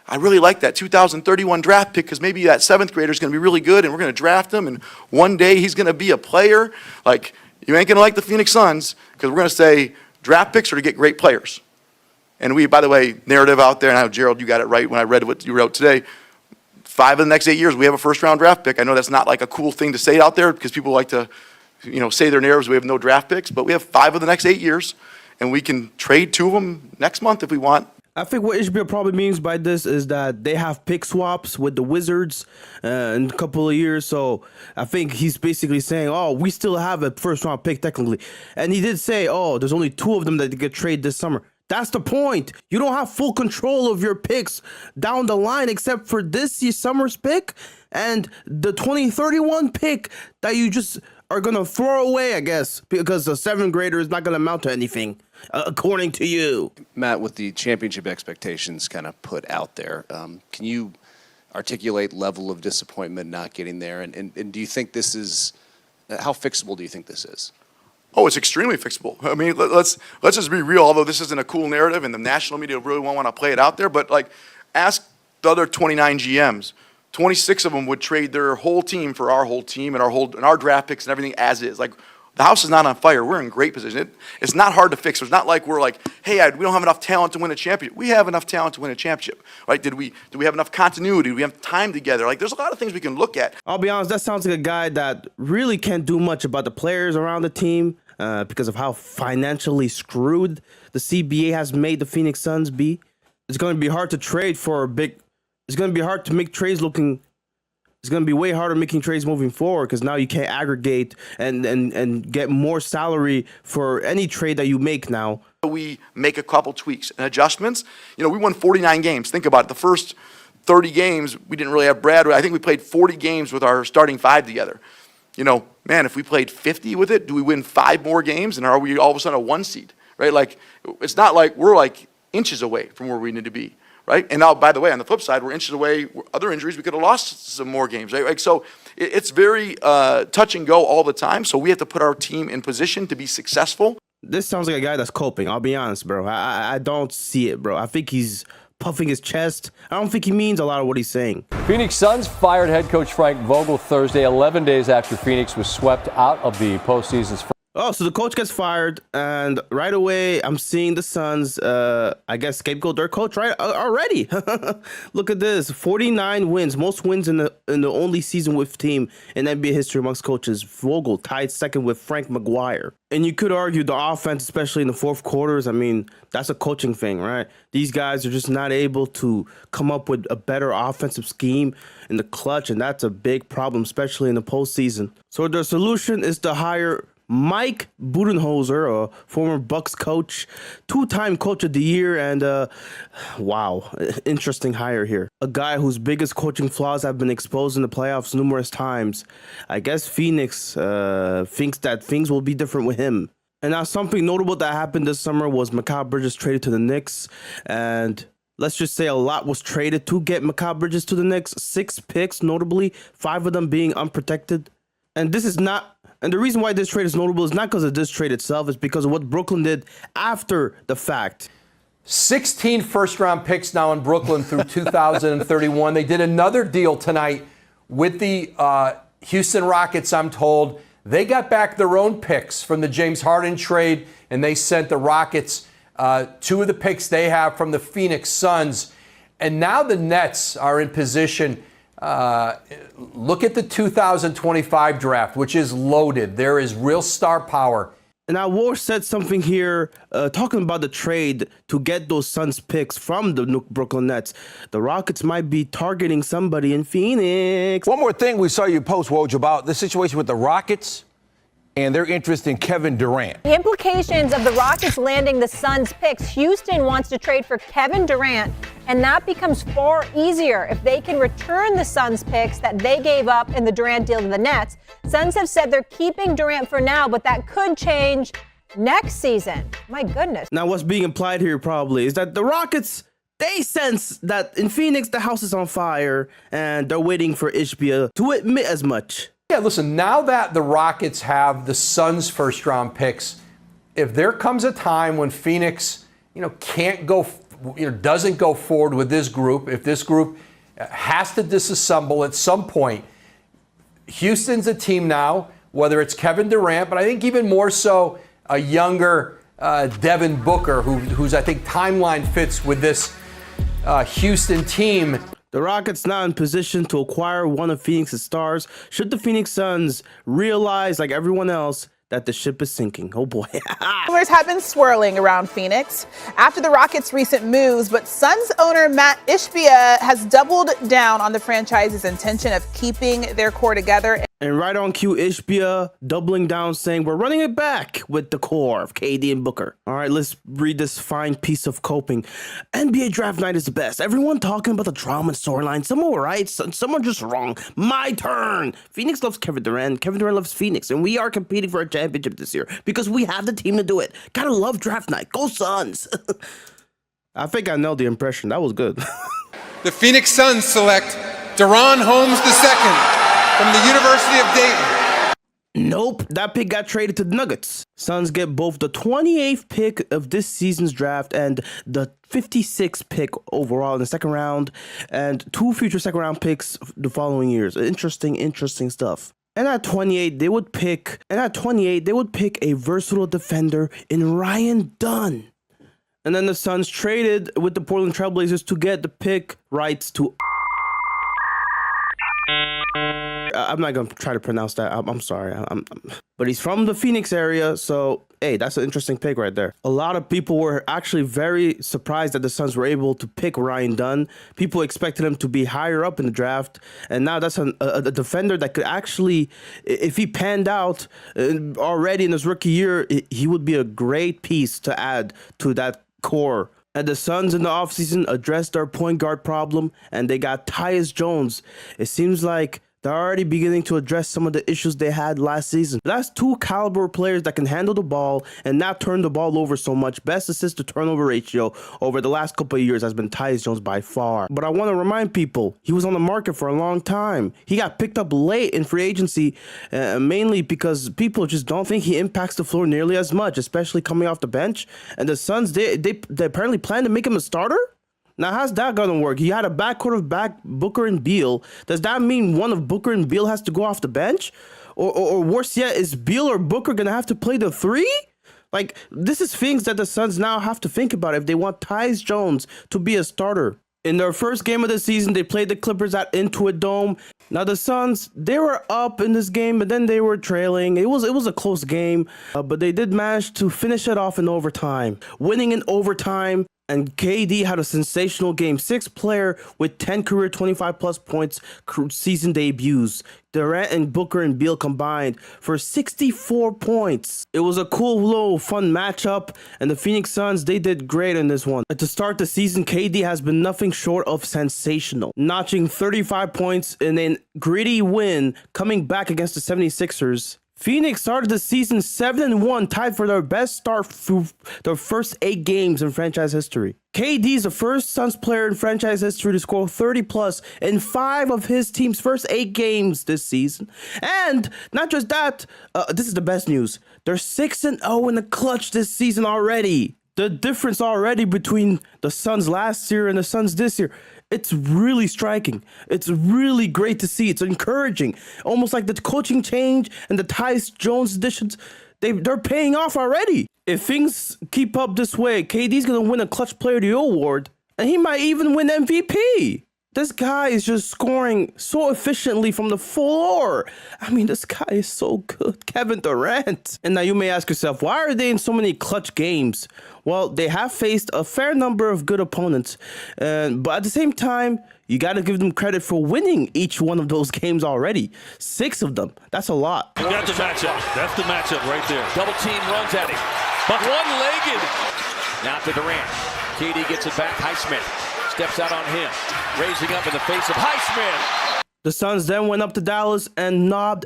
I really like that 2031 draft pick because maybe that 7th grader is going to be really good, and we're going to draft him, and one day he's going to be a player, you ain't going to like the Phoenix Suns, because we're going to say draft picks are to get great players. And we, by the way, narrative out there, and I know, Gerald, you got it right when I read what you wrote today. 5 of the next 8 years, we have a first-round draft pick. I know that's not a cool thing to say out there because people like to, say their narratives. We have no draft picks, but we have 5 of the next 8 years, and we can trade 2 of them next month if we want. I think what HBO probably means by this is that they have pick swaps with the Wizards in a couple of years. So I think he's basically saying, oh, we still have a first-round pick technically. And he did say, oh, there's only 2 of them that get traded this summer. That's the point. You don't have full control of your picks down the line except for this year's summer's pick and the 2031 pick that you just are going to throw away, I guess, because the 7th grader is not going to amount to anything, according to you. Matt, with the championship expectations kind of put out there, can you articulate level of disappointment not getting there? And do you think this is, how fixable do you think this is? Oh, it's extremely fixable. I mean, let's just be real. Although this isn't a cool narrative, and the national media really won't want to play it out there, but like, ask the other 29 GMs. 26 of them would trade their whole team for our whole team and our draft picks and everything as is. Like, the house is not on fire. We're in great position. It's not hard to fix. It's not like we're like, hey, we don't have enough talent to win a championship. We have enough talent to win a championship, right? Do we have enough continuity? Do we have time together? Like, there's a lot of things we can look at. I'll be honest, that sounds like a guy that really can't do much about the players around the team because of how financially screwed the CBA has made the Phoenix Suns be. It's going to be hard to trade for a big. It's going to be hard to make trades looking. It's going to be way harder making trades moving forward because now you can't aggregate and get more salary for any trade that you make now. We make a couple tweaks and adjustments. You know, we won 49 games. Think about it. The first 30 games, we didn't really have Brad. I think we played 40 games with our starting five together. You know, man, if we played 50 with it, do we win 5 more games? And are we all of a sudden a 1 seed, right? Like, it's not like we're like inches away from where we need to be. Right? And now, by the way, on the flip side, we're inches away. Other injuries, we could have lost some more games. Right? Like, so it's very touch and go all the time. So we have to put our team in position to be successful. This sounds like a guy that's coping. I'll be honest, bro. I don't see it, bro. I think he's puffing his chest. I don't think he means a lot of what he's saying. Phoenix Suns fired head coach Frank Vogel Thursday, 11 days after Phoenix was swept out of the postseason's. Oh, so the coach gets fired, and right away I'm seeing the Suns, I guess, scapegoat their coach right already. Look at this, 49 wins, most wins in the only season with team in NBA history amongst coaches. Vogel tied second with Frank McGuire. And you could argue the offense, especially in the fourth quarters, I mean, that's a coaching thing, right? These guys are just not able to come up with a better offensive scheme in the clutch, and that's a big problem, especially in the postseason. So the solution is to hire Mike Budenholzer, a former Bucks coach, 2-time coach of the year, and wow, interesting hire here. A guy whose biggest coaching flaws have been exposed in the playoffs numerous times. I guess Phoenix thinks that things will be different with him. And now something notable that happened this summer was Mikal Bridges traded to the Knicks, and let's just say a lot was traded to get Mikal Bridges to the Knicks. 6 picks, notably, 5 of them being unprotected. And this is not. And the reason why this trade is notable is not because of this trade itself, it's because of what Brooklyn did after the fact. 16 first-round picks now in Brooklyn through 2031. They did another deal tonight with the Houston Rockets, I'm told. They got back their own picks from the James Harden trade, and they sent the Rockets 2 of the picks they have from the Phoenix Suns. And now the Nets are in position. Look at the 2025 draft, which is loaded. There is real star power. And now War said something here, talking about the trade to get those Suns picks from the Brooklyn Nets. The Rockets might be targeting somebody in Phoenix. One more thing we saw you post, Woj, about the situation with the Rockets and their interest in Kevin Durant. The implications of the Rockets landing the Suns picks. Houston wants to trade for Kevin Durant, and that becomes far easier if they can return the Suns picks that they gave up in the Durant deal to the Nets. Suns have said they're keeping Durant for now, but that could change next season. My goodness. Now what's being implied here probably is that the Rockets, they sense that in Phoenix the house is on fire and they're waiting for Ishbia to admit as much. Yeah, listen, now that the Rockets have the Suns' first-round picks, if there comes a time when Phoenix, can't go, doesn't go forward with this group, if this group has to disassemble at some point, Houston's a team now, whether it's Kevin Durant, but I think even more so a younger Devin Booker, whose I think timeline fits with this Houston team. The Rockets now in position to acquire one of Phoenix's stars should the Phoenix Suns realize, like everyone else, that the ship is sinking. Oh boy. Rumors have been swirling around Phoenix after the Rockets' recent moves, but Suns owner Matt Ishbia has doubled down on the franchise's intention of keeping their core together. And right on cue, Ishbia doubling down, saying we're running it back with the core of KD and Booker. All right, let's read this fine piece of coping. NBA draft night is the best. Everyone talking about the drama and storyline. Some are right, some are just wrong. My turn. Phoenix loves Kevin Durant. Kevin Durant loves Phoenix. And we are competing for a championship this year because we have the team to do it. Gotta love draft night. Go Suns. I think I know the impression. That was good. The Phoenix Suns select Deron Holmes II from the University of Dayton. Nope, that pick got traded to the Nuggets. Suns get both the 28th pick of this season's draft and the 56th pick overall in the second round, and 2 future second round picks the following years. Interesting stuff. And at 28, they would pick a versatile defender in Ryan Dunn. And then the Suns traded with the Portland Trailblazers to get the pick rights to. I'm not going to try to pronounce that. I'm sorry. But he's from the Phoenix area, so hey, that's an interesting pick right there. A lot of people were actually very surprised that the Suns were able to pick Ryan Dunn. People expected him to be higher up in the draft, and now that's a defender that could actually, if he panned out already in his rookie year, he would be a great piece to add to that core. And the Suns in the offseason addressed their point guard problem, and they got Tyus Jones. It seems like they're already beginning to address some of the issues they had last season. That's 2 caliber players that can handle the ball and not turn the ball over so much. Best assist to turnover ratio over the last couple of years has been Tyus Jones by far. But I want to remind people, he was on the market for a long time. He got picked up late in free agency, mainly because people just don't think he impacts the floor nearly as much, especially coming off the bench. And the Suns, they apparently plan to make him a starter? Now, how's that going to work? He had a backcourt of Booker and Beal. Does that mean one of Booker and Beal has to go off the bench? Or worse yet, is Beal or Booker going to have to play the 3? Like, this is things that the Suns now have to think about if they want Tyus Jones to be a starter. In their first game of the season, they played the Clippers at Intuit Dome. Now, the Suns, they were up in this game, but then they were trailing. It was a close game, but they did manage to finish it off in overtime. Winning in overtime. And KD had a sensational game. 6th player with 10 career 25-plus points season debuts. Durant and Booker and Beal combined for 64 points. It was a cool little fun matchup, and the Phoenix Suns, they did great in this one. To start the season, KD has been nothing short of sensational, notching 35 points in a gritty win coming back against the 76ers. Phoenix started the season 7-1, tied for their best start through their first 8 games in franchise history. KD is the first Suns player in franchise history to score 30-plus in 5 of his team's first 8 games this season. And not just that, this is the best news. They're 6-0 in the clutch this season already. The difference already between the Suns last year and the Suns this year, it's really striking. It's really great to see. It's encouraging. Almost like the coaching change and the Tyus Jones additions, they're paying off already. If things keep up this way, KD's going to win a Clutch Player of the Year award, and he might even win MVP. This guy is just scoring so efficiently from the floor. I mean, this guy is so good. Kevin Durant. And now you may ask yourself, why are they in so many clutch games? Well, they have faced a fair number of good opponents. But at the same time, you got to give them credit for winning each one of those games already. 6 of them. That's a lot. You got the matchup. That's the matchup right there. Double team runs at him. But one-legged. Now to Durant. KD gets it back. Highsmith steps out on him. Raising up in the face of Highsmith. The Suns then went up to Dallas and nabbed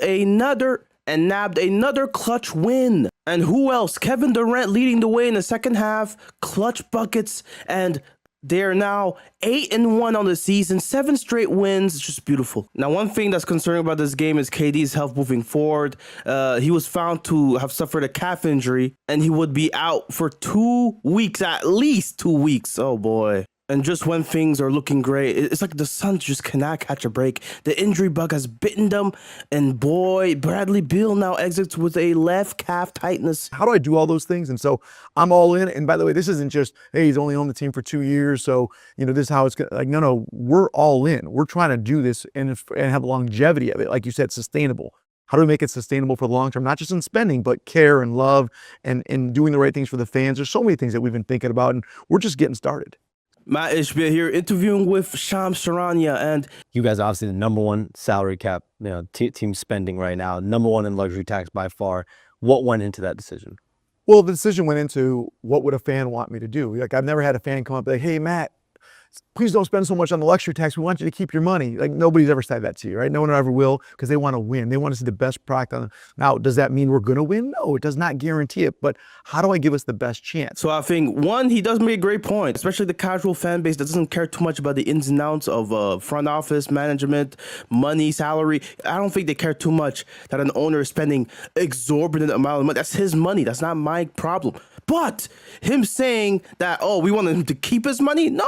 another clutch win. And who else? Kevin Durant leading the way in the second half. Clutch buckets, and they're now 8-1 on the season, 7 straight wins. It's just beautiful. Now, one thing that's concerning about this game is KD's health moving forward. He was found to have suffered a calf injury, and he would be out for 2 weeks, at least 2 weeks. Oh boy. And just when things are looking great, it's like the Suns just cannot catch a break. The injury bug has bitten them, and boy, Bradley Beal now exits with a left calf tightness. How do I do all those things? And so I'm all in. And by the way, this isn't just, hey, he's only on the team for 2 years, so this is how it's going. Like, no, we're all in. We're trying to do this and have longevity of it. Like you said, sustainable. How do we make it sustainable for the long term? Not just in spending, but care and love and doing the right things for the fans. There's so many things that we've been thinking about, and we're just getting started. Matt Ishbia here, interviewing with Shams Charania, and you guys are obviously the #1 salary cap, team spending right now, #1 in luxury tax by far. What went into that decision? Well, the decision went into what would a fan want me to do. Like, I've never had a fan come up and be like, hey, Matt, please don't spend so much on the luxury tax. We want you to keep your money. Like, nobody's ever said that to you, right? No one ever will, because they want to win. They want to see the best product on. Now, does that mean we're going to win? No, it does not guarantee it. But how do I give us the best chance? So I think, one, he does make a great point, especially the casual fan base that doesn't care too much about the ins and outs of front office, management, money, salary. I don't think they care too much that an owner is spending exorbitant amount of money. That's his money. That's not my problem. But him saying that, oh, we want him to keep his money? No.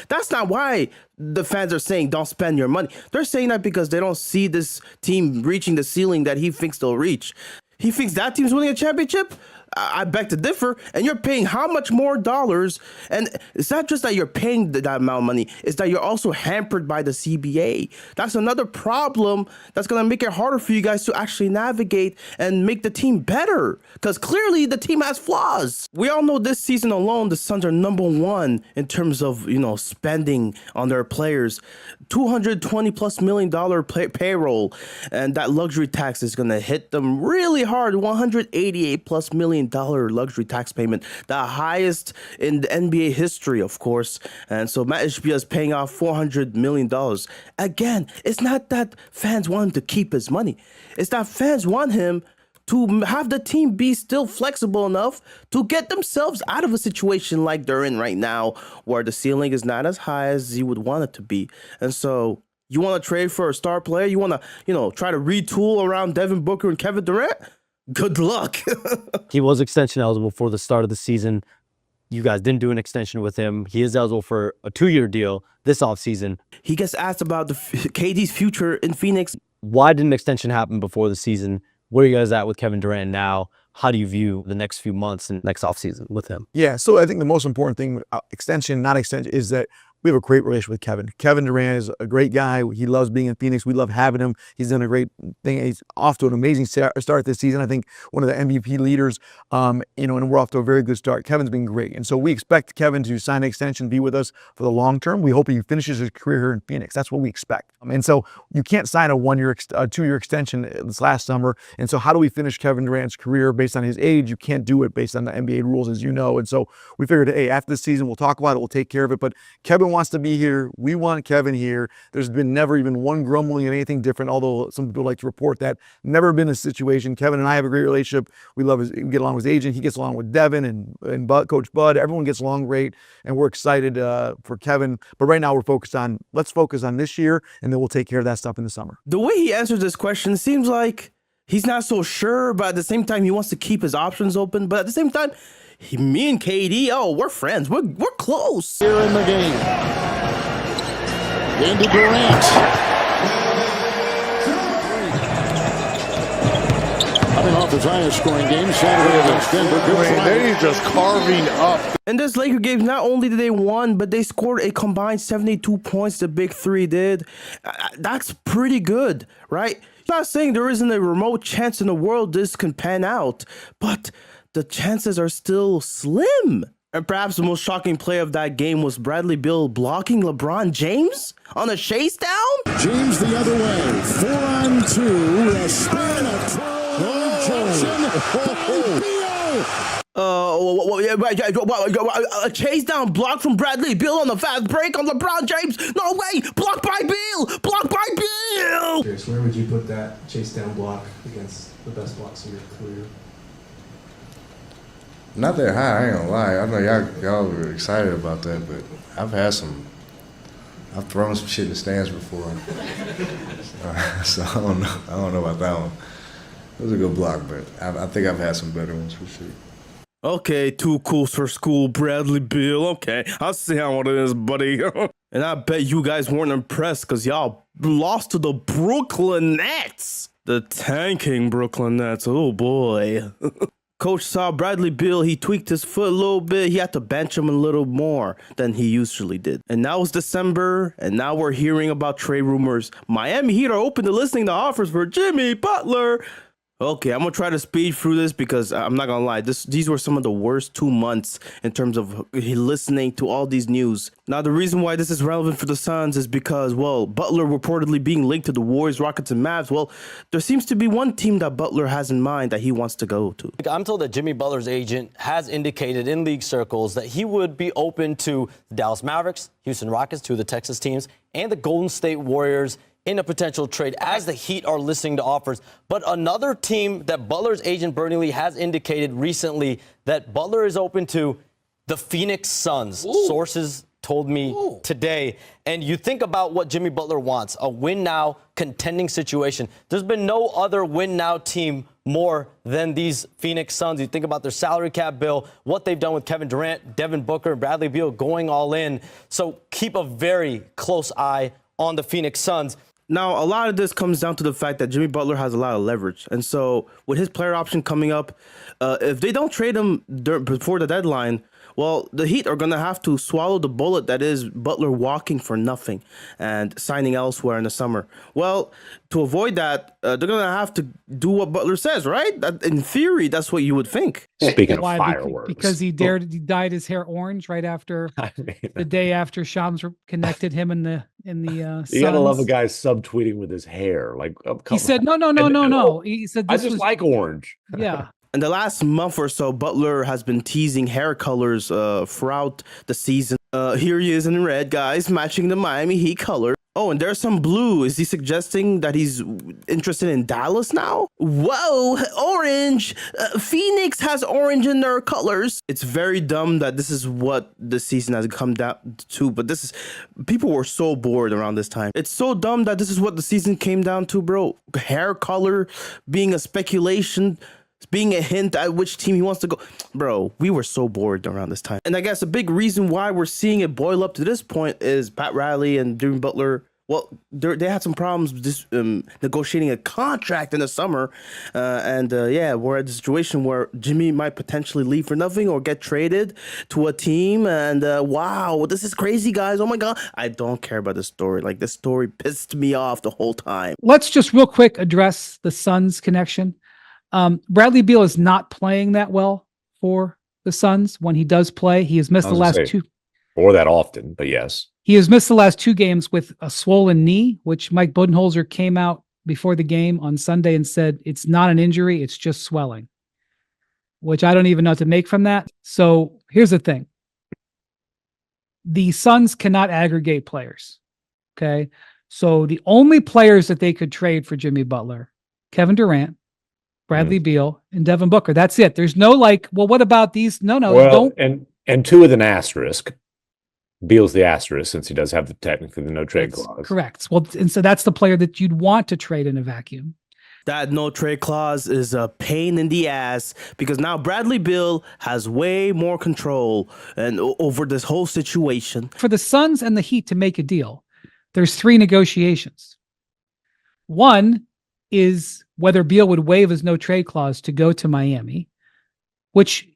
That's not why the fans are saying don't spend your money. They're saying that because they don't see this team reaching the ceiling that he thinks they'll reach. He thinks that team's winning a championship? I beg to differ. And you're paying how much more dollars? And it's not just that you're paying that amount of money. It's that you're also hampered by the CBA. That's another problem that's going to make it harder for you guys to actually navigate and make the team better. Because clearly the team has flaws. We all know this season alone, the Suns are #1 in terms of, spending on their players. $220+ million payroll. And that luxury tax is going to hit them really hard. $188+ million luxury tax payment, the highest in the NBA history, of course. And so Matt Ishbia is paying off $400 million. Again, it's not that fans want him to keep his money. It's that fans want him to have the team be still flexible enough to get themselves out of a situation like they're in right now, where the ceiling is not as high as you would want it to be. And so you want to trade for a star player? You want to, try to retool around Devin Booker and Kevin Durant? Good luck. He was extension eligible for the start of the season. You guys didn't do an extension with him. He is eligible for a 2-year deal this offseason. He gets asked about KD's future in Phoenix. Why didn't an extension happen before the season? Where are you guys at with Kevin Durant now? How do you view the next few months and next offseason with him? Yeah, so I think the most important thing, extension, not extension, is that we have a great relationship with Kevin. Kevin Durant is a great guy. He loves being in Phoenix. We love having him. He's done a great thing. He's off to an amazing start this season. I think one of the MVP leaders, and we're off to a very good start. Kevin's been great. And so we expect Kevin to sign an extension, be with us for the long term. We hope he finishes his career here in Phoenix. That's what we expect. And so you can't sign a 2-year extension this last summer. And so how do we finish Kevin Durant's career based on his age? You can't do it based on the NBA rules, as you know. And so we figured, hey, after the season, we'll talk about it. We'll take care of it. But Kevin wants to be here. We want Kevin here. There's been never even one grumbling and anything different, although some people like to report that. Never been a situation. Kevin and I have a great relationship. We get along with his agent. He gets along with Devin and Coach Bud. Everyone gets along great, and we're excited for Kevin. But right now let's focus on this year, and then we'll take care of that stuff in the summer. The way he answers this question seems like he's not so sure, but at the same time, he wants to keep his options open. But at the same time, me and KD, we're friends. We're close. Here in the game. Into Durant. Coming off his highest scoring game Saturday against Denver. They're just carving up. In this Laker game, not only did they win, but they scored a combined 72 points. The big three did. That's pretty good, right? I'm not saying there isn't a remote chance in the world this can pan out, but the chances are still slim. And perhaps the most shocking play of that game was Bradley Beal blocking LeBron James on a chase down. James the other way. 4-on-2 with a span of 12. A chase down block from Bradley Beal on the fast break on LeBron James. No way! Blocked by Beal! Blocked by Beal! Where would you put that chase down block against the best blocks of your career? Not that high, I ain't gonna lie. I know y'all were excited about that, but I've thrown some shit in the stands before. So I don't know about that one. It was a good block, but I think I've had some better ones for sure. Okay, too cool for school, Bradley Beal. Okay, I'll see how it is, buddy. And I bet you guys weren't impressed because y'all lost to the Brooklyn Nets. The tanking Brooklyn Nets. Oh, boy. Coach saw Bradley Beal, he tweaked his foot a little bit. He had to bench him a little more than he usually did. And now it's December, and now we're hearing about trade rumors. Miami Heat are open to listening to offers for Jimmy Butler. Okay, I'm gonna try to speed through this because I'm not gonna lie. These were some of the worst 2 months in terms of listening to all these news. Now, the reason why this is relevant for the Suns is because, well, Butler reportedly being linked to the Warriors, Rockets, and Mavs. Well, there seems to be one team that Butler has in mind that he wants to go to. I'm told that Jimmy Butler's agent has indicated in league circles that he would be open to the Dallas Mavericks, Houston Rockets, two of the Texas teams, and the Golden State Warriors in a potential trade as the Heat are listening to offers. But another team that Butler's agent Bernie Lee has indicated recently that Butler is open to, the Phoenix Suns. Ooh. Sources told me today. And you think about what Jimmy Butler wants, a win-now contending situation. There's been no other win-now team more than these Phoenix Suns. You think about their salary cap bill, what they've done with Kevin Durant, Devin Booker, and Bradley Beal going all in. So keep a very close eye on the Phoenix Suns. Now, a lot of this comes down to the fact that Jimmy Butler has a lot of leverage. And so with his player option coming up, if they don't trade him before the deadline, well, the Heat are going to have to swallow the bullet that is Butler walking for nothing and signing elsewhere in the summer. Well, to avoid that, they're going to have to do what Butler says, right? In theory, that's what you would think. Speaking of fireworks. Because he dyed his hair orange right after the day after Shams connected him in the You gotta love a guy subtweeting with his hair. Like he said, no. He said, I just like orange. Yeah. In the last month or so, Butler has been teasing hair colors throughout the season. Here he is in red, guys, matching the Miami Heat color. Oh, and there's some blue. Is he suggesting that he's interested in Dallas now? Whoa, orange. Phoenix has orange in their colors. It's very dumb that this is what the season has come down to, but people were so bored around this time. It's so dumb that this is what the season came down to, bro. Hair color being a speculation, being a hint at which team he wants to go. Bro, we were so bored around this time. And I guess a big reason why we're seeing it boil up to this point is Pat Riley and Jimmy Butler. Well, they had some problems negotiating a contract in the summer. We're at the situation where Jimmy might potentially leave for nothing or get traded to a team. And wow, this is crazy, guys. Oh my God. I don't care about this story. Like, this story pissed me off the whole time. Let's just real quick address the Suns connection. Bradley Beal is not playing that well for the Suns. When he does play, he has missed the last two. Or that often, but yes. He has missed the last 2 games with a swollen knee, which Mike Budenholzer came out before the game on Sunday and said it's not an injury, it's just swelling, which I don't even know what to make from that. So here's the thing. The Suns cannot aggregate players, okay? So the only players that they could trade for Jimmy Butler, Kevin Durant, Bradley Beal, and Devin Booker. That's it. There's no what about these? No, don't. And 2 with an asterisk. Beal's the asterisk since he does have technically the no trade clause. Correct. Well, and so that's the player that you'd want to trade in a vacuum. That no trade clause is a pain in the ass because now Bradley Beal has way more control over this whole situation. For the Suns and the Heat to make a deal, there's 3 negotiations. One is whether Beal would waive his no trade clause to go to Miami, which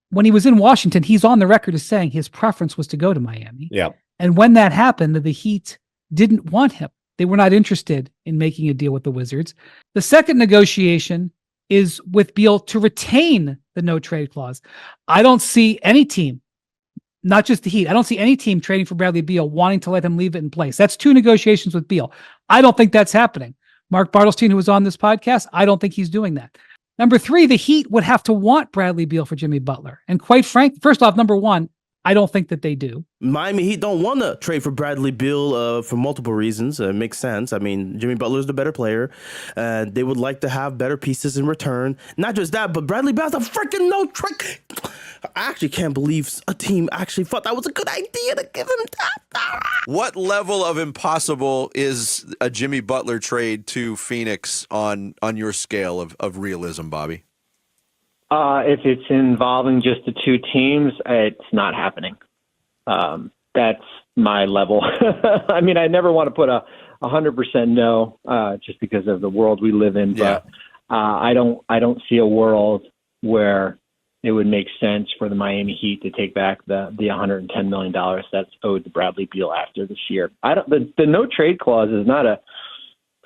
when he was in Washington, he's on the record as saying his preference was to go to Miami. Yeah. And when that happened, the Heat didn't want him. They were not interested in making a deal with the Wizards. The second negotiation is with Beal to retain the no trade clause. I don't see any team, not just the Heat, I don't see any team trading for Bradley Beal wanting to let him leave it in place. That's 2 negotiations with Beal. I don't think that's happening. Mark Bartelstein, who was on this podcast, I don't think he's doing that. Number 3, the Heat would have to want Bradley Beal for Jimmy Butler. And quite frankly, first off, number 1, I don't think that they do. Miami Heat don't want to trade for Bradley Beal for multiple reasons. It makes sense. I mean, Jimmy Butler's the better player. They would like to have better pieces in return. Not just that, but Bradley Beal's a freaking no trade. I actually can't believe a team actually thought that was a good idea to give him that. What level of impossible is a Jimmy Butler trade to Phoenix on your scale of realism, Bobby? If it's involving just the 2 teams, it's not happening. That's my level. I mean, I never want to put a 100% no, just because of the world we live in. Yeah. But I don't see a world where it would make sense for the Miami Heat to take back the $110 million that's owed to Bradley Beal after this year. The no trade clause is not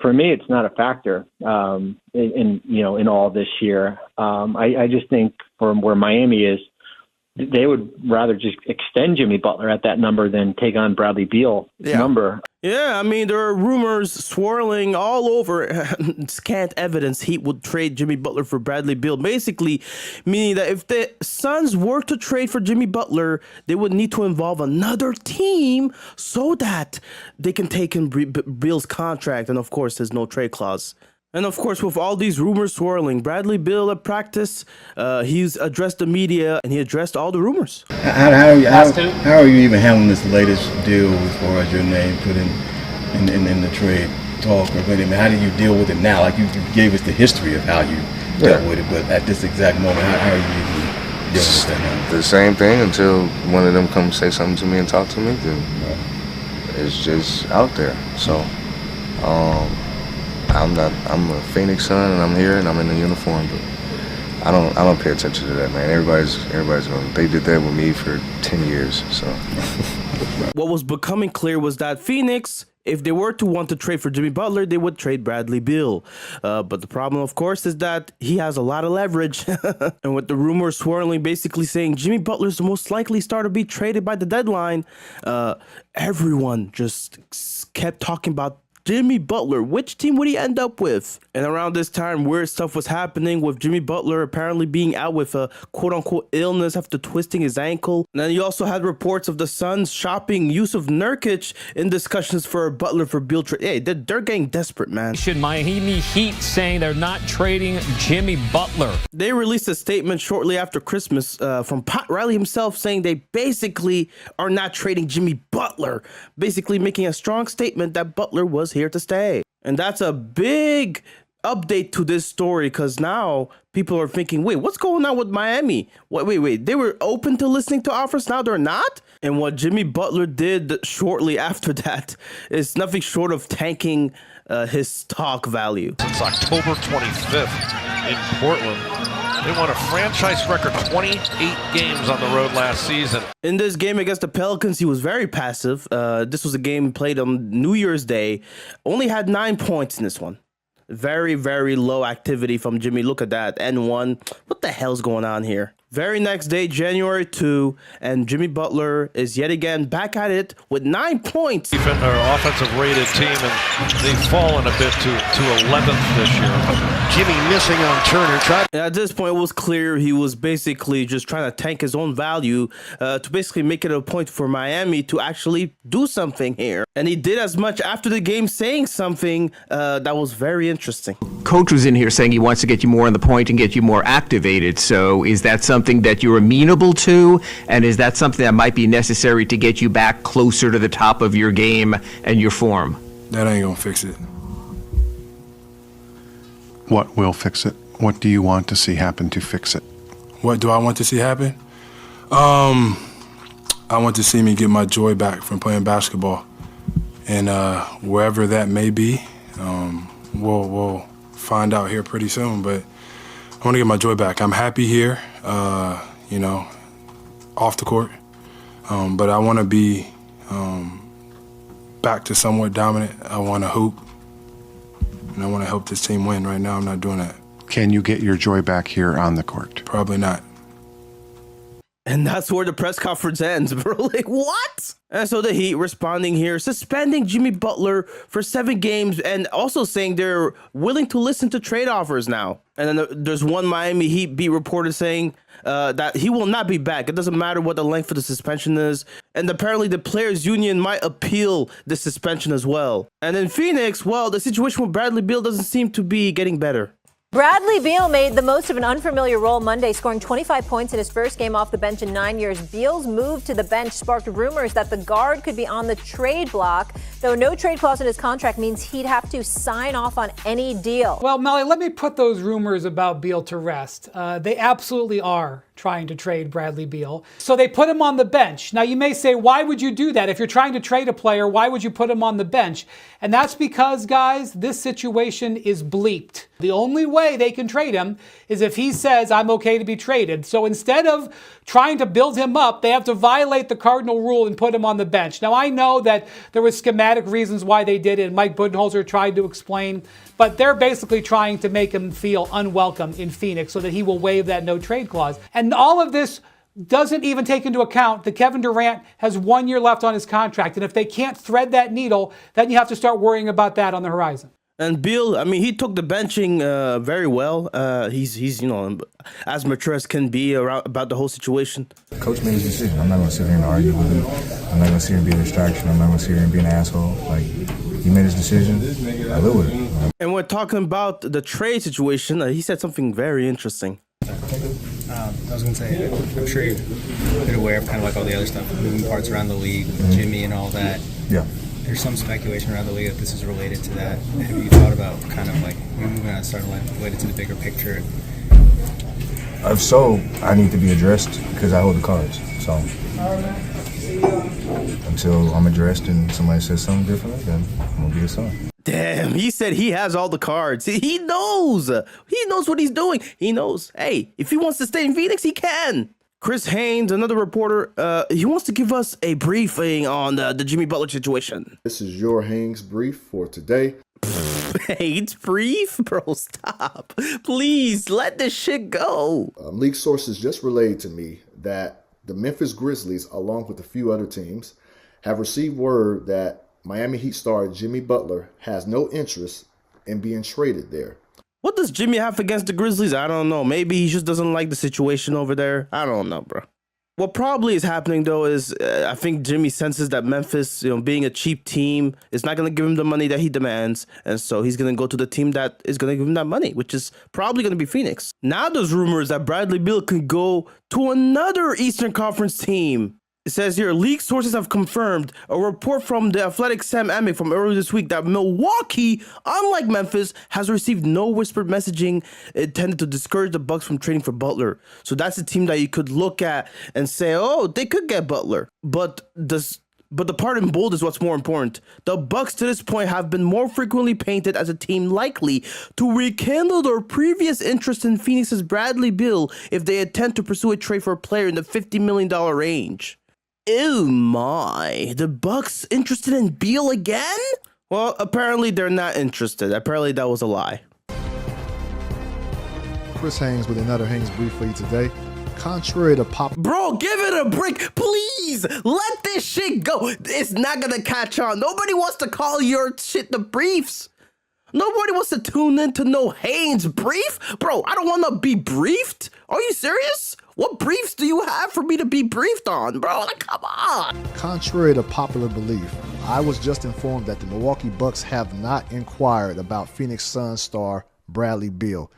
for me, it's not a factor in all this year. I just think from where Miami is, they would rather just extend Jimmy Butler at that number than take on Bradley Beal number. Yeah, I mean, there are rumors swirling all over. Scant evidence Heat would trade Jimmy Butler for Bradley Beal. Basically, meaning that if the Suns were to trade for Jimmy Butler, they would need to involve another team so that they can take in Beal's contract. And of course, there's no trade clause. And of course, with all these rumors swirling, Bradley Beal at practice, he's addressed the media and he addressed all the rumors. How are you even handling this latest deal as far as your name put in the trade talk? Or how do you deal with it now? Like you gave us the history of how you dealt with it, but at this exact moment, how are you even dealing with that now? The same thing until one of them comes say something to me and talk to me. Then it's just out there. So. I'm a Phoenix Sun and I'm here and I'm in the uniform, but I don't pay attention to that, man. Everybody's going. They did that with me for 10 years, so. What was becoming clear was that Phoenix, if they were to want to trade for Jimmy Butler, they would trade Bradley Beal. But the problem, of course, is that he has a lot of leverage. And with the rumors swirling, basically saying Jimmy Butler is the most likely star to be traded by the deadline, everyone just kept talking about Jimmy Butler. Which team would he end up with? And around this time, weird stuff was happening with Jimmy Butler apparently being out with a quote-unquote illness after twisting his ankle. And then you also had reports of the Suns shopping Yusuf Nurkic in discussions for a Butler for Beal trade. Hey, they're getting desperate, man. Should Miami Heat saying they're not trading Jimmy Butler? They released a statement shortly after Christmas from Pat Riley himself saying they basically are not trading Jimmy Butler, basically making a strong statement that Butler was here to stay. And that's a big update to this story because now people are thinking, wait, what's going on with Miami? Wait, they were open to listening to offers, now they're not? And what Jimmy Butler did shortly after that is nothing short of tanking his stock value. Since October 25th in Portland, they won a franchise record 28 games on the road last season. In this game against the Pelicans, he was very passive. This was a game played on New Year's Day. Only had 9 points in this one. Very, very low activity from Jimmy. Look at that. N1. What the hell's going on here? Very next day, January 2, and Jimmy Butler is yet again back at it with 9 points. Offensive rated team, and they've fallen a bit to 11th this year. Jimmy missing on Turner. At this point, it was clear he was basically just trying to tank his own value to basically make it a point for Miami to actually do something here. And he did as much after the game, saying something that was very interesting. Coach was in here saying he wants to get you more on the point and get you more activated. So is that something that you're amenable to? And is that something that might be necessary to get you back closer to the top of your game and your form? That ain't gonna fix it. What will fix it? What do you want to see happen to fix it? What do I want to see happen? I want to see me get my joy back from playing basketball. And wherever that may be, we'll find out here pretty soon. But I want to get my joy back. I'm happy here, off the court. But I want to be back to somewhat dominant. I want to hoop. And I want to help this team win. Right now, I'm not doing that. Can you get your joy back here on the court? Probably not. And that's where the press conference ends, bro. Like, what? And so the Heat responding here, suspending Jimmy Butler for 7 games and also saying they're willing to listen to trade offers now. And then there's one Miami Heat beat reporter saying that he will not be back. It doesn't matter what the length of the suspension is. And apparently the players union might appeal the suspension as well. And in Phoenix, well, the situation with Bradley Beal doesn't seem to be getting better. Bradley Beal made the most of an unfamiliar role Monday, scoring 25 points in his first game off the bench in 9 years. Beal's move to the bench sparked rumors that the guard could be on the trade block, though no trade clause in his contract means he'd have to sign off on any deal. Well, Melly, let me put those rumors about Beal to rest. They absolutely are trying to trade Bradley Beal. So they put him on the bench. Now you may say, why would you do that? If you're trying to trade a player, why would you put him on the bench? And that's because, guys, this situation is bleeped. The only way they can trade him is if he says, I'm okay to be traded. So instead of trying to build him up, they have to violate the cardinal rule and put him on the bench. Now I know that there was schematics pragmatic reasons why they did it, and Mike Budenholzer tried to explain, but they're basically trying to make him feel unwelcome in Phoenix so that he will waive that no trade clause. And all of this doesn't even take into account that Kevin Durant has 1 year left on his contract. And if they can't thread that needle, then you have to start worrying about that on the horizon. And Beal, I mean, he took the benching very well. He's as mature as can be about the whole situation. Coach made his decision. I'm not going to sit here and argue with him. I'm not going to sit here and be a distraction. I'm not going to sit here and be an asshole. Like, he made his decision. I live with it. And we're talking about the trade situation. He said something very interesting. I was going to say, I'm sure you're a bit aware of kind of like all the other stuff, moving parts around the league, with Jimmy and all that. Yeah. There's some speculation around the league that this is related to that. Have you thought about kind of like moving on, starting like related to the bigger picture? If so, I need to be addressed because I hold the cards. So until I'm addressed and somebody says something different, then I'm going to be a son. Damn, he said he has all the cards. He knows. He knows what he's doing. He knows, hey, if he wants to stay in Phoenix, he can. Chris Haynes, another reporter, he wants to give us a briefing on the Jimmy Butler situation. This is your Haynes brief for today. Haynes brief? Bro, stop. Please, let this shit go. League sources just relayed to me that the Memphis Grizzlies, along with a few other teams, have received word that Miami Heat star Jimmy Butler has no interest in being traded there. What does Jimmy have against the Grizzlies? I don't know. Maybe he just doesn't like the situation over there. I don't know, bro. What probably is happening, though, is I think Jimmy senses that Memphis, being a cheap team, is not going to give him the money that he demands. And so he's going to go to the team that is going to give him that money, which is probably going to be Phoenix. Now there's rumors that Bradley Beal can go to another Eastern Conference team. It says here, league sources have confirmed a report from the Athletic Sam Amick from earlier this week that Milwaukee, unlike Memphis, has received no whispered messaging intended to discourage the Bucks from trading for Butler. So that's a team that you could look at and say, oh, they could get Butler. But the part in bold is what's more important. The Bucks to this point have been more frequently painted as a team likely to rekindle their previous interest in Phoenix's Bradley Beal if they attempt to pursue a trade for a player in the $50 million range. Oh my, the Bucks interested in Beal again? Well, apparently they're not interested. Apparently that was a lie. Chris Haynes with another Haynes brief for you today. Contrary to pop... Bro, give it a break. Please, let this shit go. It's not gonna catch on. Nobody wants to call your shit the briefs. Nobody wants to tune in to no Haynes brief. Bro, I don't want to be briefed. Are you serious? What briefs do you have for me to be briefed on, bro? Like, come on. Contrary to popular belief, I was just informed that the Milwaukee Bucks have not inquired about Phoenix Suns star Bradley Beal.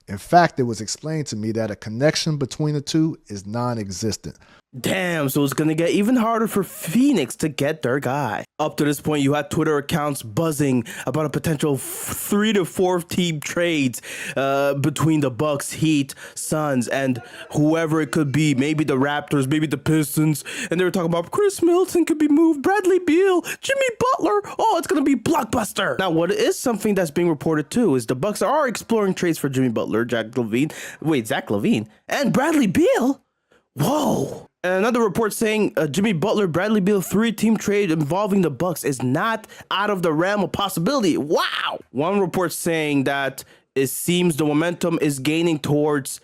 In fact, it was explained to me that a connection between the two is non-existent. Damn, so it's going to get even harder for Phoenix to get their guy. Up to this point, you had Twitter accounts buzzing about a potential 3 to 4 team trades between the Bucks, Heat, Suns, and whoever it could be. Maybe the Raptors, maybe the Pistons. And they were talking about Chris Middleton could be moved, Bradley Beal, Jimmy Butler. Oh, it's going to be blockbuster. Now, what is something that's being reported too is the Bucks are exploring trades for Jimmy Butler, Zach LaVine, and Bradley Beal. Whoa. And another report saying Jimmy Butler, Bradley Beal 3-team trade involving the Bucks is not out of the realm of possibility. Wow. One report saying that it seems the momentum is geared towards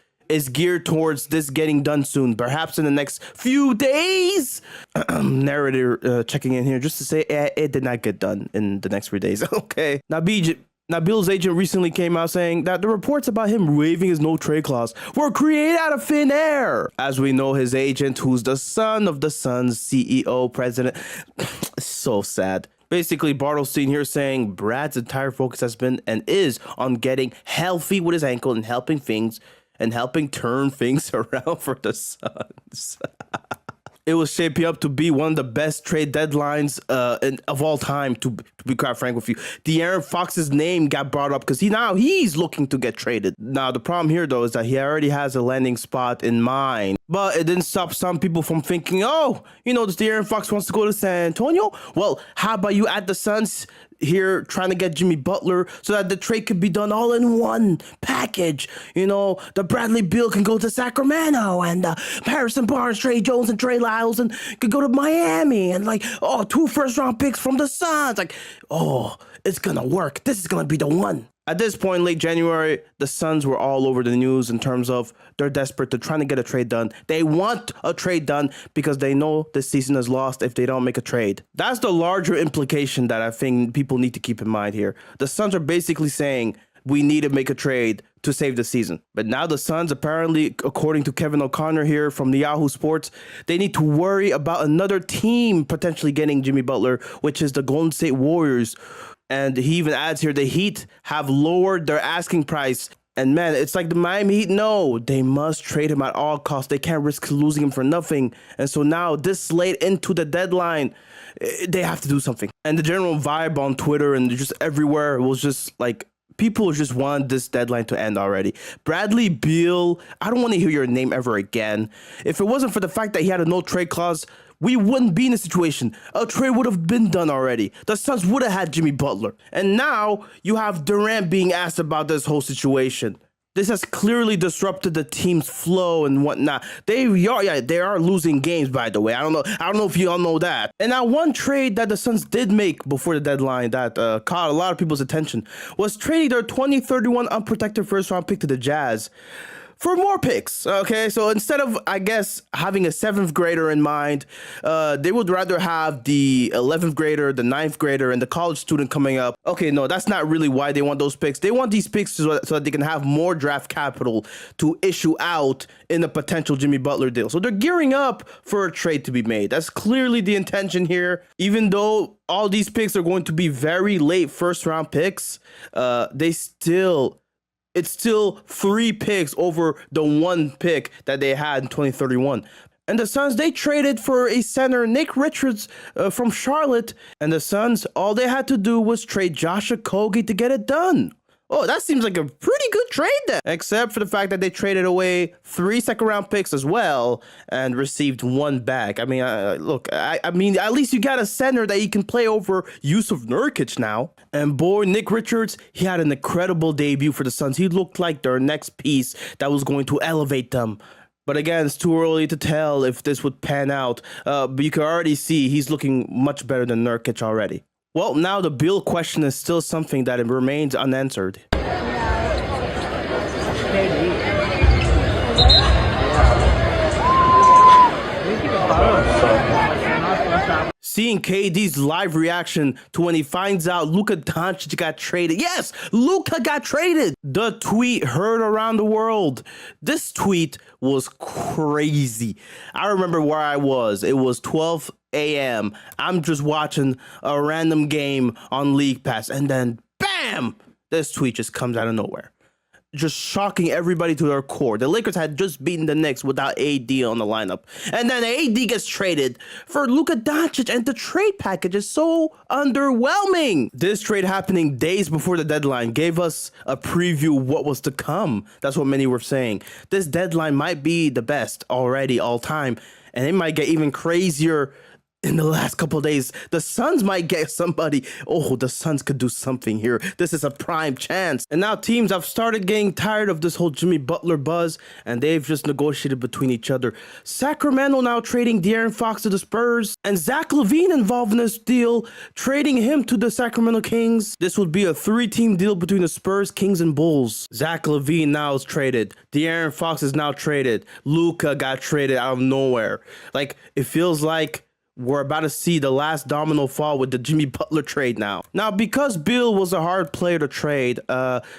this getting done soon, perhaps in the next few days. Narrator checking in here just to say it did not get done in the next few days. Okay. Now, Beal's agent recently came out saying that the reports about him waiving his no-trade clause were created out of thin air. As we know, his agent, who's the son of the Suns CEO, president, so sad. Basically, Bartelstein here saying Brad's entire focus has been and is on getting healthy with his ankle and helping turn things around for the Suns. It was shaping up to be one of the best trade deadlines of all time, to be quite frank with you. De'Aaron Fox's name got brought up because he's looking to get traded. Now, the problem here, though, is that he already has a landing spot in mind. But it didn't stop some people from thinking, oh, this De'Aaron Fox wants to go to San Antonio. Well, how about you add the Suns here trying to get Jimmy Butler so that the trade could be done all in one package? The Bradley Beal can go to Sacramento, and Harrison Barnes, Trey Jones, and Trey Lyles and could go to Miami, and 2 first-round picks from the Suns. It's gonna work. This is gonna be the one. At this point, late January, the Suns were all over the news in terms of they're desperate. They're trying to get a trade done. They want a trade done because they know this season is lost if they don't make a trade. That's the larger implication that I think people need to keep in mind here. The Suns are basically saying we need to make a trade to save the season. But now the Suns, apparently, according to Kevin O'Connor here from the Yahoo Sports, they need to worry about another team potentially getting Jimmy Butler, which is the Golden State Warriors. And he even adds here, the Heat have lowered their asking price. And man, it's like the Miami Heat, no, they must trade him at all costs. They can't risk losing him for nothing. And so now this late into the deadline, they have to do something. And the general vibe on Twitter and just everywhere was just like, people just want this deadline to end already. Bradley Beal, I don't want to hear your name ever again. If it wasn't for the fact that he had a no trade clause, we wouldn't be in a situation. A trade would have been done already. The Suns would have had Jimmy Butler. And now you have Durant being asked about this whole situation. This has clearly disrupted the team's flow and whatnot. They are losing games, by the way. I don't know if you all know that. And now one trade that the Suns did make before the deadline that caught a lot of people's attention was trading their 2031 unprotected first-round pick to the Jazz for more picks. Okay, so instead of, I guess, having a 7th grader in mind, they would rather have the 11th grader, the 9th grader, and the college student coming up. Okay, no, that's not really why they want those picks. They want these picks so that they can have more draft capital to issue out in a potential Jimmy Butler deal. So they're gearing up for a trade to be made. That's clearly the intention here. Even though all these picks are going to be very late first-round picks, it's still 3 picks over the 1 pick that they had in 2031. And the Suns, they traded for a center, Nick Richards, from Charlotte. And the Suns, all they had to do was trade Josh Okogie to get it done. Oh, that seems like a pretty good trade then. Except for the fact that they traded away 3 second-round picks as well and received 1 back. I mean, look, I mean, at least you got a center that you can play over Yusuf Nurkic now. And boy, Nick Richards, he had an incredible debut for the Suns. He looked like their next piece that was going to elevate them. But again, it's too early to tell if this would pan out. But you can already see he's looking much better than Nurkic already. Well, now the Beal question is still something that remains unanswered. Seeing KD's live reaction to when he finds out Luka Doncic got traded. Yes, Luka got traded. The tweet heard around the world. This tweet was crazy. I remember where I was. It was 12 a.m. I'm just watching a random game on League Pass. And then, bam, this tweet just comes out of nowhere. Just shocking everybody to their core. The Lakers had just beaten the Knicks without AD on the lineup. And then AD gets traded for Luka Doncic, and the trade package is so underwhelming. This trade happening days before the deadline gave us a preview of what was to come. That's what many were saying. This deadline might be the best already all time, and it might get even crazier in the last couple of days. The Suns might get somebody. Oh, the Suns could do something here. This is a prime chance. And now teams have started getting tired of this whole Jimmy Butler buzz, and they've just negotiated between each other. Sacramento now trading De'Aaron Fox to the Spurs, and Zach LaVine involved in this deal, trading him to the Sacramento Kings. This would be a 3-team deal between the Spurs, Kings, and Bulls. Zach LaVine now is traded. De'Aaron Fox is now traded. Luka got traded out of nowhere. Like, it feels like we're about to see the last domino fall with the Jimmy Butler trade now. Now, because Beal was a hard player to trade,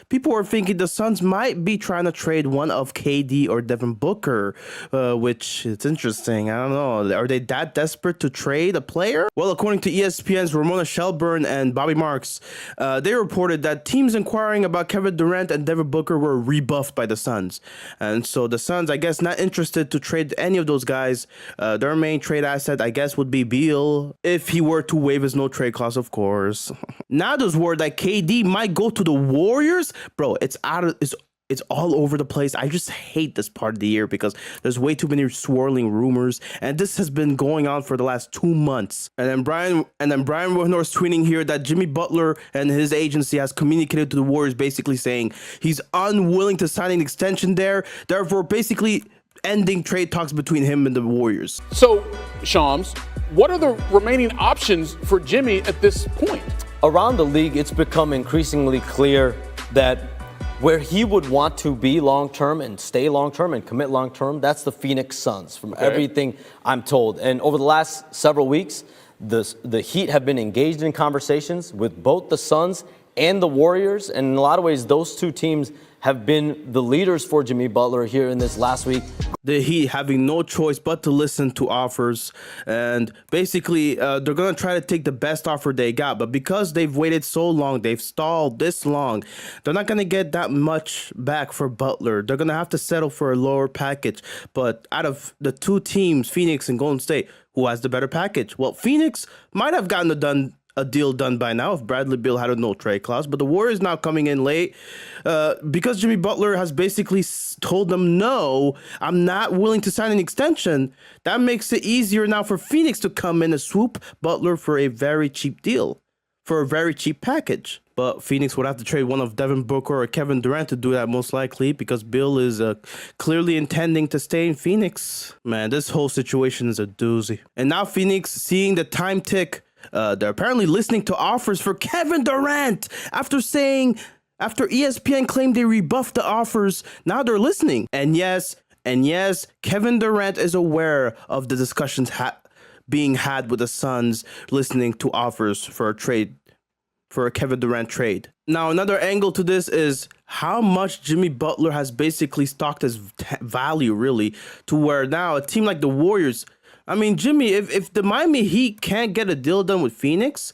people were thinking the Suns might be trying to trade one of KD or Devin Booker, which it's interesting. I don't know. Are they that desperate to trade a player? Well, according to ESPN's Ramona Shelburne and Bobby Marks, they reported that teams inquiring about Kevin Durant and Devin Booker were rebuffed by the Suns. And so the Suns, I guess, not interested to trade any of those guys. Their main trade asset, I guess, would be Beal, if he were to waive his no trade clause, of course. Now there's word that KD might go to the Warriors. Bro, it's It's all over the place. I just hate this part of the year because there's way too many swirling rumors, and this has been going on for the last 2 months. And then Brian Windhorst tweeting here that Jimmy Butler and his agency has communicated to the Warriors, basically saying he's unwilling to sign an extension there, therefore basically ending trade talks between him and the Warriors. So, Shams, what are the remaining options for Jimmy at this point? Around the league, it's become increasingly clear that where he would want to be long-term and stay long-term and commit long-term, that's the Phoenix Suns, from everything I'm told. And over the last several weeks, the Heat have been engaged in conversations with both the Suns and the Warriors. And in a lot of ways, those two teams have been the leaders for Jimmy Butler here in this last week. The Heat having no choice but to listen to offers, and basically they're going to try to take the best offer they got. But because they've waited so long, they've stalled this long, they're not going to get that much back for Butler. They're going to have to settle for a lower package. But out of the two teams, Phoenix and Golden State, who has the better package? Well, Phoenix might have gotten a deal done by now if Bradley Beal had a no trade clause, but the Warriors now coming in late because Jimmy Butler has basically told them, no, I'm not willing to sign an extension. That makes it easier now for Phoenix to come in and swoop Butler for a very cheap deal, for a very cheap package. But Phoenix would have to trade one of Devin Booker or Kevin Durant to do that, most likely, because Beal is clearly intending to stay in Phoenix. Man, this whole situation is a doozy. And now Phoenix, seeing the time tick, they're apparently listening to offers for Kevin Durant after ESPN claimed they rebuffed the offers. Now they're listening. And yes, Kevin Durant is aware of the discussions being had with the Suns, listening to offers for a trade, for a Kevin Durant trade. Now, another angle to this is how much Jimmy Butler has basically stocked his value, really, to where now a team like the Warriors, I mean, Jimmy, if the Miami Heat can't get a deal done with Phoenix,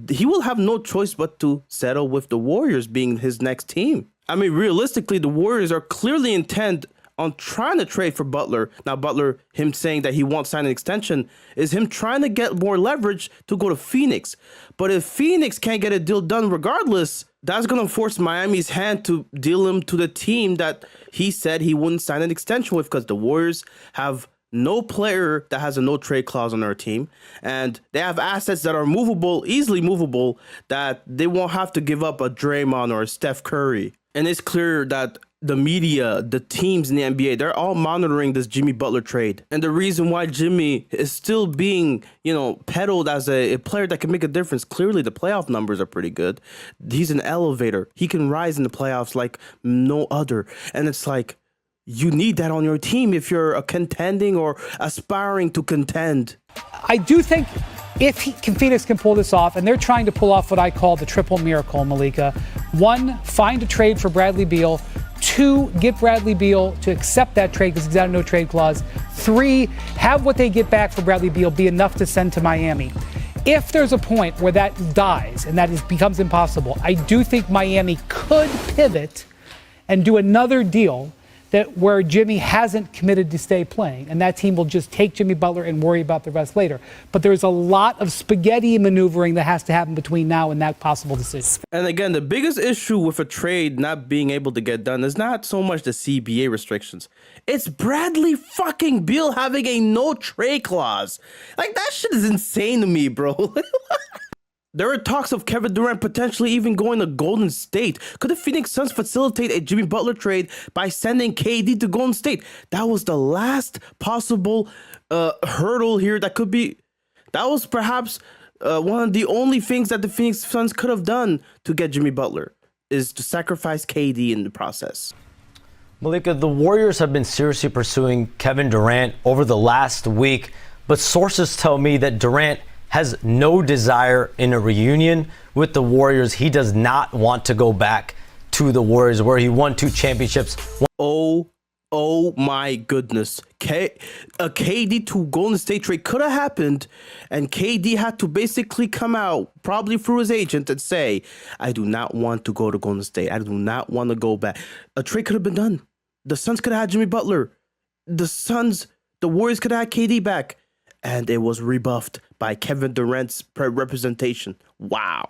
he will have no choice but to settle with the Warriors being his next team. I mean, realistically, the Warriors are clearly intent on trying to trade for Butler. Now, Butler, him saying that he won't sign an extension, is him trying to get more leverage to go to Phoenix. But if Phoenix can't get a deal done regardless, that's going to force Miami's hand to deal him to the team that he said he wouldn't sign an extension with, because the Warriors have no player that has a no trade clause on their team, and they have assets that are movable, easily movable, that they won't have to give up a Draymond or a Steph Curry. And it's clear that the media, the teams in the NBA, they're all monitoring this Jimmy Butler trade. And the reason why Jimmy is still being, peddled as a player that can make a difference, clearly the playoff numbers are pretty good. He's an elevator. He can rise in the playoffs like no other. And it's like, you need that on your team if you're contending or aspiring to contend. I do think if Phoenix can pull this off, and they're trying to pull off what I call the triple miracle, Malika. 1, find a trade for Bradley Beal. 2, get Bradley Beal to accept that trade because he's got a no trade clause. 3, have what they get back for Bradley Beal be enough to send to Miami. If there's a point where that dies and that becomes impossible, I do think Miami could pivot and do another deal where Jimmy hasn't committed to stay playing, and that team will just take Jimmy Butler and worry about the rest later. But there's a lot of spaghetti maneuvering that has to happen between now and that possible decision. And again, the biggest issue with a trade not being able to get done is not so much the CBA restrictions. It's Bradley fucking Beal having a no trade clause. Like, that shit is insane to me, bro. There are talks of Kevin Durant potentially even going to Golden State. Could the Phoenix Suns facilitate a Jimmy Butler trade by sending KD to Golden State? That was the last possible hurdle here that could be. That was perhaps one of the only things that the Phoenix Suns could have done to get Jimmy Butler, is to sacrifice KD in the process. Malika, the Warriors have been seriously pursuing Kevin Durant over the last week, but sources tell me that Durant has no desire in a reunion with the Warriors. He does not want to go back to the Warriors where he won 2 championships. Oh my goodness. A KD to Golden State trade could have happened, and KD had to basically come out, probably through his agent, and say, I do not want to go to Golden State. I do not want to go back. A trade could have been done. The Suns could have had Jimmy Butler. The Warriors could have had KD back. And it was rebuffed by Kevin Durant's representation. Wow.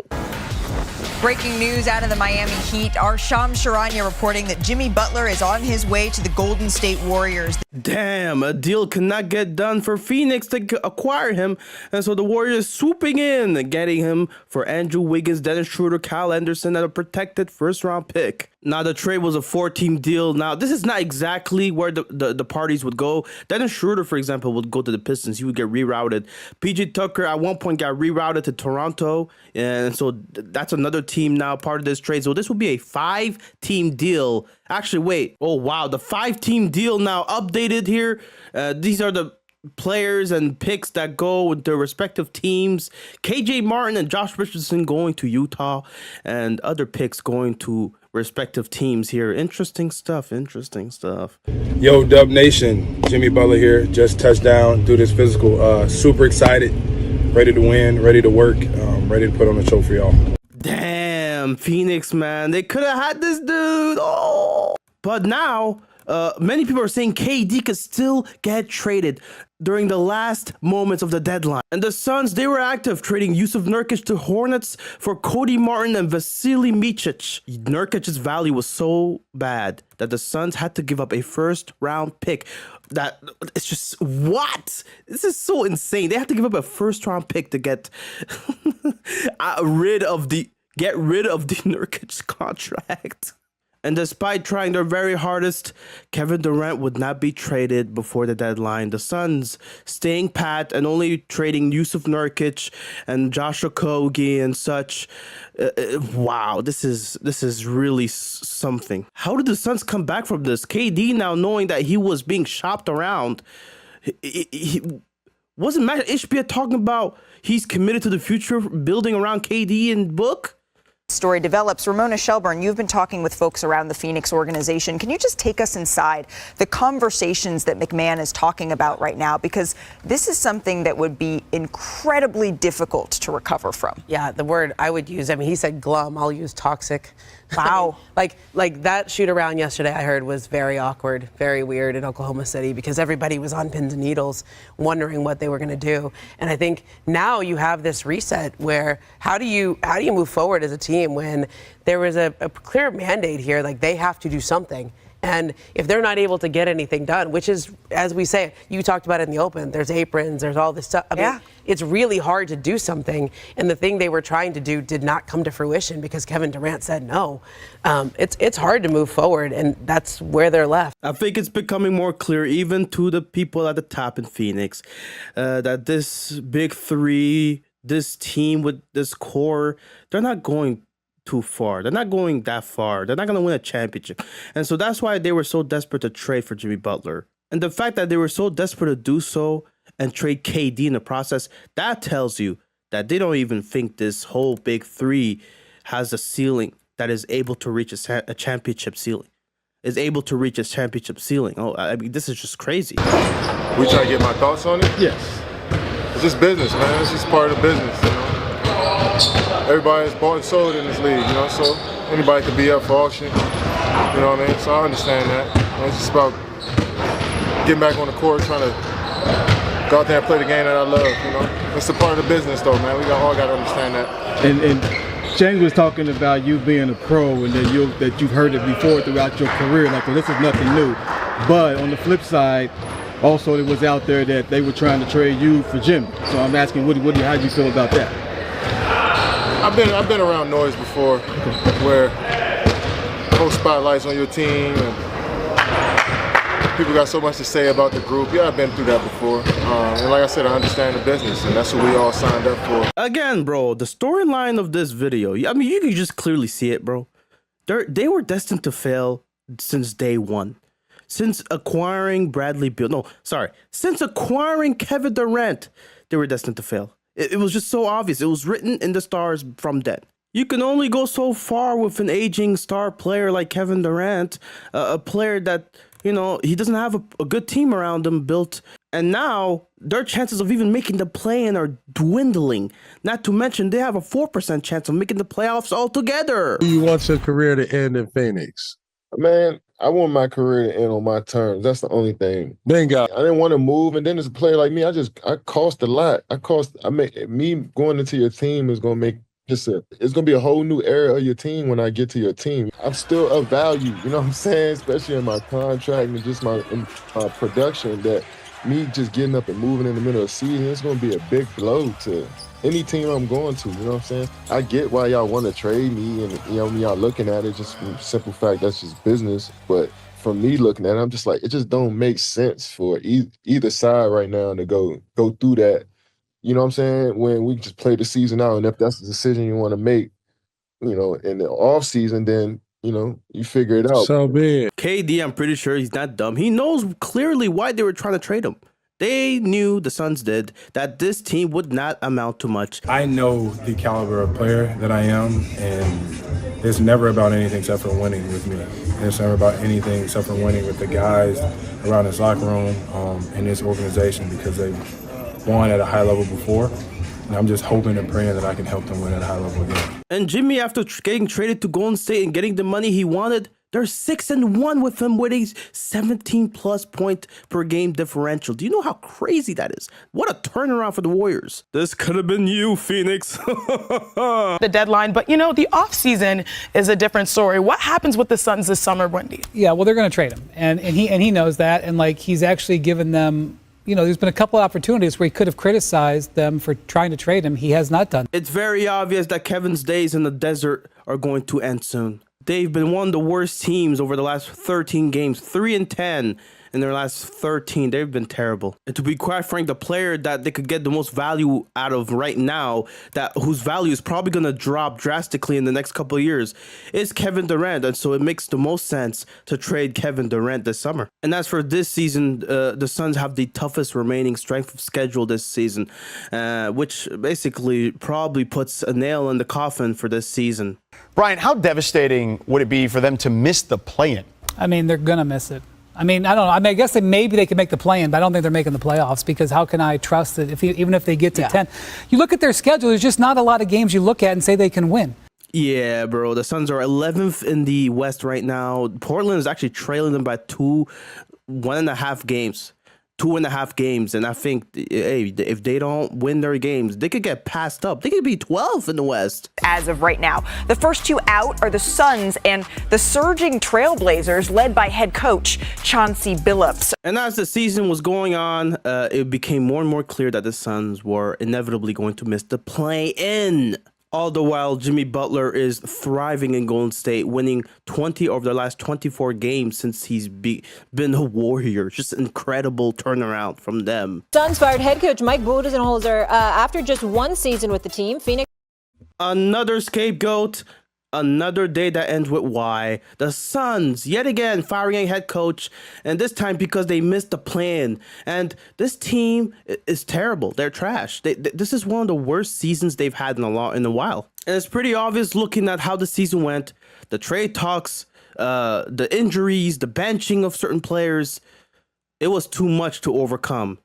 Breaking news out of the Miami Heat. Our Shams Charania reporting that Jimmy Butler is on his way to the Golden State Warriors. Damn, a deal could not get done for Phoenix to acquire him, and so the Warriors swooping in and getting him for Andrew Wiggins, Dennis Schroeder, Kyle Anderson, and a protected first-round pick. Now, the trade was a 4-team deal. Now, this is not exactly where the parties would go. Dennis Schroeder, for example, would go to the Pistons. He would get rerouted. PJ Tucker at one point got rerouted to Toronto, and so that's another team now part of this trade. So this will be a 5-team deal. Actually, wait. Oh, wow. The 5-team deal now updated here. These are the players and picks that go with their respective teams. KJ Martin and Josh Richardson going to Utah, and other picks going to respective teams here. Interesting stuff. Yo, Dub Nation, Jimmy Butler here. Just touched down, do this physical. Super excited, ready to win, ready to work, ready to put on a show for y'all. Damn, Phoenix, man. They could have had this dude. Oh. But now, many people are saying KD could still get traded during the last moments of the deadline. And the Suns, they were active, trading Yusuf Nurkic to Hornets for Cody Martin and Vasily Micic. Nurkic's value was so bad that the Suns had to give up a first-round pick. It's just, what? This is so insane. They have to give up a first-round pick to get rid of the Nurkic contract. And despite trying their very hardest, Kevin Durant would not be traded before the deadline. The Suns staying pat and only trading Yusuf Nurkic and Josh Okogie and such. Wow, this is really something. How did the Suns come back from this? KD now knowing that he was being shopped around. He wasn't Matt Ishbia talking about he's committed to the future building around KD and Book? Story develops. Ramona Shelburne, you've been talking with folks around the Phoenix organization. Can you just take us inside the conversations that McMahon is talking about right now? Because this is something that would be incredibly difficult to recover from. Yeah, the word I would use, he said glum, I'll use toxic. Wow. like that shoot around yesterday I heard was very awkward, very weird in Oklahoma City because everybody was on pins and needles wondering what they were going to do. And I think now you have this reset where how do you move forward as a team when there was a clear mandate here, like they have to do something. And if they're not able to get anything done, which is, as we say, you talked about it in the open, there's aprons, there's all this stuff. I mean, it's really hard to do something. And the thing they were trying to do did not come to fruition because Kevin Durant said no. It's hard to move forward, and that's where they're left. I think it's becoming more clear, even to the people at the top in Phoenix, that this big three, this team with this core, they're not going too far. They're not going that far. They're not going to win a championship. And so that's why they were so desperate to trade for Jimmy Butler. And the fact that they were so desperate to do so and trade KD in the process, that tells you that they don't even think this whole big three has a ceiling that is able to reach a championship ceiling. Is able to reach a championship ceiling. Oh, I mean, this is just crazy. We try to get my thoughts on it? Yes. It's just business, man. It's just part of the business, you know. Everybody is bought and sold in this league, you know, so anybody could be up for auction, you know what I mean? So I understand that. You know, it's just about getting back on the court, trying to go out there and play the game that I love, you know. It's a part of the business, though, man. We all got to understand that. And James was talking about you being a pro and that you've heard it before throughout your career. Like, well, this is nothing new. But on the flip side, also it was out there that they were trying to trade you for Jimmy. So I'm asking, how do you feel about that? I've been around noise before, where whole spotlights on your team and people got so much to say about the group. Yeah, I've been through that before. And like I said, I understand the business, and that's what we all signed up for. Again, bro, the storyline of this video, I mean, you can just clearly see it, bro. They were destined to fail since day one. Since acquiring Bradley Beal. Since acquiring Kevin Durant, they were destined to fail. It was just so obvious. It was written in the stars from then. You can only go so far with an aging star player like Kevin Durant, a player that, you know, he doesn't have a good team around him built. And now their chances of even making the play-in are dwindling. Not to mention they have a 4% chance of making the playoffs altogether. You want your career to end in Phoenix? Man, I want my career to end on my terms. That's the only thing. Bingo. I didn't want to move, and then as a player like me, I cost a lot. Me going into your team is gonna make it's gonna be a whole new era of your team when I get to your team. I'm still of value, you know what I'm saying? Especially in my contract and just my production. That me just getting up and moving in the middle of the season, it's gonna be a big blow to any team I'm going to. You know what I'm saying? I get why y'all want to trade me, and y'all looking at it just from simple fact that's just business. But from me looking at it, I'm just like, it just don't make sense for either side right now to go through that. You know what I'm saying? When we just play the season out, and if that's the decision you want to make, in the off season, then you figure it out. So big. KD, I'm pretty sure he's not dumb. He knows clearly why they were trying to trade him. They knew, the Suns did, that this team would not amount to much. I know the caliber of player that I am, and it's never about anything except for winning with me. It's never about anything except for winning with the guys around this locker room and this organization, because they've won at a high level before. And I'm just hoping and praying that I can help them win at a high level again. And Jimmy, after getting traded to Golden State and getting the money he wanted, they're 6-1 with him with a 17+ point per game differential. Do you know how crazy that is? What a turnaround for the Warriors. This could have been you, Phoenix. The deadline, but the offseason is a different story. What happens with the Suns this summer, Wendy? Yeah, well, they're going to trade him, and he knows that, and he's actually given them. There's been a couple of opportunities where he could have criticized them for trying to trade him. He has not done. It's very obvious that Kevin's days in the desert are going to end soon. They've been one of the worst teams over the last 13 games, 3-10 in their last 13. They've been terrible. And to be quite frank, the player that they could get the most value out of right now, whose value is probably going to drop drastically in the next couple of years, is Kevin Durant. And so it makes the most sense to trade Kevin Durant this summer. And as for this season, the Suns have the toughest remaining strength of schedule this season, which basically probably puts a nail in the coffin for this season. Brian, how devastating would it be for them to miss the play-in? I mean, they're going to miss it. I don't know. I guess maybe they can make the play-in, but I don't think they're making the playoffs, because how can I trust it even if they get to 10? You look at their schedule, there's just not a lot of games you look at and say they can win. Yeah, bro. The Suns are 11th in the West right now. Portland is actually trailing them by 1.5 games. 2.5 games, and I think, if they don't win their games, they could get passed up. They could be 12th in the West. As of right now, the first two out are the Suns and the surging Trailblazers, led by head coach Chauncey Billups. And as the season was going on, it became more and more clear that the Suns were inevitably going to miss the play-in. All the while, Jimmy Butler is thriving in Golden State, winning 20 of their last 24 games since he's been a Warrior. Just incredible turnaround from them. Suns fired head coach Mike Budenholzer after just one season with the team. Phoenix. Another scapegoat. Another day that ends with Y. The Suns, yet again, firing a head coach, and this time because they missed the plan. And this team is terrible. They're trash. This is one of the worst seasons they've had in a while. And it's pretty obvious looking at how the season went. The trade talks, the injuries, the benching of certain players. It was too much to overcome.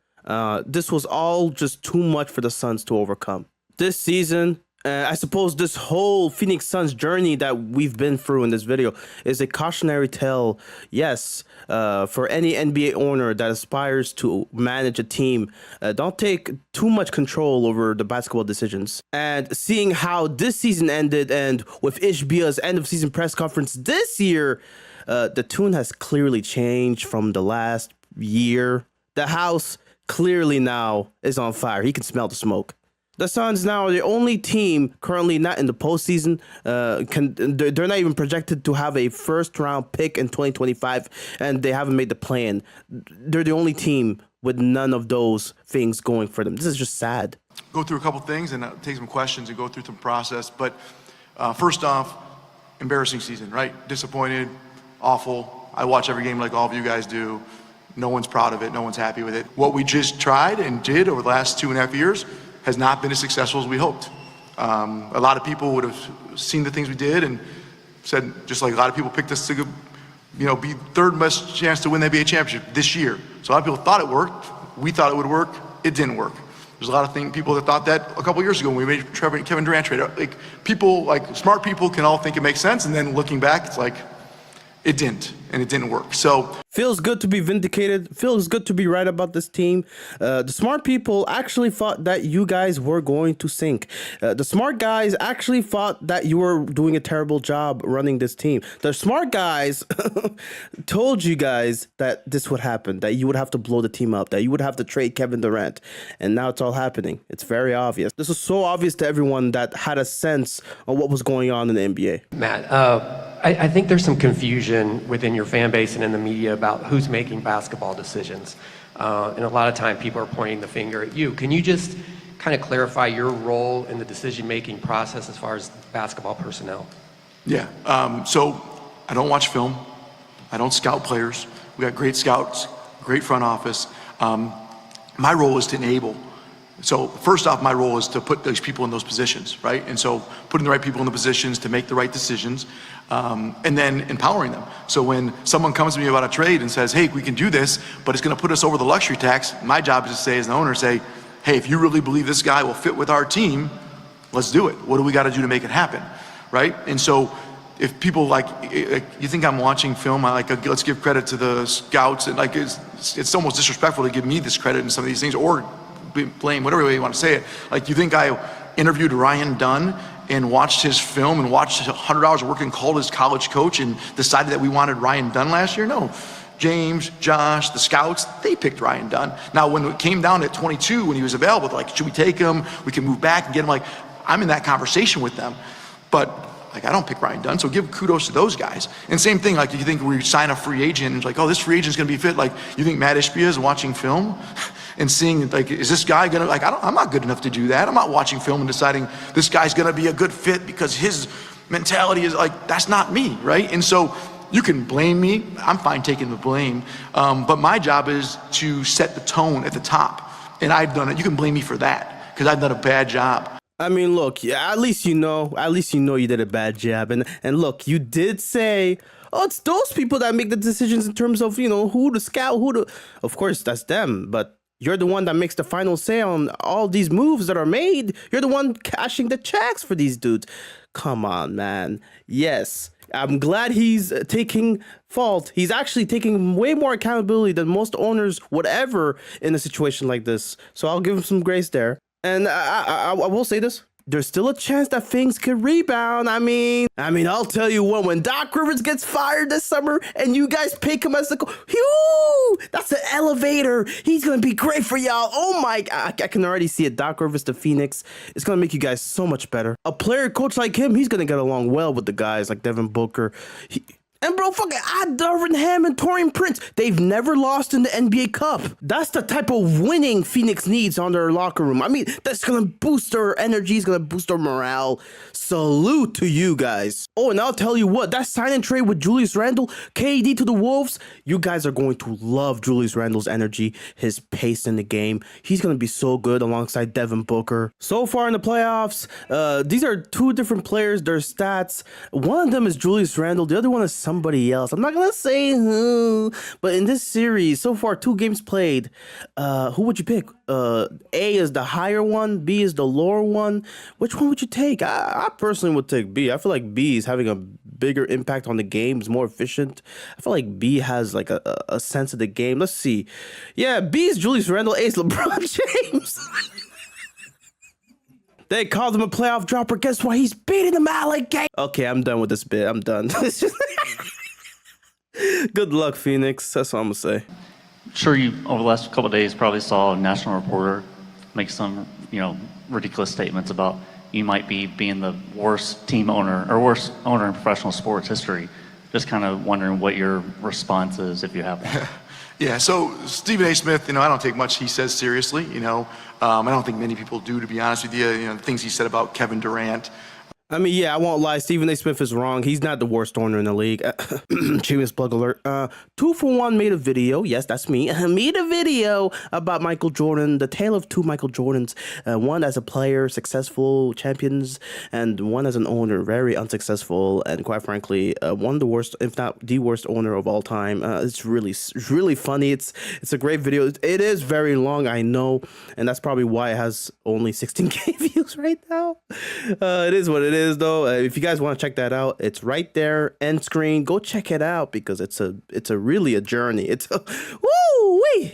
This was all just too much for the Suns to overcome. This season, I suppose this whole Phoenix Suns journey that we've been through in this video is a cautionary tale, yes, for any NBA owner that aspires to manage a team. Don't take too much control over the basketball decisions. And seeing how this season ended, and with Ishbia's end of season press conference this year, the tune has clearly changed from the last year. The house clearly now is on fire. He can smell the smoke. The Suns now are the only team currently not in the postseason. They're not even projected to have a first-round pick in 2025, and they haven't made the play-in. They're the only team with none of those things going for them. This is just sad. Go through a couple things and take some questions and go through some process. But first off, embarrassing season, right? Disappointed, awful. I watch every game like all of you guys do. No one's proud of it. No one's happy with it. What we just tried and did over the last 2.5 years has not been as successful as we hoped. A lot of people would have seen the things we did and said, just like a lot of people picked us to be third best chance to win the NBA championship this year. So a lot of people thought it worked. We thought it would work. It didn't work. There's a lot of people that thought that a couple years ago when we made Kevin Durant trade. Smart people can all think it makes sense, and then looking back, it's like, it didn't, and it didn't work. So Feels good to be vindicated. Feels good to be right about this team. The smart people actually thought that you guys were going to sink. The smart guys actually thought that you were doing a terrible job running this team. The smart guys told you guys that this would happen, that you would have to blow the team up, that you would have to trade Kevin Durant. And now it's all happening. It's very obvious. This is so obvious to everyone that had a sense of what was going on in the NBA. Matt, I think there's some confusion within your fan base and in the media about who's making basketball decisions. And a lot of time people are pointing the finger at you. Can you just kind of clarify your role in the decision-making process as far as basketball personnel? Yeah, so I don't watch film. I don't scout players. We got great scouts, great front office. My role is to enable. So first off, my role is to put those people in those positions, right? And so putting the right people in the positions to make the right decisions, and then empowering them. So when someone comes to me about a trade and says, hey, we can do this, but it's gonna put us over the luxury tax, my job is to say, as an owner, say, hey, if you really believe this guy will fit with our team, let's do it. What do we gotta do to make it happen, right? And so if people you think I'm watching film, let's give credit to the scouts, and it's almost disrespectful to give me this credit in some of these things, or blame, whatever way you want to say it. Like, you think I interviewed Ryan Dunn and watched his film and watched 100 hours of work and called his college coach and decided that we wanted Ryan Dunn last year? No. James, Josh, the scouts, they picked Ryan Dunn. Now, when it came down at 22, when he was available, like, should we take him? We can move back and get him. Like, I'm in that conversation with them. But I don't pick Ryan Dunn, so give kudos to those guys. And same thing, you think we sign a free agent and it's like, oh, this free agent's gonna be fit. You think Matt Ishbia is watching film and seeing, is this guy gonna, I'm not good enough to do that. I'm not watching film and deciding this guy's gonna be a good fit because his mentality is that's not me, right? And so you can blame me. I'm fine taking the blame. But my job is to set the tone at the top. And I've done it. You can blame me for that because I've done a bad job. I mean, look, at least you know you did a bad job. And look, you did say, oh, it's those people that make the decisions in terms of, who to scout, of course, that's them. But you're the one that makes the final say on all these moves that are made. You're the one cashing the checks for these dudes. Come on, man. Yes, I'm glad he's taking fault. He's actually taking way more accountability than most owners would ever in a situation like this. So I'll give him some grace there. And I will say this. There's still a chance that things could rebound. I mean, I'll tell you what, when Doc Rivers gets fired this summer and you guys pick him as the coach, that's an elevator. He's going to be great for y'all. Oh my God, I can already see it. Doc Rivers to Phoenix. It's going to make you guys so much better. A player coach like him, he's going to get along well with the guys like Devin Booker. And bro, fucking Darvin Ham and Taurean Prince, they've never lost in the NBA Cup. That's the type of winning Phoenix needs on their locker room. I mean, that's gonna boost their energy, it's gonna boost their morale. Salute to you guys. Oh, and I'll tell you what, that sign and trade with Julius Randle, KD to the Wolves, you guys are going to love Julius Randle's energy, his pace in the game. He's gonna be so good alongside Devin Booker. So far in the playoffs, these are two different players, their stats. One of them is Julius Randle, the other one is somebody else. I'm not gonna say who, but in this series, so far 2 games played, who would you pick? A is the higher one, B is the lower one. Which one would you take? I personally would take B. I feel like B is having a bigger impact on the game, is more efficient. I feel like B has like a sense of the game. Let's see. Yeah, B is Julius Randle, A is LeBron James. They called him a playoff dropper. Guess why? He's beating them out like game. Okay, I'm done with this bit. I'm done. Good luck, Phoenix. That's all I'm gonna say. Sure, you over the last couple of days probably saw a national reporter make some, ridiculous statements about you might be being the worst team owner or worst owner in professional sports history. Just kind of wondering what your response is, if you have one. Yeah, so Stephen A. Smith, I don't take much he says seriously, I don't think many people do, to be honest with you. The things he said about Kevin Durant. I mean, yeah, I won't lie. Stephen A. Smith is wrong. He's not the worst owner in the league. Shameless plug alert. 2-for-1 made a video. Yes, that's me. Made a video about Michael Jordan, the tale of 2 Michael Jordans. One as a player, successful, champions, and one as an owner, very unsuccessful, and quite frankly, one of the worst, if not the worst owner of all time. It's really funny. It's a great video. It is very long, I know, and that's probably why it has only 16K views right now. It is what it is. is though. If you guys want to check that out, it's right there, end screen. Go check it out because it's a really a journey. It's a woo wee.